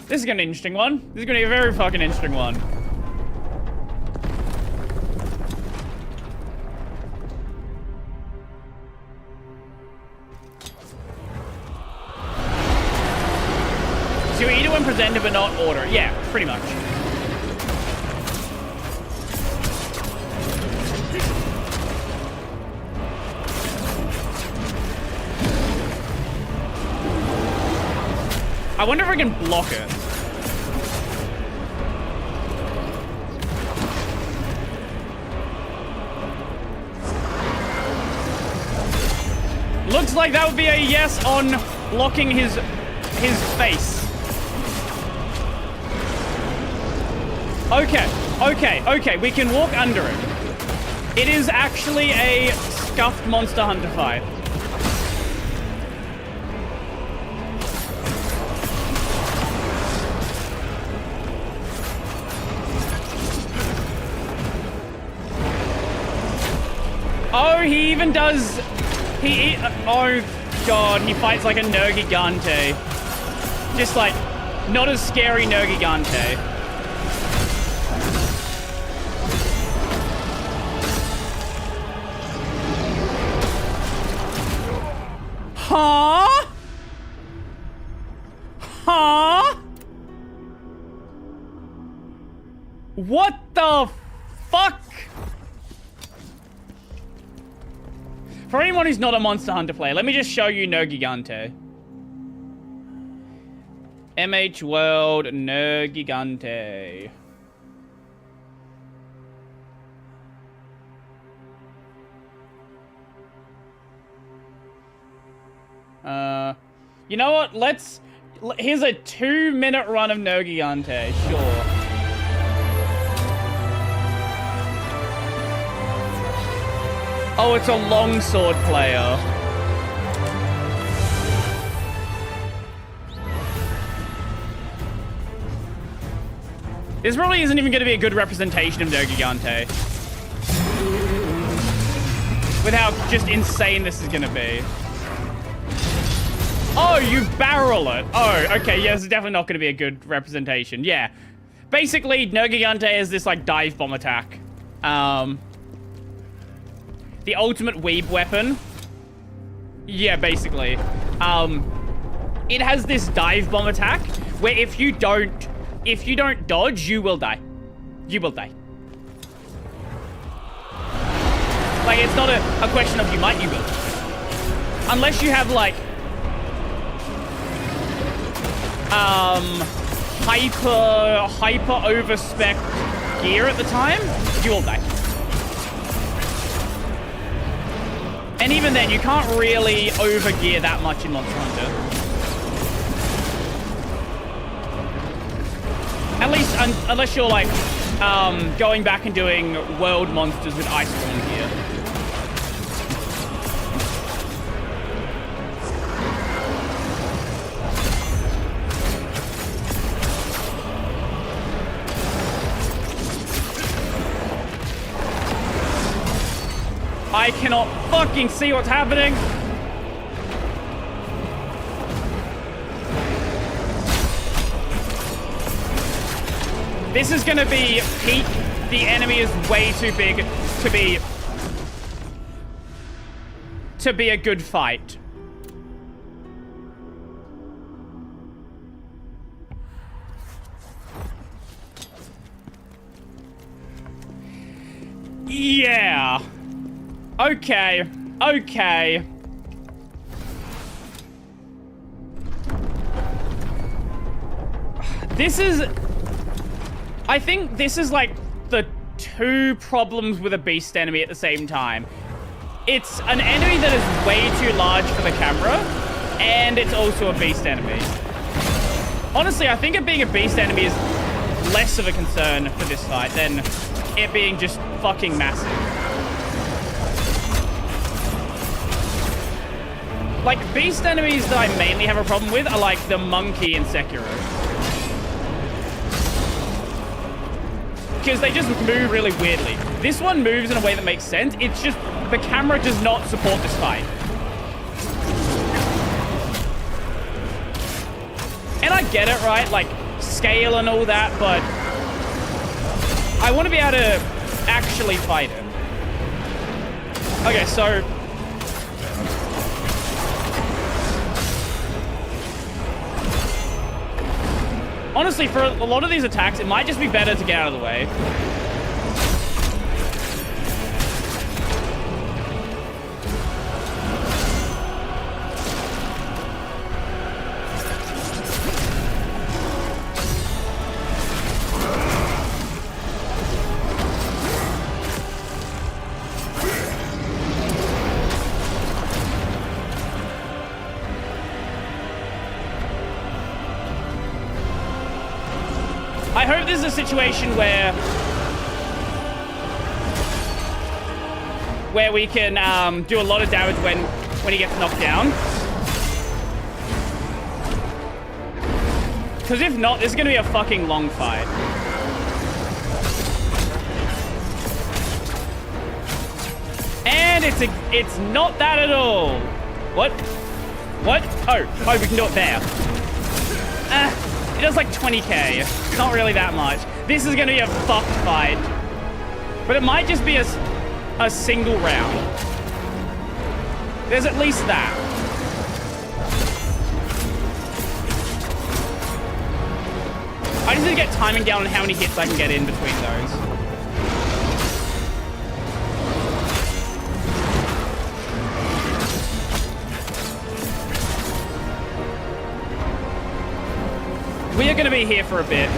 Speaker 1: This is gonna be an interesting one. This is gonna be a very fucking interesting one. it when presented, but not order. Yeah, pretty much. I wonder if I can block it. Looks like that would be a yes on blocking his face. Okay, we can walk under it. It is actually a scuffed Monster Hunter fight. Oh, he even does... oh, God, he fights like a Nergigante. Just like, not as scary Nergigante. Huh? Huh? What the fuck? For anyone who's not a Monster Hunter player, let me just show you Nergigante. MH World Nergigante. You know what? Here's a 2-minute run of Nergigante, sure. Oh, it's a longsword player. This probably isn't even going to be a good representation of Nergigante. With how just insane this is going to be. Oh, you barrel it. Oh, okay. Yeah, this is definitely not going to be a good representation. Yeah. Basically, Nergigante is this, like, dive bomb attack. The ultimate weeb weapon. Yeah, basically. It has this dive bomb attack where if you don't dodge, you will die. You will die. Like, it's not a question of you might, you will. Unless you have, like, hyper overspec gear at the time, you will die. And even then, you can't really overgear that much in Monster Hunter. At least, unless you're like, going back and doing world monsters with Iceborne gear. I cannot fucking see what's happening. This is gonna be peak. The enemy is way too big to be a good fight. Yeah. Okay. Okay. I think this is like the two problems with a beast enemy at the same time. It's an enemy that is way too large for the camera, and it's also a beast enemy. Honestly, I think it being a beast enemy is less of a concern for this fight than it being just fucking massive. Like, beast enemies that I mainly have a problem with are like the monkey in Sekiro. Because they just move really weirdly. This one moves in a way that makes sense. It's just the camera does not support this fight. And I get it, right? Like, scale and all that, but I want to be able to actually fight it. Okay, so Honestly, for a lot of these attacks, it might just be better to get out of the way. I hope this is a situation where we can do a lot of damage when he gets knocked down. Because if not, this is going to be a fucking long fight. And it's not that at all. What? What? Oh, we can do it there. It does like 20k. It's not really that much. This is going to be a fucked fight. But it might just be a single round. There's at least that. I just need to get timing down on how many hits I can get in between those. We are going to be here for a bit.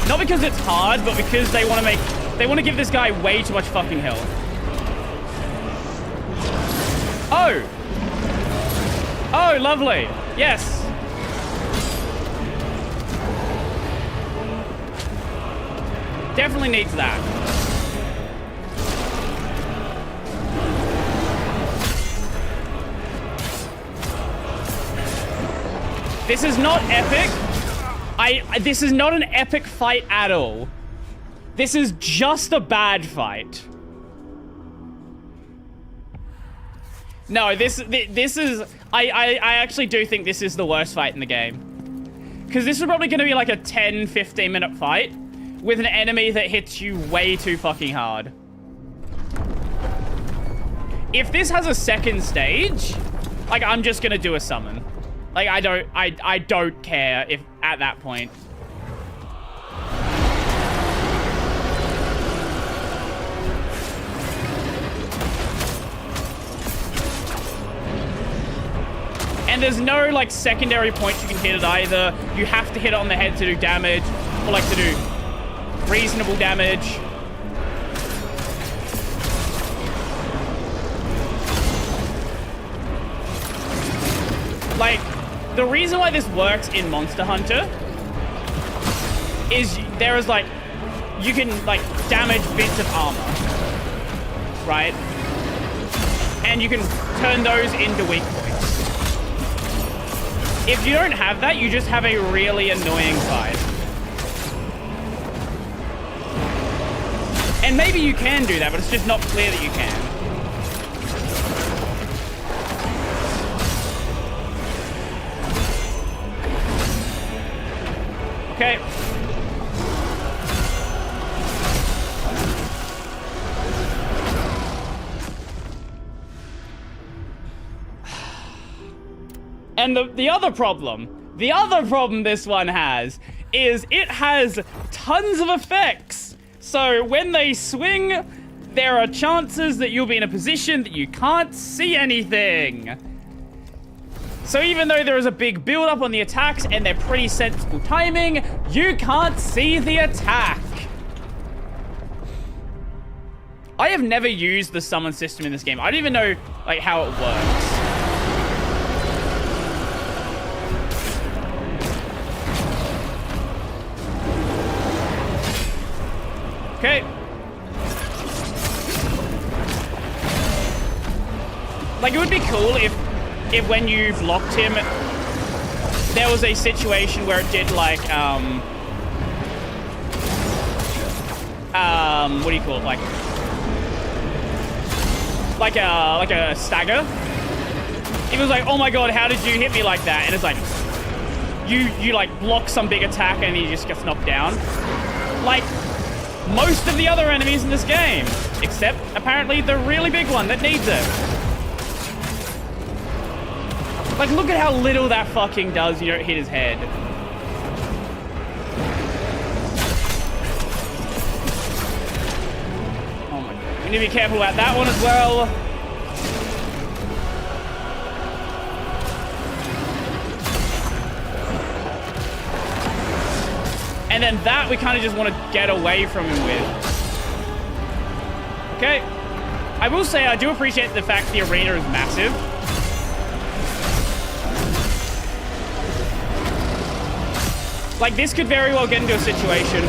Speaker 1: Not because it's hard, but because they want to give this guy way too much fucking health. Oh! Oh, lovely. Yes. Definitely needs that. This is not epic. This is not an epic fight at all. This is just a bad fight. No, this is... I actually do think this is the worst fight in the game. Because this is probably going to be like a 10-15 minute fight with an enemy that hits you way too fucking hard. If this has a second stage, like, I'm just going to do a summon. Like, I don't care if at that point. And there's no, like, secondary points you can hit it either. You have to hit it on the head to do damage, or, like, to do reasonable damage. Like, the reason why this works in Monster Hunter is there is, like, you can, like, damage bits of armor, right? And you can turn those into weak points. If you don't have that, you just have a really annoying fight. And maybe you can do that, but it's just not clear that you can. Okay. And the other problem this one has is it has tons of effects. So when they swing, there are chances that you'll be in a position that you can't see anything. So even though there is a big build-up on the attacks and they're pretty sensible timing, you can't see the attack. I have never used the summon system in this game. I don't even know, like, how it works. Okay. Like, it would be cool if when you blocked him, there was a situation where it did, like, what do you call it? Like a stagger. It was like, oh my god, how did you hit me like that? And it's like, you like block some big attack and he just gets knocked down. Like most of the other enemies in this game, except apparently the really big one that needs it. Like, look at how little that fucking does, you don't hit his head. need to be careful about that one as well. And then that we kind of just want to get away from him with. Okay. I will say I do appreciate the fact the arena is massive. Like, this could very well get into a situation.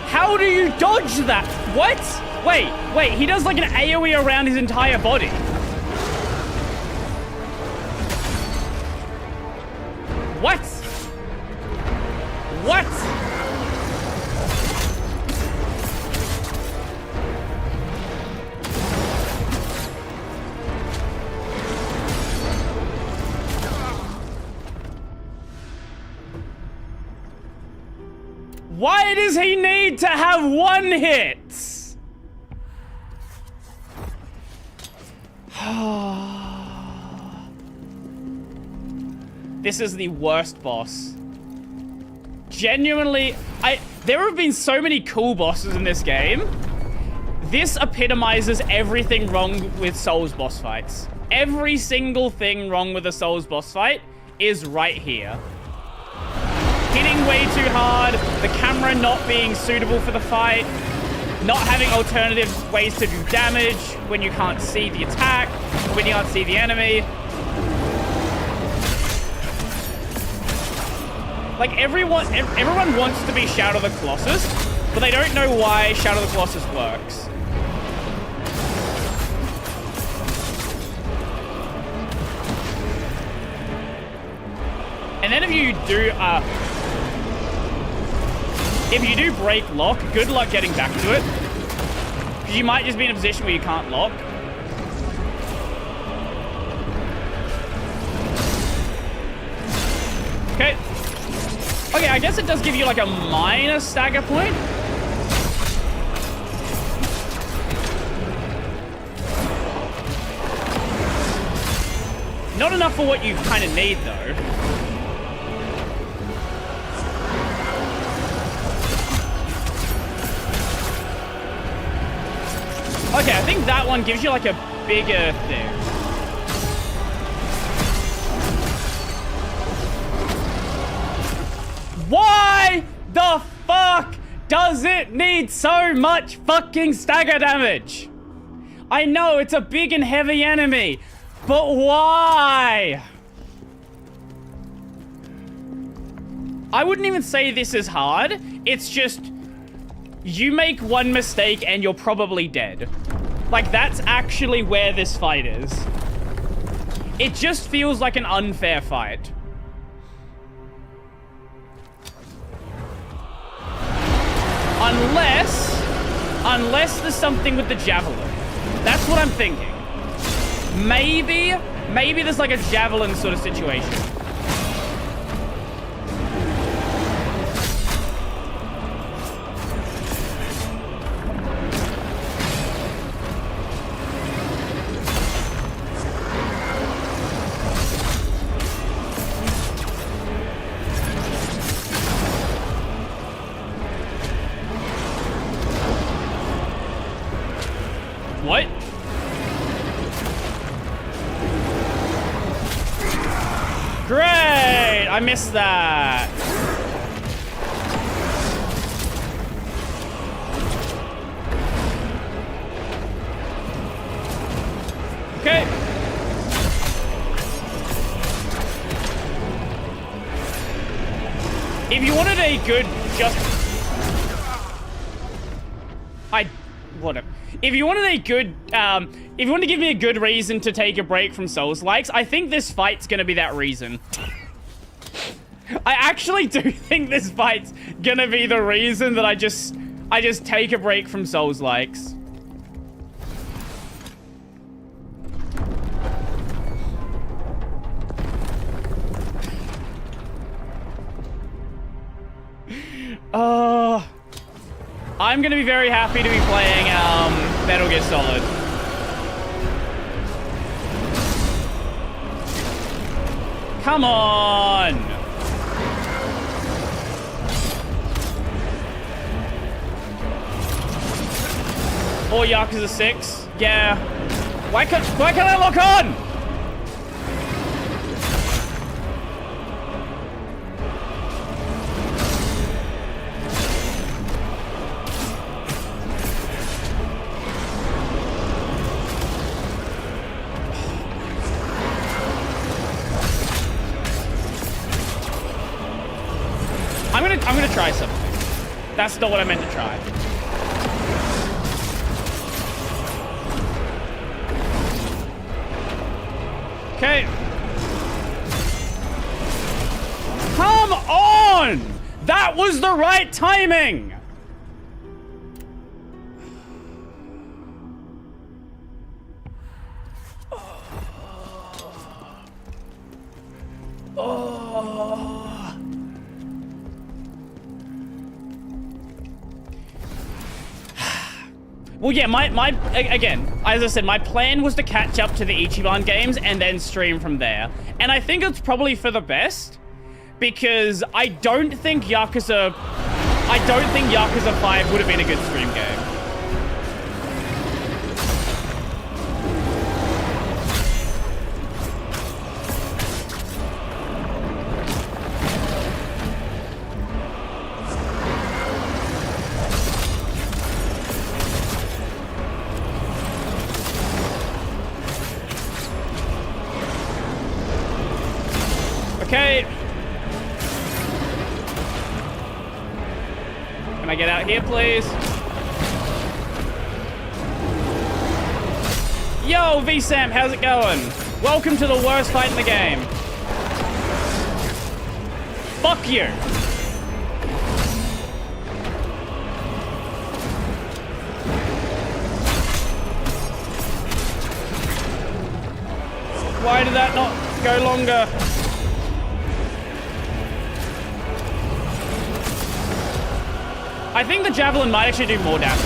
Speaker 1: How do you dodge that? What? Wait, he does like an AoE around his entire body. What? What? Why does he need to have one hit? This is the worst boss. Genuinely, there have been so many cool bosses in this game. This epitomizes everything wrong with Souls boss fights. Every single thing wrong with a Souls boss fight is right here. Hitting way too hard, the camera not being suitable for the fight, not having alternative ways to do damage when you can't see the attack, when you can't see the enemy. Like, everyone wants to be Shadow of the Colossus, but they don't know why Shadow of the Colossus works. And then if you do break lock, good luck getting back to it. Because you might just be in a position where you can't lock. Okay. Okay, I guess it does give you like a minor stagger point. Not enough for what you kind of need, though. Okay, I think that one gives you like a bigger thing. Why the fuck does it need so much fucking stagger damage? I know it's a big and heavy enemy, but why? I wouldn't even say this is hard. It's just, you make one mistake and you're probably dead. Like, that's actually where this fight is. It just feels like an unfair fight. Unless there's something with the javelin. That's what I'm thinking. Maybe there's like a javelin sort of situation. What? Great! I missed that. Okay. If you wanted a good whatever. If you wanted a good, if you want to give me a good reason to take a break from Souls-likes, I think this fight's gonna be that reason. I actually do think this fight's gonna be the reason that I just take a break from Souls-likes. I'm gonna be very happy to be playing Metal Gear Solid. Come on! Or Yakuza 6. Yeah. Why can't I lock on? I'm gonna try something. That's not what I meant to try. Okay. Come on! That was the right timing! Well, yeah, again, as I said, my plan was to catch up to the Ichiban games and then stream from there. And I think it's probably for the best, because I don't think Yakuza 5 would have been a good stream game. Okay. Can I get out here, please? Yo, VSAM, how's it going? Welcome to the worst fight in the game. Fuck you. Why did that not go longer? I think the javelin might actually do more damage.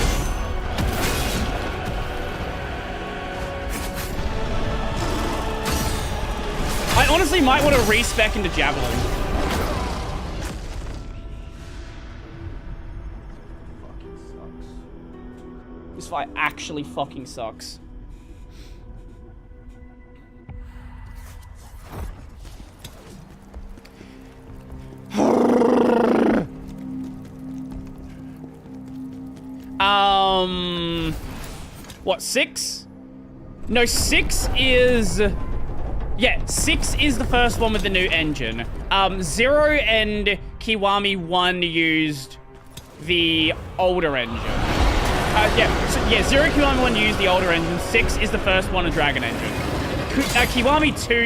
Speaker 1: I honestly might want to respec into javelin. Fucking sucks. This fight actually fucking sucks. What, 6? No, 6 is... Yeah, 6 is the first one with the new engine. 0 and Kiwami 1 used the older engine. Yeah, 0 and Kiwami 1 used the older engine. 6 is the first one, a Dragon engine. Kiwami 2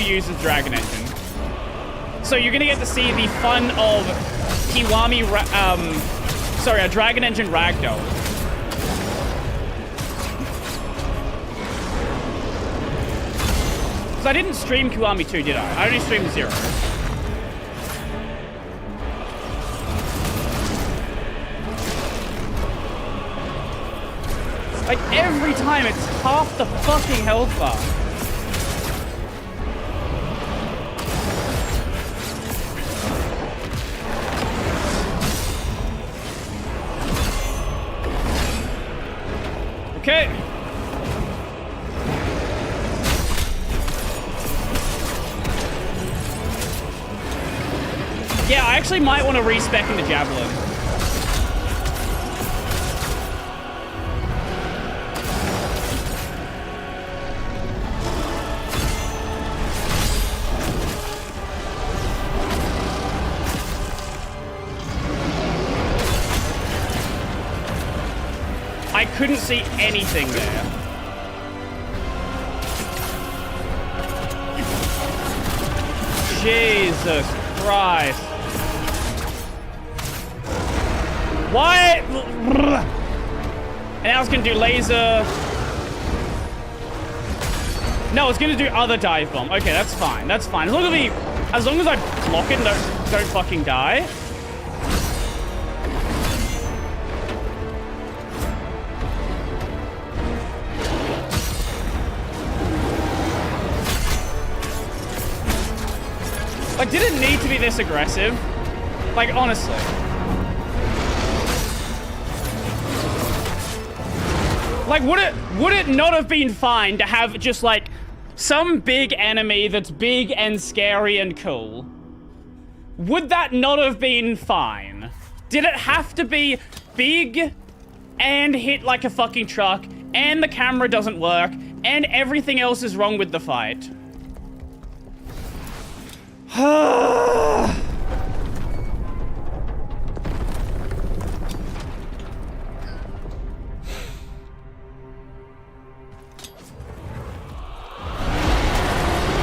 Speaker 1: uses, Dragon engine. So you're gonna get to see the fun of Kiwami, a Dragon engine ragdoll. Because I didn't stream Kiwami 2, did I? I only streamed 0. Like, every time it's half the fucking health bar. Okay. Yeah, I actually might want to respec into javelin. I couldn't see anything there. Jesus Christ. Why? And I was gonna do laser. No, it's gonna do other dive bomb. Okay, that's fine. That's fine. As long as I block it and don't fucking die. Like, did it need to be this aggressive? Like, honestly. Like, would it not have been fine to have just, like, some big enemy that's big and scary and cool? Would that not have been fine? Did it have to be big and hit like a fucking truck, and the camera doesn't work, and everything else is wrong with the fight?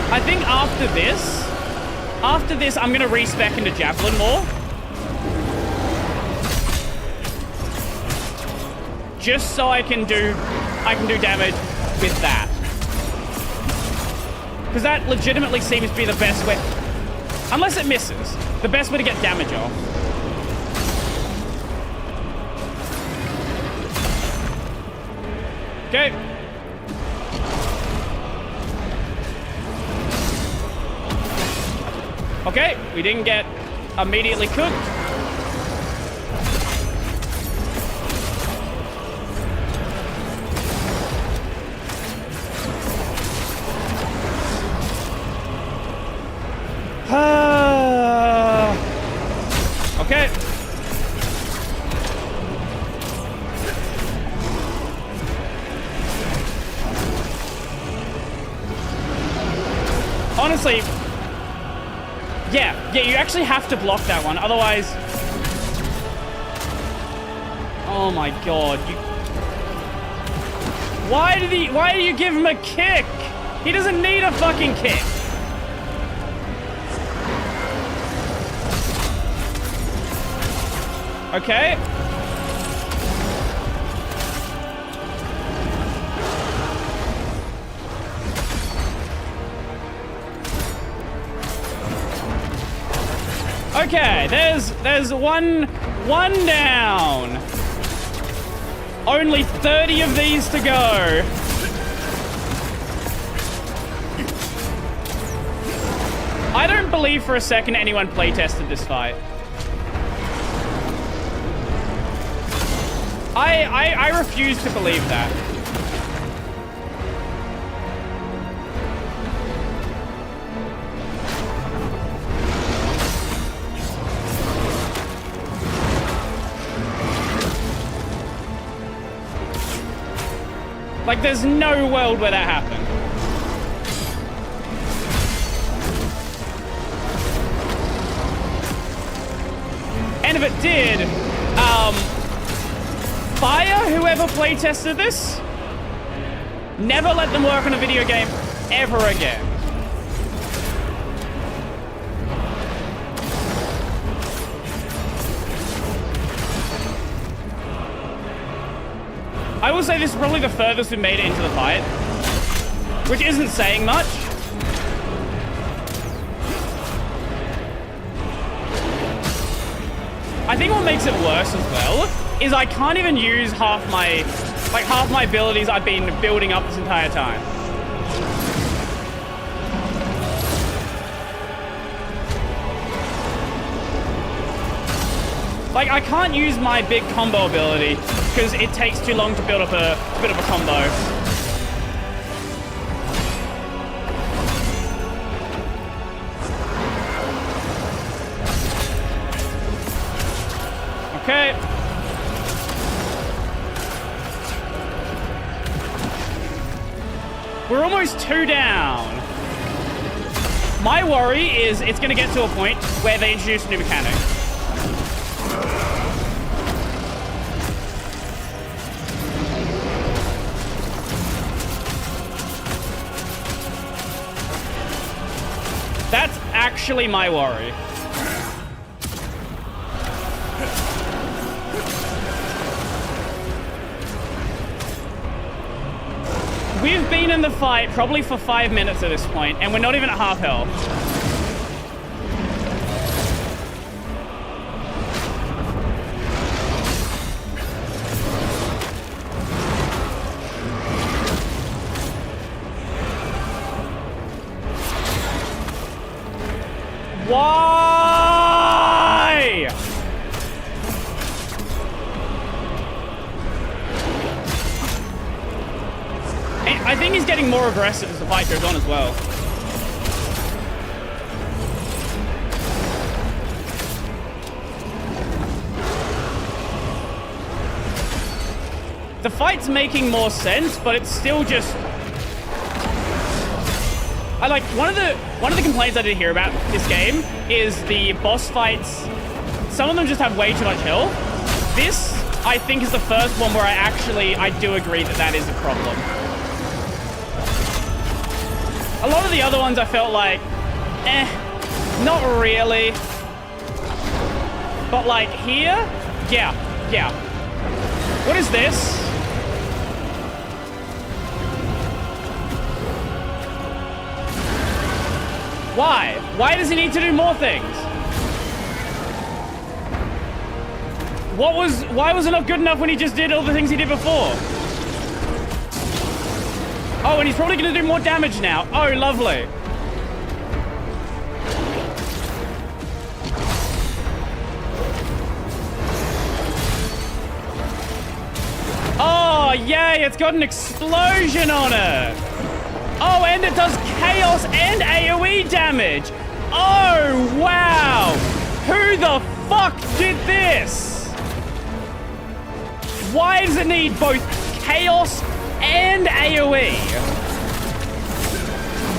Speaker 1: I think after this, I'm gonna respec into Javelin more. Just so I can do damage with that. Because that legitimately seems to be the best way, unless it misses, the best way to get damage off. Okay. Okay, we didn't get immediately cooked. Okay. Honestly, yeah, you actually have to block that one, otherwise... Oh my god, why do you give him a kick? He doesn't need a fucking kick. Okay. Okay, there's one down. Only 30 of these to go. I don't believe for a second anyone playtested this fight. I refuse to believe that. Like, there's no world where that happened. And if it did, fire whoever playtested this. Never let them work on a video game ever again. I will say this is probably the furthest we made it into the fight, which isn't saying much. I think what makes it worse as well is I can't even use half my abilities I've been building up this entire time. Like, I can't use my big combo ability because it takes too long to build up a combo. Okay. We're almost 2 down. My worry is it's going to get to a point where they introduce a new mechanic. That's actually my worry. We've been in the fight probably for 5 minutes at this point, and we're not even at half health. Why? he's getting more aggressive as the fight goes on as well. The fight's making more sense, but it's still just... I like one of the complaints I did hear about this game is the boss fights. Some of them just have way too much health. This, I think, is the first one where I do agree that that is a problem. A lot of the other ones I felt like, not really. But like here, yeah. What is this? Why? Why does he need to do more things? Why was it not good enough when he just did all the things he did before? Oh, and he's probably gonna do more damage now. Oh, lovely. Oh, yay, it's got an explosion on it. Oh, and it does chaos and AoE damage. Oh, wow. Who the fuck did this? Why does it need both chaos and AoE?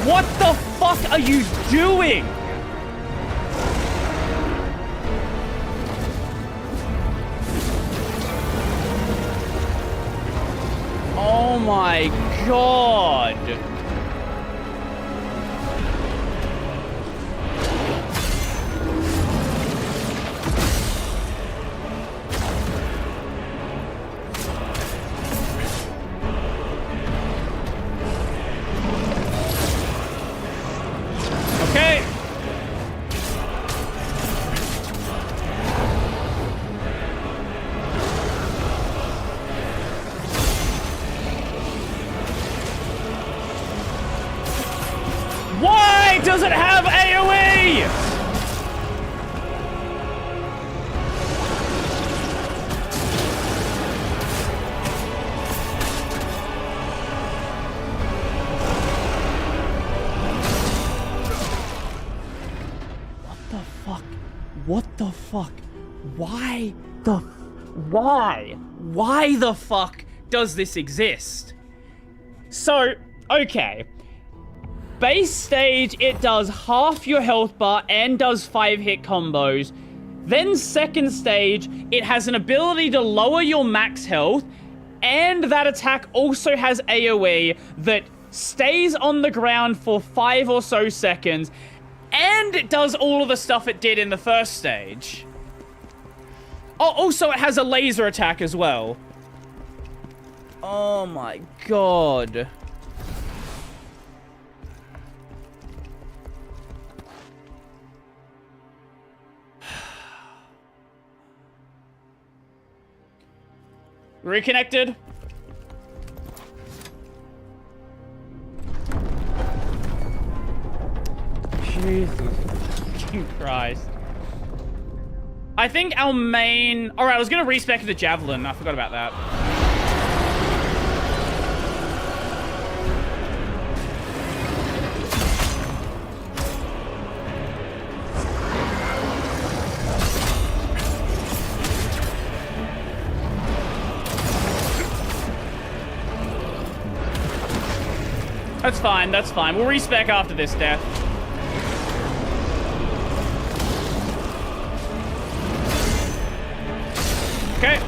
Speaker 1: What the fuck are you doing? Oh my god. Okay. Why does it have AoE? What the fuck? Why the fuck does this exist? So, okay. Base stage, it does half your health bar and does 5-hit combos. Then second stage, it has an ability to lower your max health, and that attack also has AoE that stays on the ground for 5 or so seconds, and it does all of the stuff it did in the first stage. Oh, also it has a laser attack as well. Oh my god. Reconnected. Jesus Christ. I think our main... Alright, I was going to respec the Javelin. I forgot about that. That's fine, that's fine. We'll respec after this death. Okay.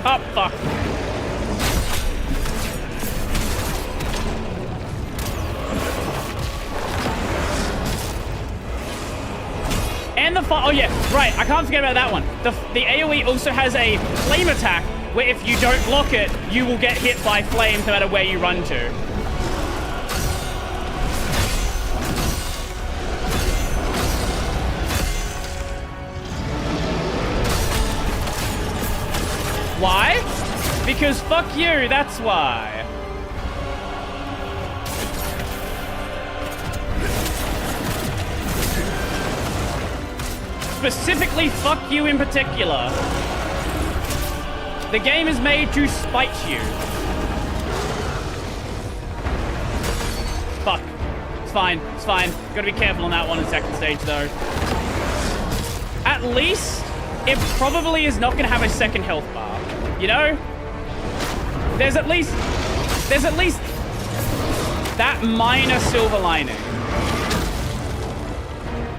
Speaker 1: Oh, fuck. And the oh yeah, right, I can't forget about that one. The AoE also has a flame attack, where if you don't block it, you will get hit by flames no matter where you run to. Why? Because fuck you, that's why. specifically fuck you in particular. The game is made to spite you. Fuck. It's fine. It's fine. Gotta be careful on that one in second stage, though. At least, it probably is not gonna have a second health bar. You know? There's at least that minor silver lining.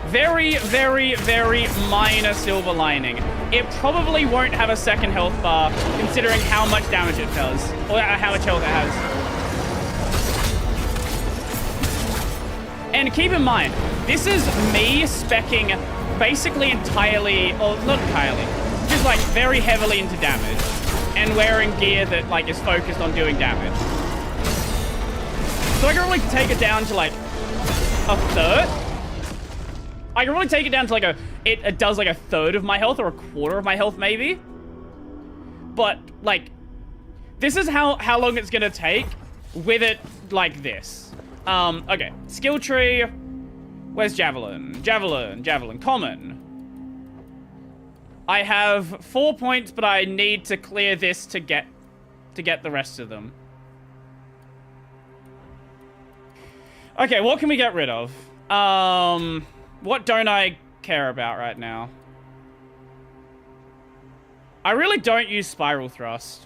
Speaker 1: Very, very, very minor silver lining. It probably won't have a second health bar, considering how much damage it does. Or how much health it has. And keep in mind, this is me speccing basically entirely, or not entirely, just like very heavily into damage. And wearing gear that like is focused on doing damage. So I can really take it down to like a third. I can really take it down to like it does like a third of my health or a quarter of my health maybe. But like, this is how long it's gonna take with it like this. Okay, skill tree. Where's javelin? Javelin, common. I have 4 points, but I need to clear this to get the rest of them. Okay, what can we get rid of? What don't I care about right now? I really don't use spiral thrust.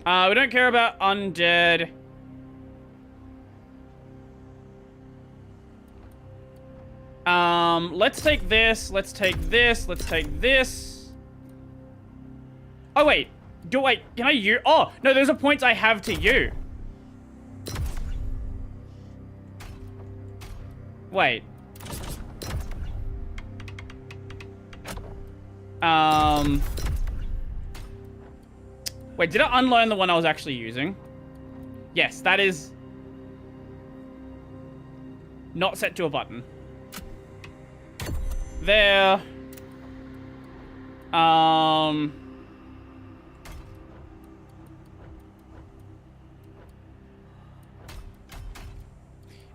Speaker 1: We don't care about undead. Let's take this. Let's take this. Let's take this. Oh, wait. Can I use? Oh, no, those are points I have to use. Wait. Wait, did I unlearn the one I was actually using? Yes, that is not set to a button. There.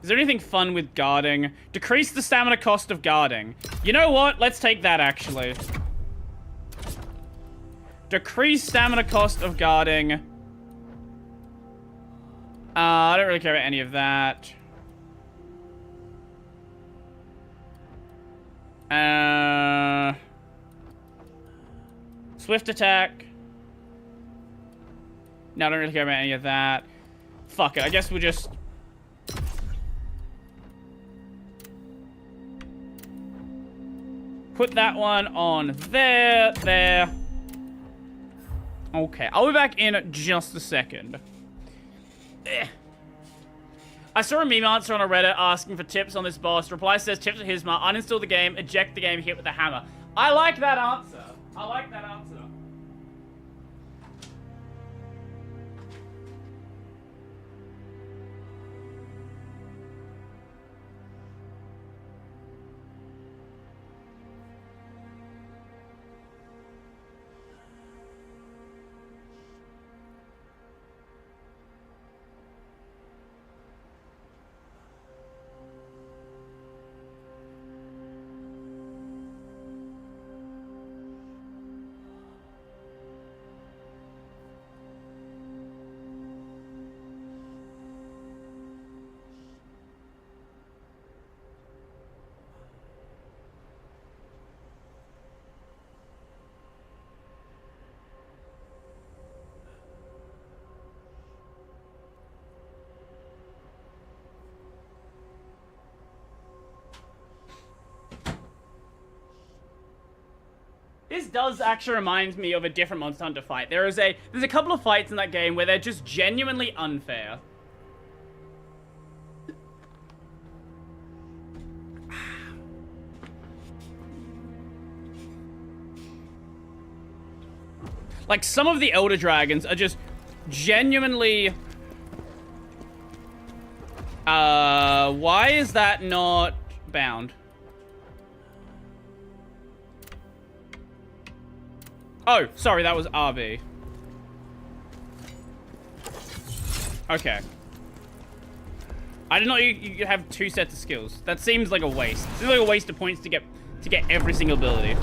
Speaker 1: Is there anything fun with guarding? Decrease the stamina cost of guarding. You know what? Let's take that, actually. Decrease stamina cost of guarding. I don't really care about any of that. Swift attack. No, I don't really care about any of that. Fuck it. I guess we'll just... put that one on there, there. Okay, I'll be back in just a second. I saw a meme answer on a Reddit asking for tips on this boss. Reply says, tips to Hisma, uninstall the game, eject the game, hit with a hammer. I like that answer. I like that answer. This does actually remind me of a different Monster Hunter fight. There's a couple of fights in that game where they're just genuinely unfair. Like, some of the Elder Dragons are just genuinely... why is that not bound? Oh, sorry, that was RB. Okay. I didn't know you could have 2 sets of skills. That seems like a waste. It seems like a waste of points to get every single ability.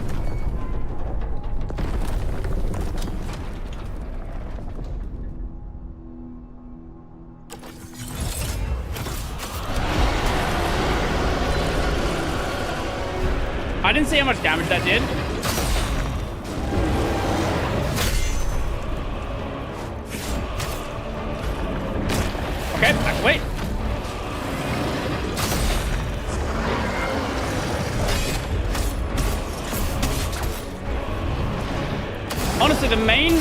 Speaker 1: I didn't see how much damage that did. Okay, wait. Honestly, the main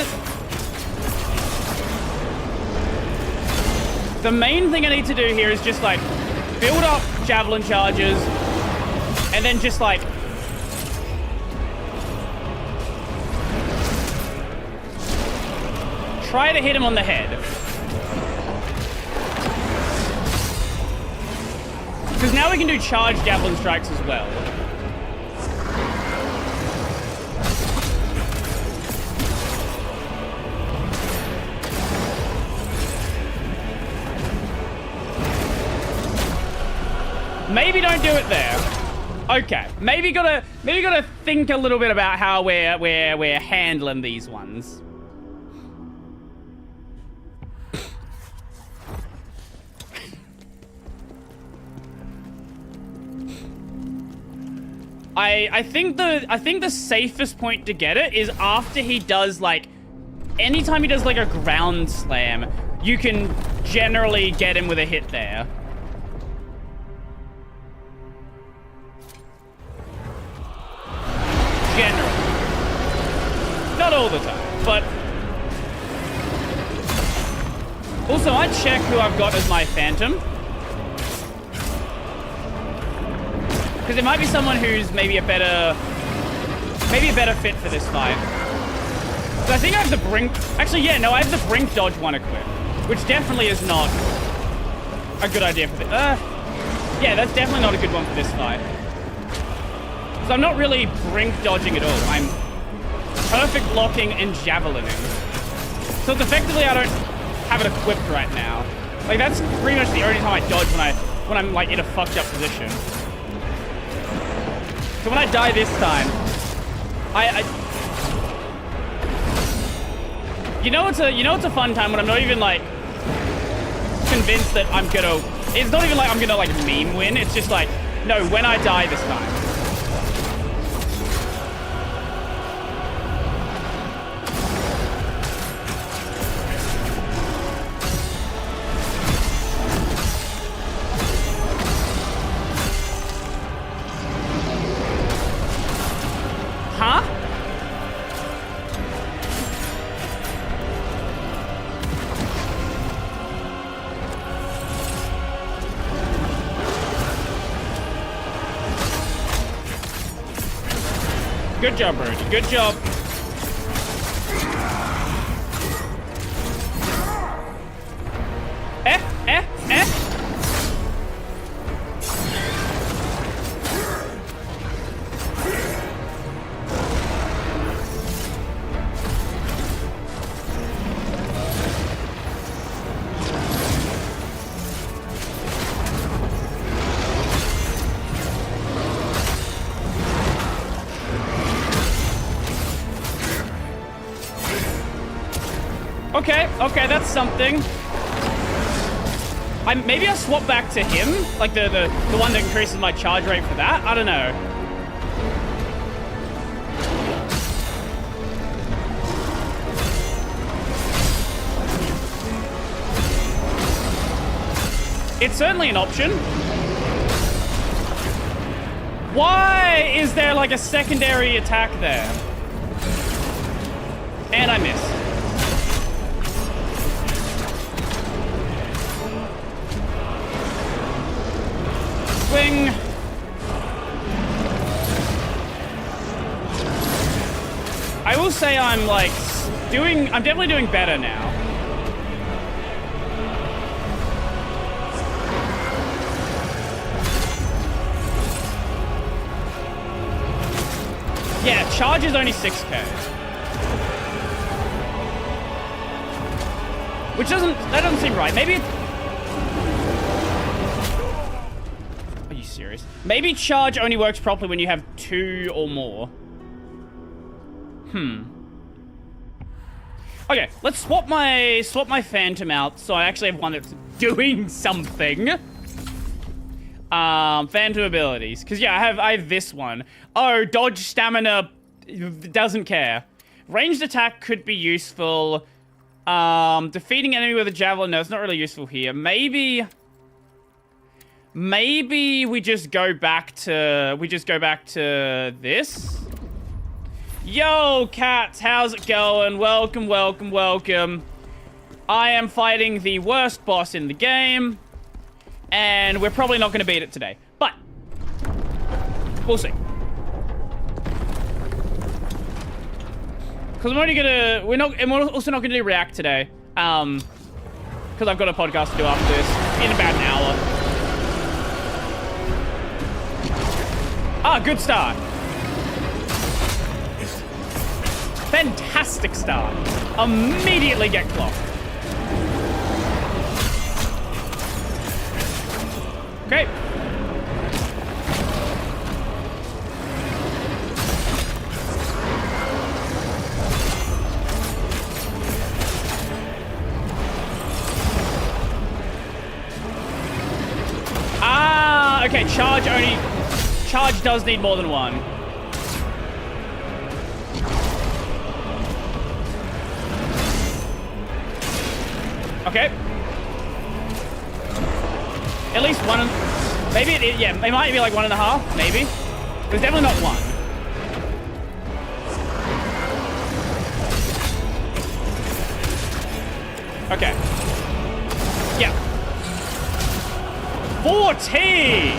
Speaker 1: thing I need to do here is just like build up javelin charges and then just like try to hit him on the head. Because now we can do charged javelin strikes as well. Maybe don't do it there. Okay, maybe gotta think a little bit about how we're handling these ones. I think the safest point to get it is after he does like, anytime he does like a ground slam, you can generally get him with a hit there. Generally. Not all the time, but also I check who I've got as my Phantom. Because it might be someone who's maybe a better fit for this fight. So I think I have the Brink. Actually, yeah, no, I have the Brink dodge one equipped, which definitely is not a good idea for this. Yeah, that's definitely not a good one for this fight. So I'm not really Brink dodging at all. I'm perfect blocking and javelining. So it's effectively I don't have it equipped right now. Like that's pretty much the only time I dodge when I'm like in a fucked up position. So when I die this time, you know it's a fun time when I'm not even like convinced that I'm gonna. It's not even like I'm gonna like meme win. It's just like, no, when I die this time. Huh? Good job, Brody. Good job. Eh. Okay, that's something. Maybe I'll swap back to him, like the one that increases my charge rate for that. I don't know. It's certainly an option. Why is there like a secondary attack there? And I miss. Swing. I will say I'm like I'm definitely doing better now. Yeah, charge is only 6k. Which that doesn't seem right. Maybe Are you serious? Maybe charge only works properly when you have 2 or more. Okay, let's swap my Phantom out so I actually have one that's doing something. Phantom abilities. Because yeah, I have this one. Oh, dodge stamina doesn't care. Ranged attack could be useful. Defeating enemy with a javelin, no, it's not really useful here. Maybe we just go back to this. Yo, cats, how's it going? Welcome, welcome, welcome. I am fighting the worst boss in the game, and we're probably not going to beat it today, but we'll see. Because we're also not gonna do React today, because I've got a podcast to do after this in about an hour. Ah, good start. Fantastic start. Immediately get clocked. Okay. Ah, okay, charge does need more than one. Okay. At least one, maybe yeah, it might be like 1.5, maybe. There's definitely not 1. Okay. Yeah. 14!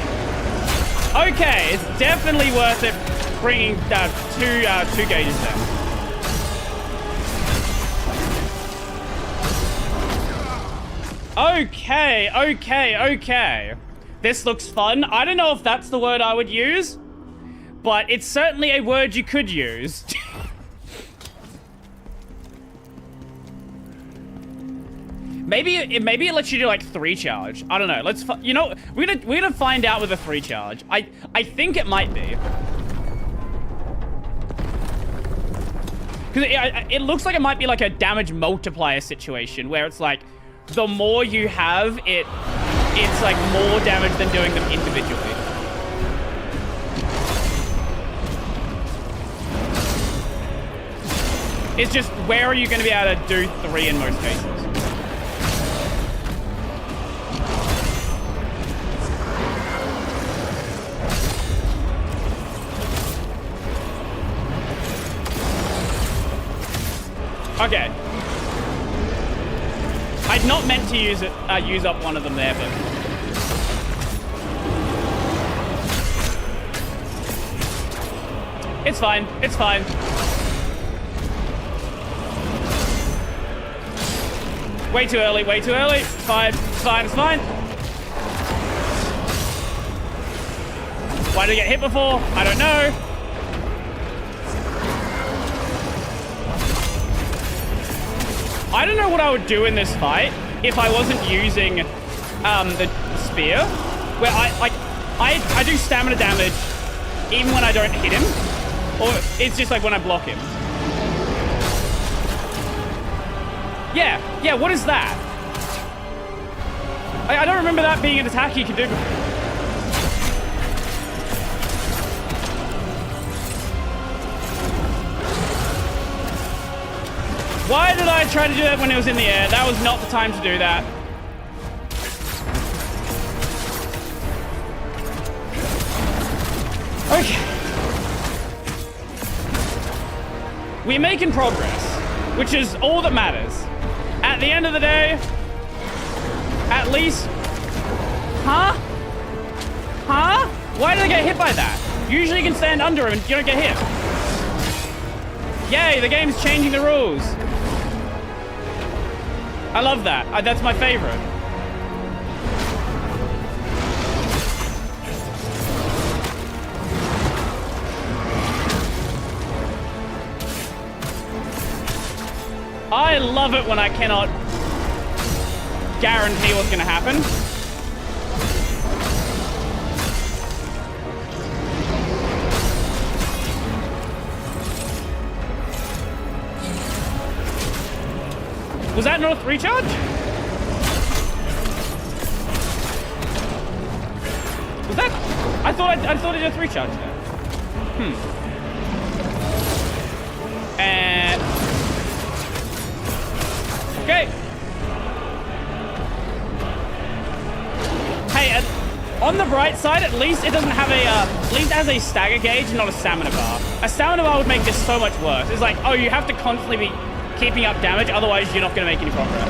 Speaker 1: Okay, it's definitely worth it bringing two gauges there. Okay. This looks fun. I don't know if that's the word I would use, but it's certainly a word you could use. Maybe it lets you do like 3 charge. I don't know. We're gonna find out with a 3 charge. I think it might be. Because it looks like it might be like a damage multiplier situation where it's like the more you have, it's like more damage than doing them individually. It's just where are you going to be able to do 3 in most cases? Okay. I'd not meant to use up one of them there, but it's fine. It's fine. Way too early. Way too early. It's fine. It's fine. It's fine. Why did I get hit before? I don't know. I don't know what I would do in this fight if I wasn't using the spear, where I do stamina damage even when I don't hit him, or it's just like when I block him. Yeah, what is that? I don't remember that being an attack you could do before. Why did I try to do that when it was in the air? That was not the time to do that. Okay. We're making progress, which is all that matters. At the end of the day, at least... Huh? Huh? Why did I get hit by that? Usually you can stand under him and you don't get hit. Yay, the game's changing the rules. I love that. That's my favorite. I love it when I cannot guarantee what's gonna happen. Was that not a 3-charge? Was that? I thought it did a 3-charge there. And okay. Hey, on the bright side, at least it doesn't have a at least it has a stagger gauge, not a stamina bar. A stamina bar would make this so much worse. It's like, oh, you have to constantly be keeping up damage, otherwise you're not going to make any progress.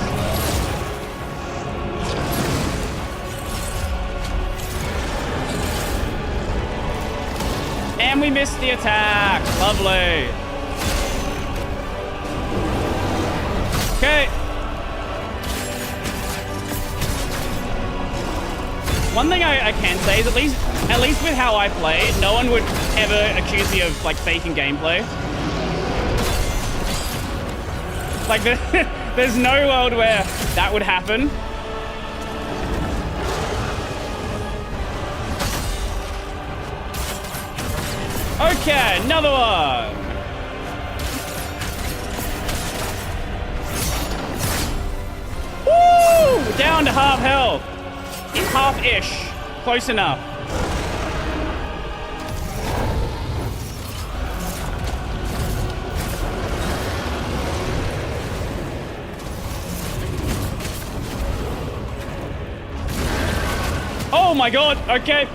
Speaker 1: And we missed the attack. Lovely. Okay. One thing I can say is at least with how I play, no one would ever accuse me of like faking gameplay. Like there's no world where that would happen. Okay, another one. Woo! Down to half health. Half-ish. Close enough. Oh my god, okay.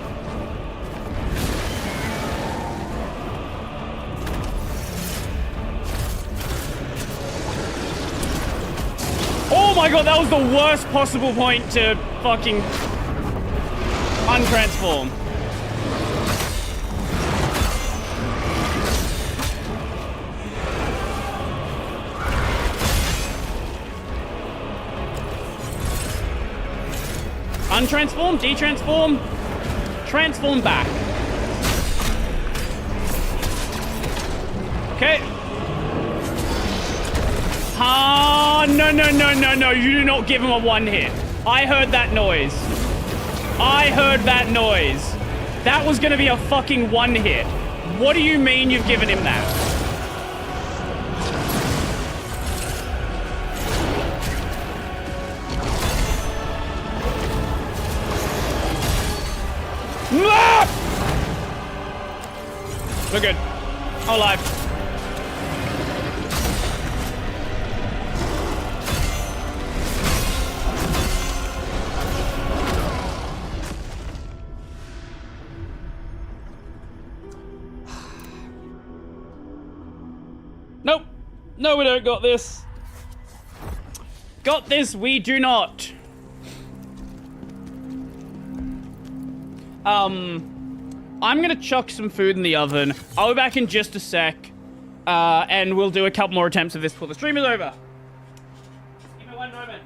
Speaker 1: Oh my god, that was the worst possible point to fucking untransform. Untransform, detransform, transform back. Okay. Ah, no, no, no, no, no. You do not give him a one hit. I heard that noise. I heard that noise. That was gonna be a fucking one hit. What do you mean you've given him that? We're good. I'm alive. Nope. No, we don't got this. Got this, we do not. I'm gonna chuck some food in the oven. I'll be back in just a sec. And we'll do a couple more attempts of this before the stream is over. Give me one moment.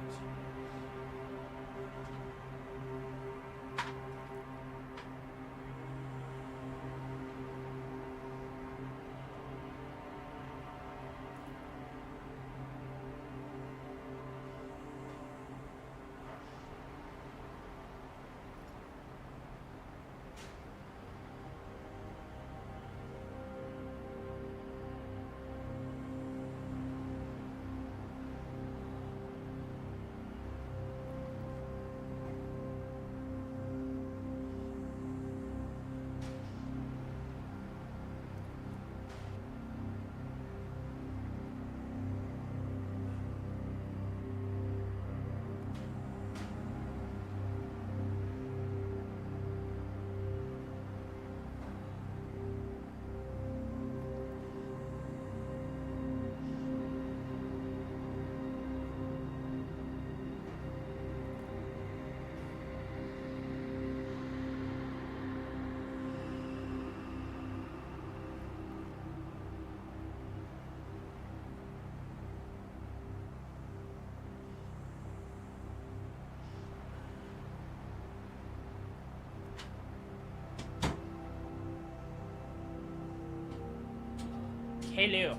Speaker 1: Hello.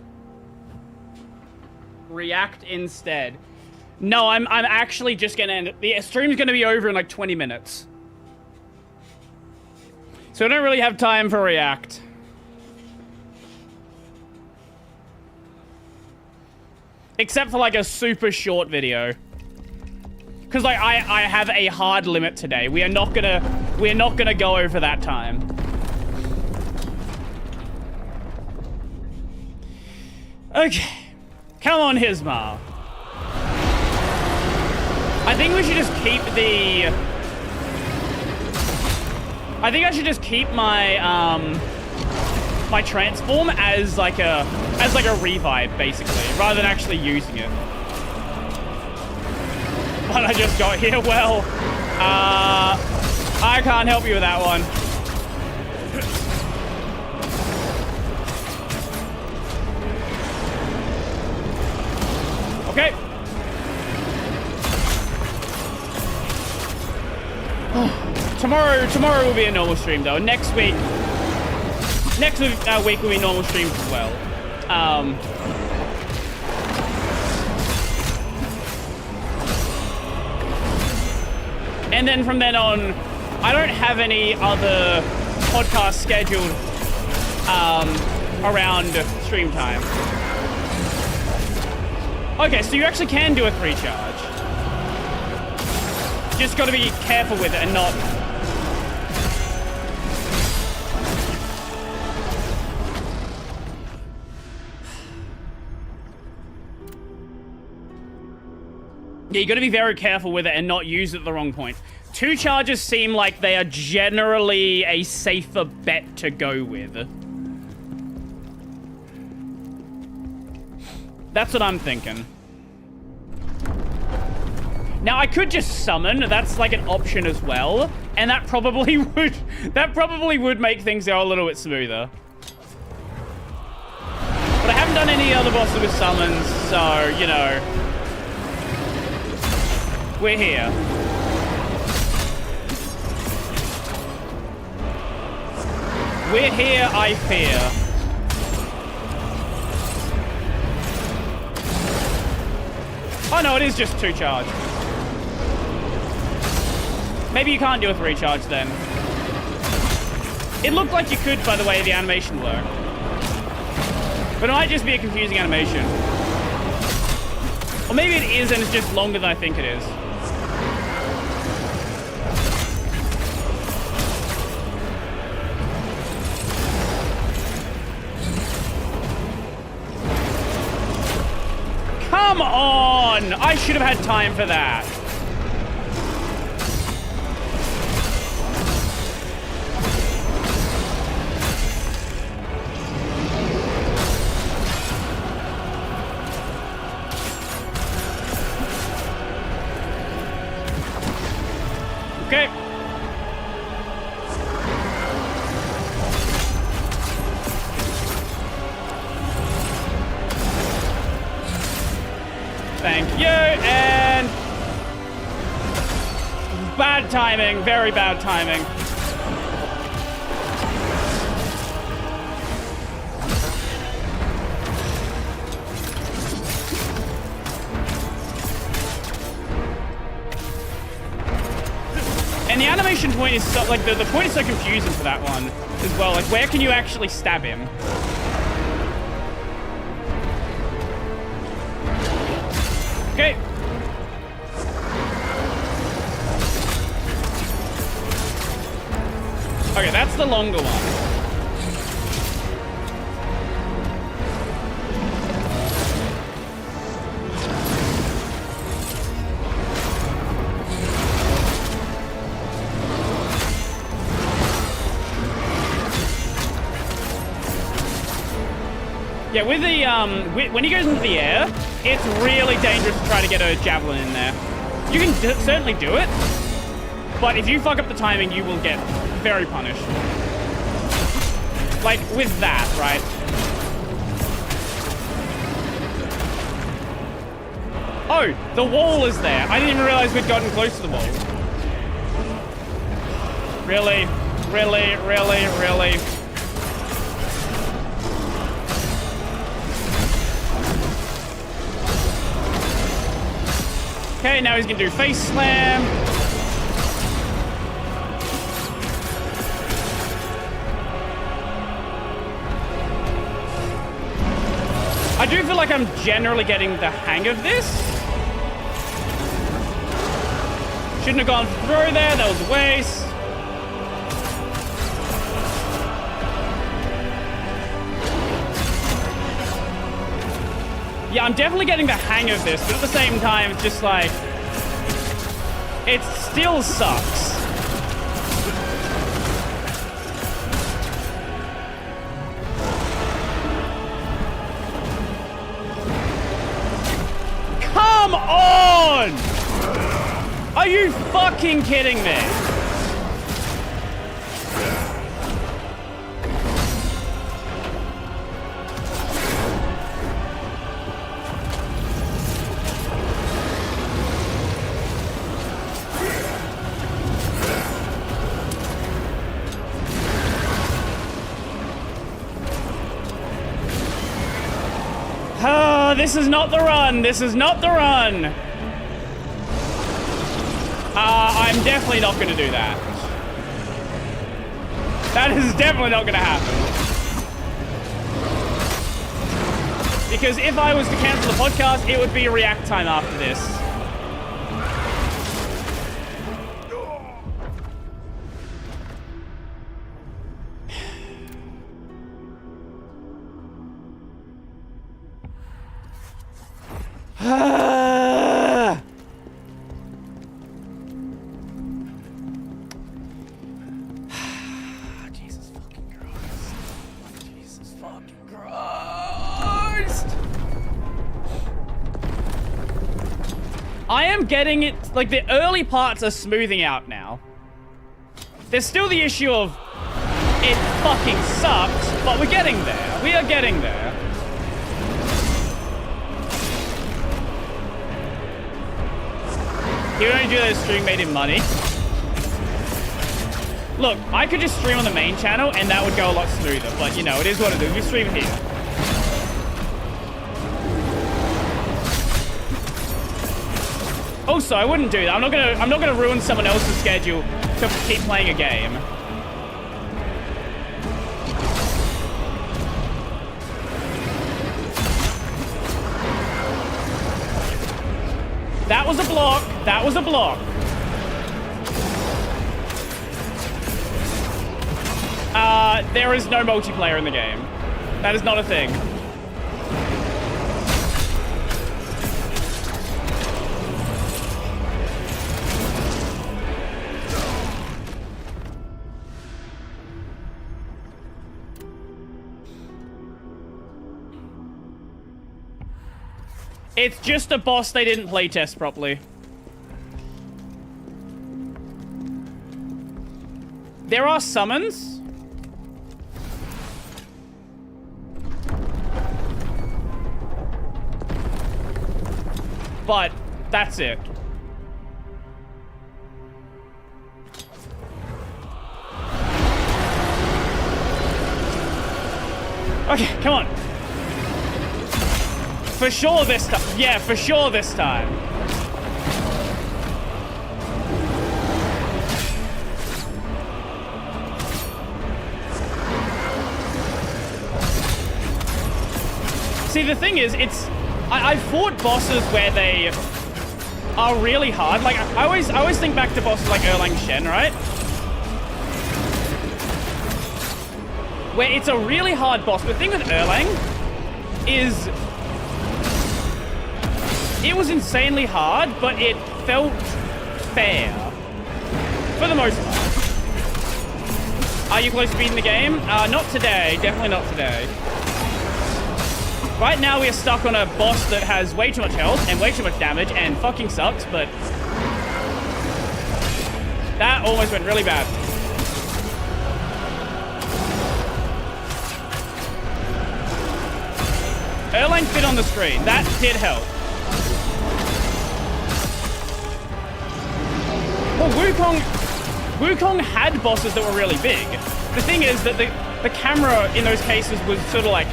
Speaker 1: React instead. No, I'm actually just gonna end it. The stream's gonna be over in like 20 minutes. So I don't really have time for React. Except for like a super short video. Cause like I have a hard limit today. We are not gonna go over that time. Okay. Come on, Hismar. I think we should just keep the... I think I should just keep my, my transform as like a revive, basically, rather than actually using it. But I just got here, well, I can't help you with that one. Okay. Tomorrow will be a normal stream though. Next week will be normal streams as well. And then from then on, I don't have any other podcasts scheduled around stream time. Okay, so you actually can do a 3 charge. Just got to be careful with it and not... Yeah, you got to be very careful with it and not use it at the wrong point. 2 charges seem like they are generally a safer bet to go with. That's what I'm thinking. Now, I could just summon. That's like an option as well. And that probably would make things go a little bit smoother. But I haven't done any other bosses with summons, so, you know. We're here. We're here, I fear. Oh no, it is just 2 charge. Maybe you can't do a 3 charge then. It looked like you could by the way the animation worked. But it might just be a confusing animation. Or maybe it is and it's just longer than I think it is. Come on! I should have had time for that. Okay. Thank you, and... Bad timing, very bad timing. And the animation point is so, like, the point is so confusing for that one as well. Like, where can you actually stab him? Okay. Okay, that's the longer one. Yeah, with the, when he goes into the air, it's really dangerous to try to get a javelin in there. You can certainly do it, but if you fuck up the timing, you will get very punished. Like, with that, right? Oh, the wall is there. I didn't even realize we'd gotten close to the wall. Really? Really? Really? Really? Okay, now he's gonna do face slam. I do feel like I'm generally getting the hang of this. Shouldn't have gone for throw there, that was a waste. Yeah, I'm definitely getting the hang of this, but at the same time, it's just like... It still sucks. Come on! Are you fucking kidding me? This is not the run. This is not the run. I'm definitely not going to do that. That is definitely not going to happen. Because if I was to cancel the podcast, it would be react time after this. Jesus fucking Christ. Jesus fucking Christ. I am getting it, like the early parts are smoothing out now. There's still the issue of it fucking sucks, but we're getting there. We are getting there. He would only do that if stream made him money. Look, I could just stream on the main channel and that would go a lot smoother, but you know, it is what it is. We stream here. Also, I wouldn't do that. I'm not gonna ruin someone else's schedule to keep playing a game. That was a block. That was a block. There is no multiplayer in the game. That is not a thing. It's just a boss they didn't playtest properly. There are summons. But that's it. Okay, come on. For sure this time. Yeah, for sure this time. See, the thing is, I've fought bosses where they are really hard. Like, I always think back to bosses like Erlang Shen, right? Where it's a really hard boss. The thing with Erlang is it was insanely hard, but it felt fair. For the most part. Are you close to beating the game? Not today. Definitely not today. Right now we are stuck on a boss that has way too much health and way too much damage and fucking sucks, but that almost went really bad. Erlang fit on the screen. That did help. Well, Wukong had bosses that were really big. The thing is that the camera in those cases was sort of like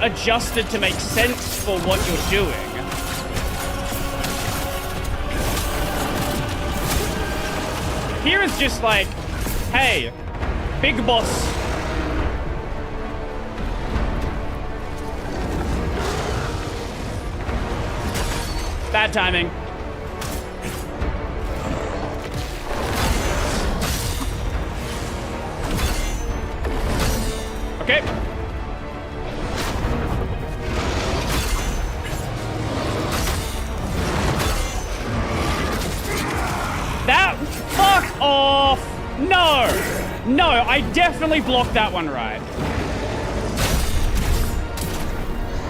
Speaker 1: adjusted to make sense for what you're doing. Here it's just like, hey, big boss. Bad timing. Okay. That, fuck off. No. No, I definitely blocked that one right.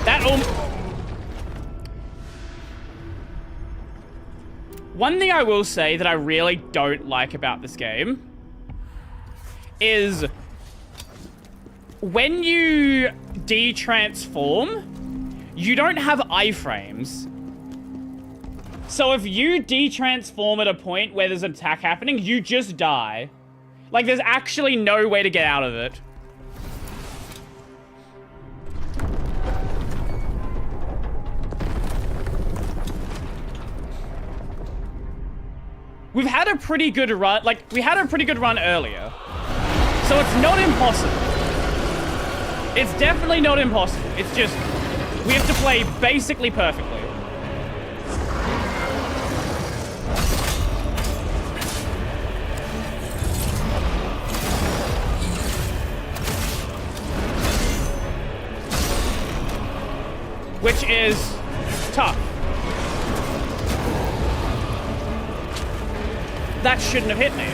Speaker 1: That, one thing I will say that I really don't like about this game is when you de-transform, you don't have iframes. So if you de-transform at a point where there's an attack happening, you just die. Like, there's actually no way to get out of it. We've had a pretty good run, like, we had a pretty good run earlier. So it's not impossible. It's definitely not impossible. It's just, we have to play basically perfectly. Which is tough. That shouldn't have hit me.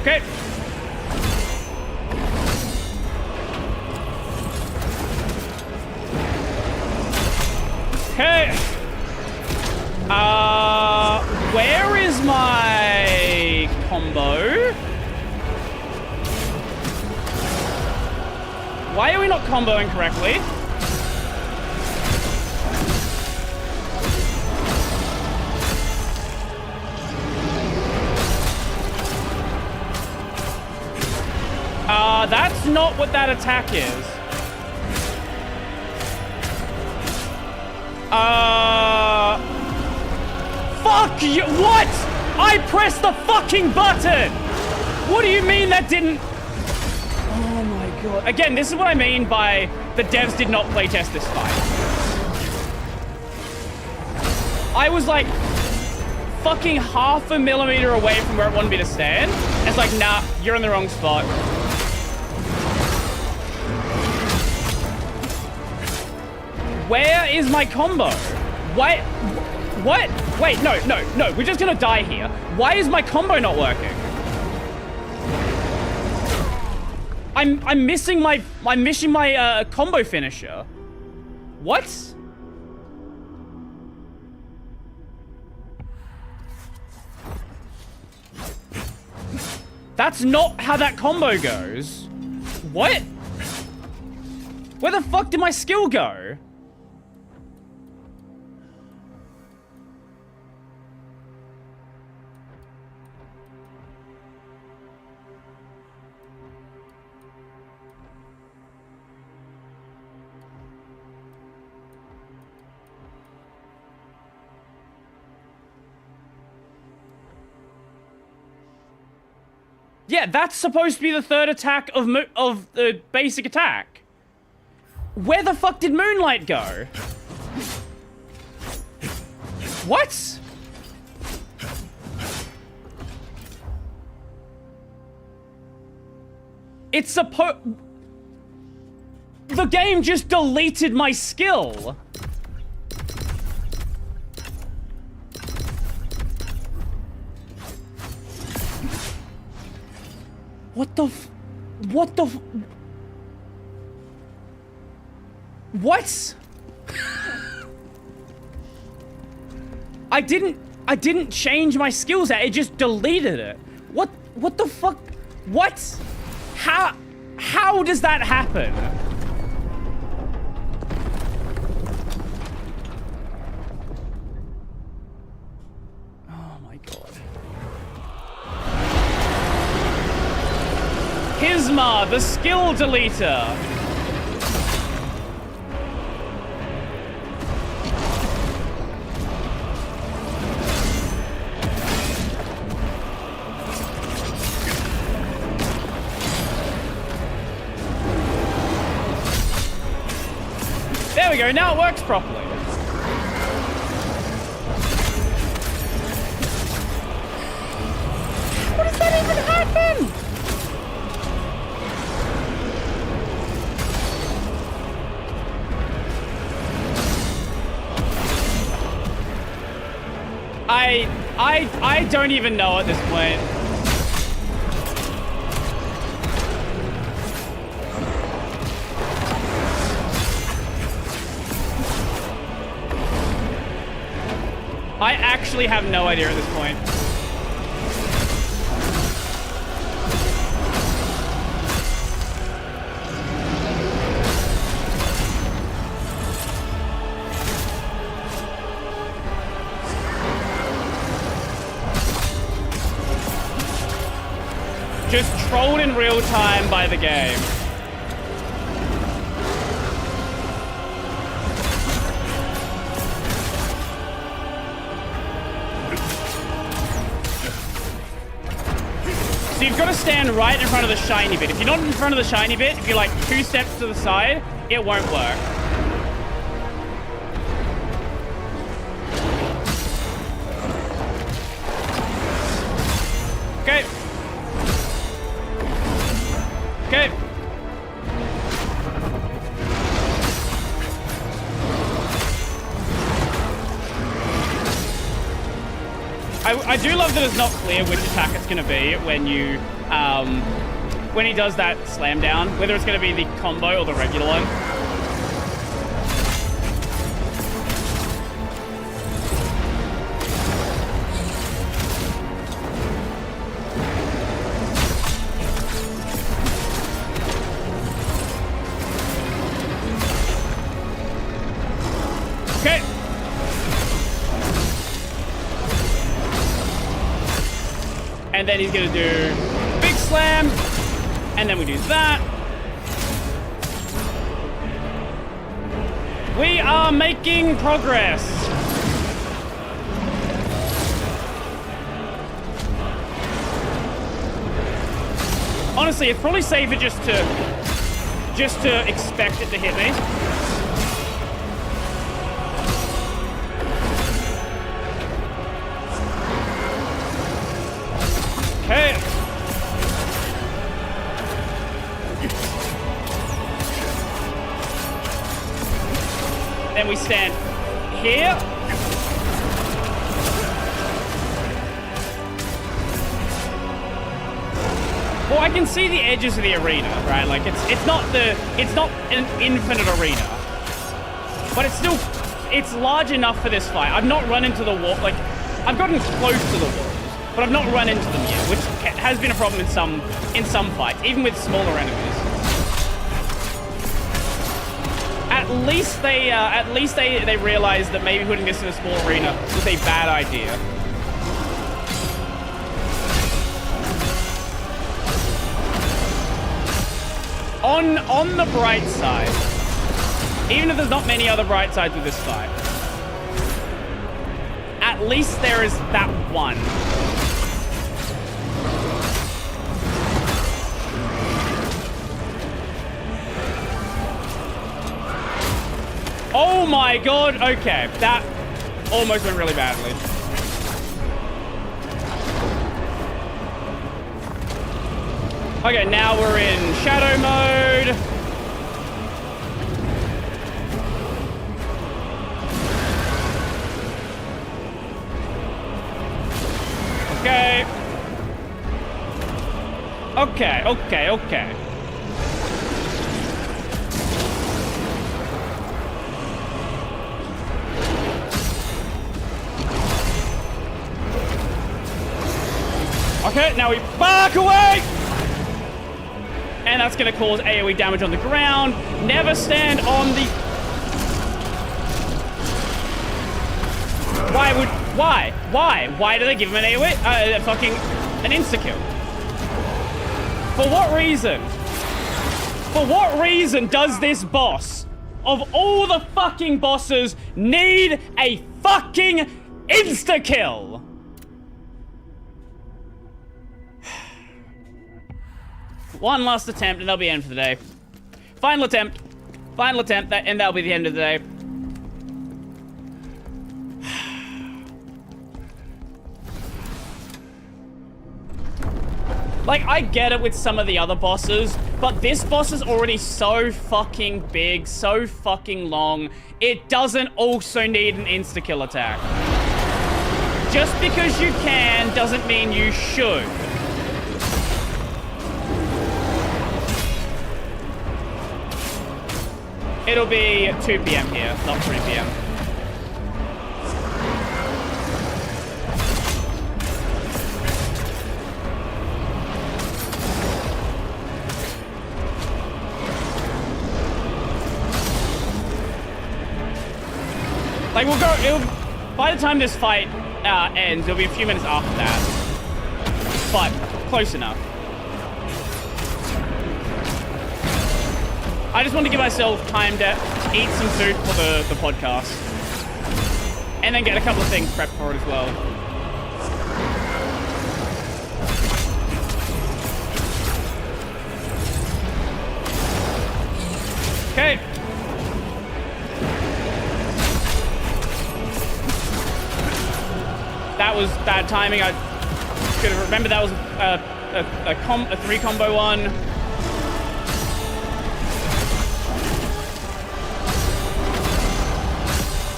Speaker 1: Okay. Okay. Where is my combo? Why are we not comboing correctly? That's not what that attack is. Fuck you! What? I pressed the fucking button! What do you mean that didn't... Oh my god. Again, this is what I mean by the devs did not playtest this fight. I was like fucking half a millimeter away from where it wanted me to stand. It's like, nah, you're in the wrong spot. Where is my combo? Why? What? Wait, no. We're just gonna die here. Why is my combo not working? I'm missing my combo finisher. What? That's not how that combo goes. What? Where the fuck did my skill go? Yeah, that's supposed to be the third attack of the basic attack. Where the fuck did Moonlight go? What? It's the game just deleted my skill. What the what? I didn't change my skill set. It just deleted it. What the fuck? What? How does that happen? Oh my god. Pisma, the skill deleter. There we go, now it works properly. What does that even happen? I don't even know at this point. I actually have no idea at this point. Just trolled in real time by the game. So you've got to stand right in front of the shiny bit. If you're not in front of the shiny bit, if you're like 2 steps to the side, it won't work. Okay. Okay. I do love that it's not clear which attack it's going to be when you, when he does that slam down, whether it's going to be the combo or the regular one. And then he's gonna do big slam, and then we do that. We are making progress. Honestly, it's probably safer just to expect it to hit me. Okay. Then we stand here. Well, I can see the edges of the arena, right? Like it's not an infinite arena, but it's large enough for this fight. I've not run into the wall. Like I've gotten close to the wall, but I've not run into them yet, which has been a problem in some fights, even with smaller enemies. At least they realized that maybe putting this in a small arena was a bad idea. On the bright side, even if there's not many other bright sides with this fight, at least there is that one. Oh my god, okay. That almost went really badly. Okay, now we're in shadow mode. Okay. Okay. Okay, now we back away! And that's gonna cause AoE damage on the ground. Never stand on the... Why do they give him an AoE? An insta-kill? For what reason? For what reason does this boss, of all the fucking bosses, need a fucking insta-kill? One last attempt and that'll be the end for the day. Final attempt, and that'll be the end of the day. Like, I get it with some of the other bosses, but this boss is already so fucking big, so fucking long, it doesn't also need an insta-kill attack. Just because you can doesn't mean you should. It'll be 2 p.m. here, not 3 p.m. Like, by the time this fight ends, it'll be a few minutes after that. But, close enough. I just want to give myself time to eat some food for the podcast. And then get a couple of things prepped for it as well. Okay. That was bad timing. I could have remembered that was a 3 combo one.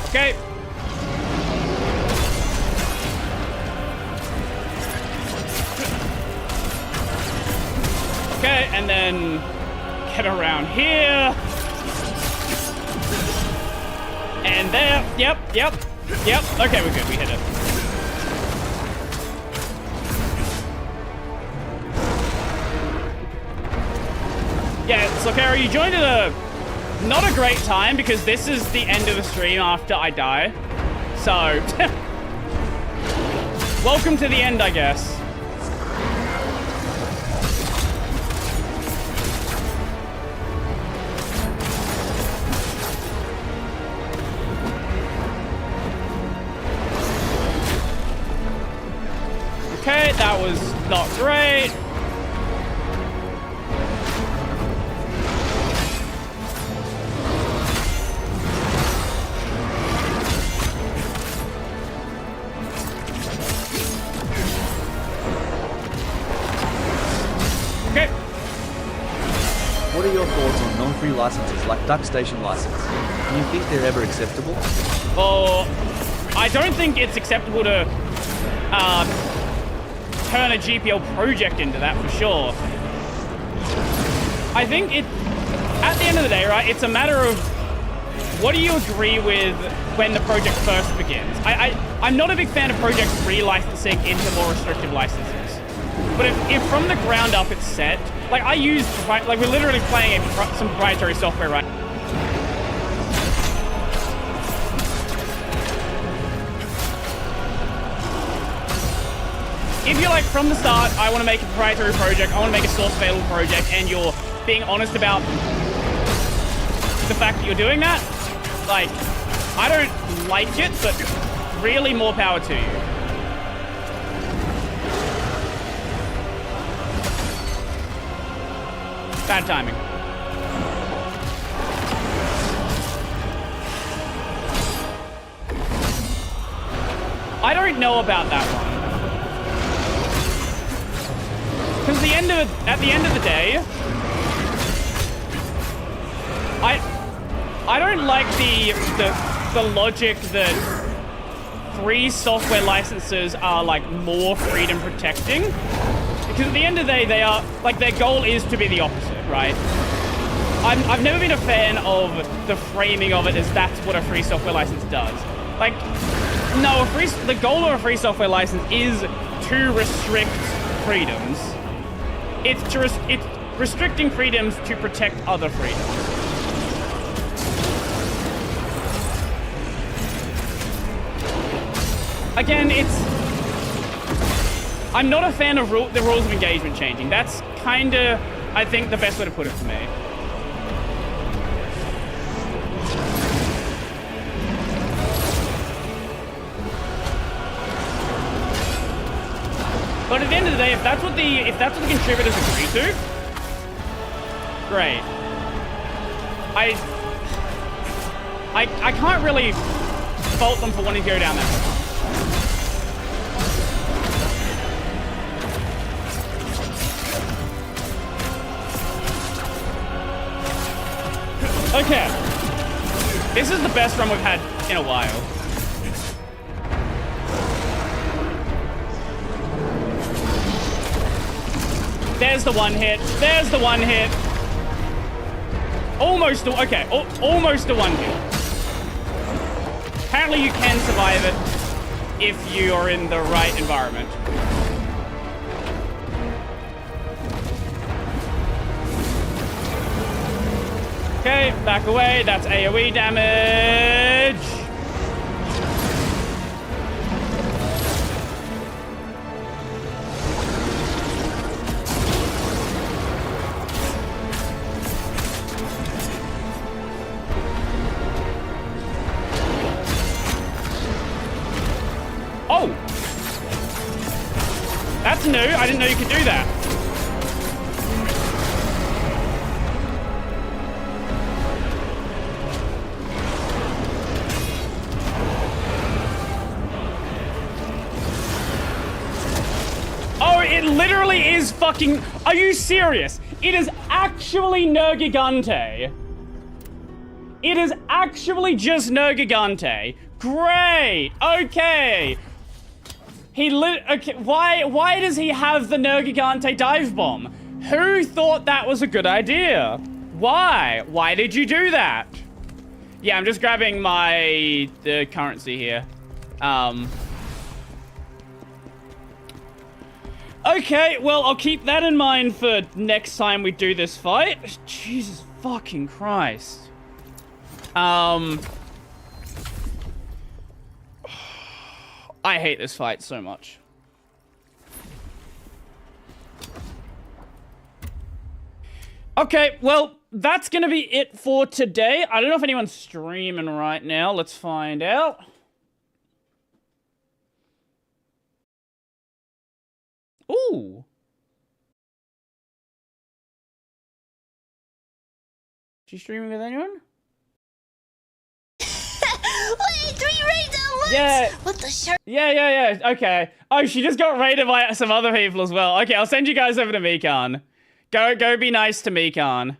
Speaker 1: Okay. Okay, and then get around here. And there. Yep. Okay, we're good. We hit it. Yeah, so Kara, you joined at not a great time because this is the end of the stream after I die. So, welcome to the end, I guess. Okay, that was not great.
Speaker 6: What are your thoughts on non-free licenses like Duck Station license? Do you think they're ever acceptable?
Speaker 1: Well, I don't think it's acceptable to turn a GPL project into that for sure. I think at the end of the day, right, it's a matter of what do you agree with when the project first begins. I'm not a big fan of projects relicensing into more restrictive licenses. But if from the ground up it's set, like I use, like we're literally playing some proprietary software, right? If you're like, from the start, I want to make a proprietary project, I want to make a source available project, and you're being honest about the fact that you're doing that, like, I don't like it, but really more power to you. Bad timing. I don't know about that one. Because at the end of the day, I don't like the logic that free software licenses are like more freedom protecting. Because at the end of the day, they are, like, their goal is to be the opposite, right? I've never been a fan of the framing of it as that's what a free software license does. Like, no, the goal of a free software license is to restrict freedoms. It's restricting freedoms to protect other freedoms. Again, I'm not a fan of the rules of engagement changing. That's kinda, I think, the best way to put it for me. But at the end of the day, if that's what the contributors agree to, great. I can't really fault them for wanting to go down that path. Okay. This is the best run we've had in a while. There's the one hit. There's the one hit. Almost the, okay, almost the one hit. Apparently you can survive it if you are in the right environment. Okay, back away. That's AoE damage. Oh! That's new. I didn't know you could do that. Oh, it literally is fucking... Are you serious? It is actually Nergigante. It is actually just Nergigante. Great. Okay. Okay, why does he have the Nergigante dive bomb? Who thought that was a good idea? Why? Why did you do that? Yeah, I'm just grabbing the currency here. Okay, well, I'll keep that in mind for next time we do this fight. Jesus fucking Christ. I hate this fight so much. Okay, well, that's gonna be it for today. I don't know if anyone's streaming right now. Let's find out. Ooh. She streaming with anyone?
Speaker 13: Wait, 3 raids at once?
Speaker 1: Yeah.
Speaker 13: What the shirt?
Speaker 1: Yeah. Okay. Oh, she just got raided by some other people as well. Okay, I'll send you guys over to Mikan. Go be nice to Mikan.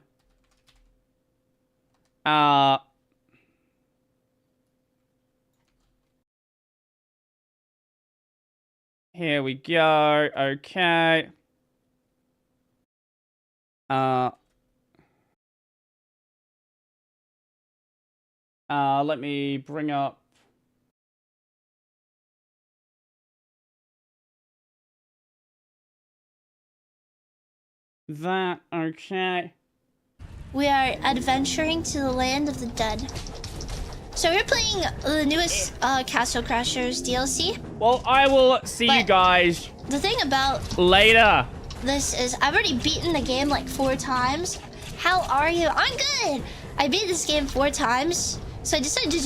Speaker 1: Here we go. Okay. Let me bring up that. Okay.
Speaker 13: We are adventuring to the land of the dead. So we're playing the newest Castle Crashers DLC.
Speaker 1: Well, I will see you guys.
Speaker 13: The thing about
Speaker 1: later.
Speaker 13: This is I've already beaten the game like 4 times. How are you? I'm good. I beat this game 4 times, so I decided to do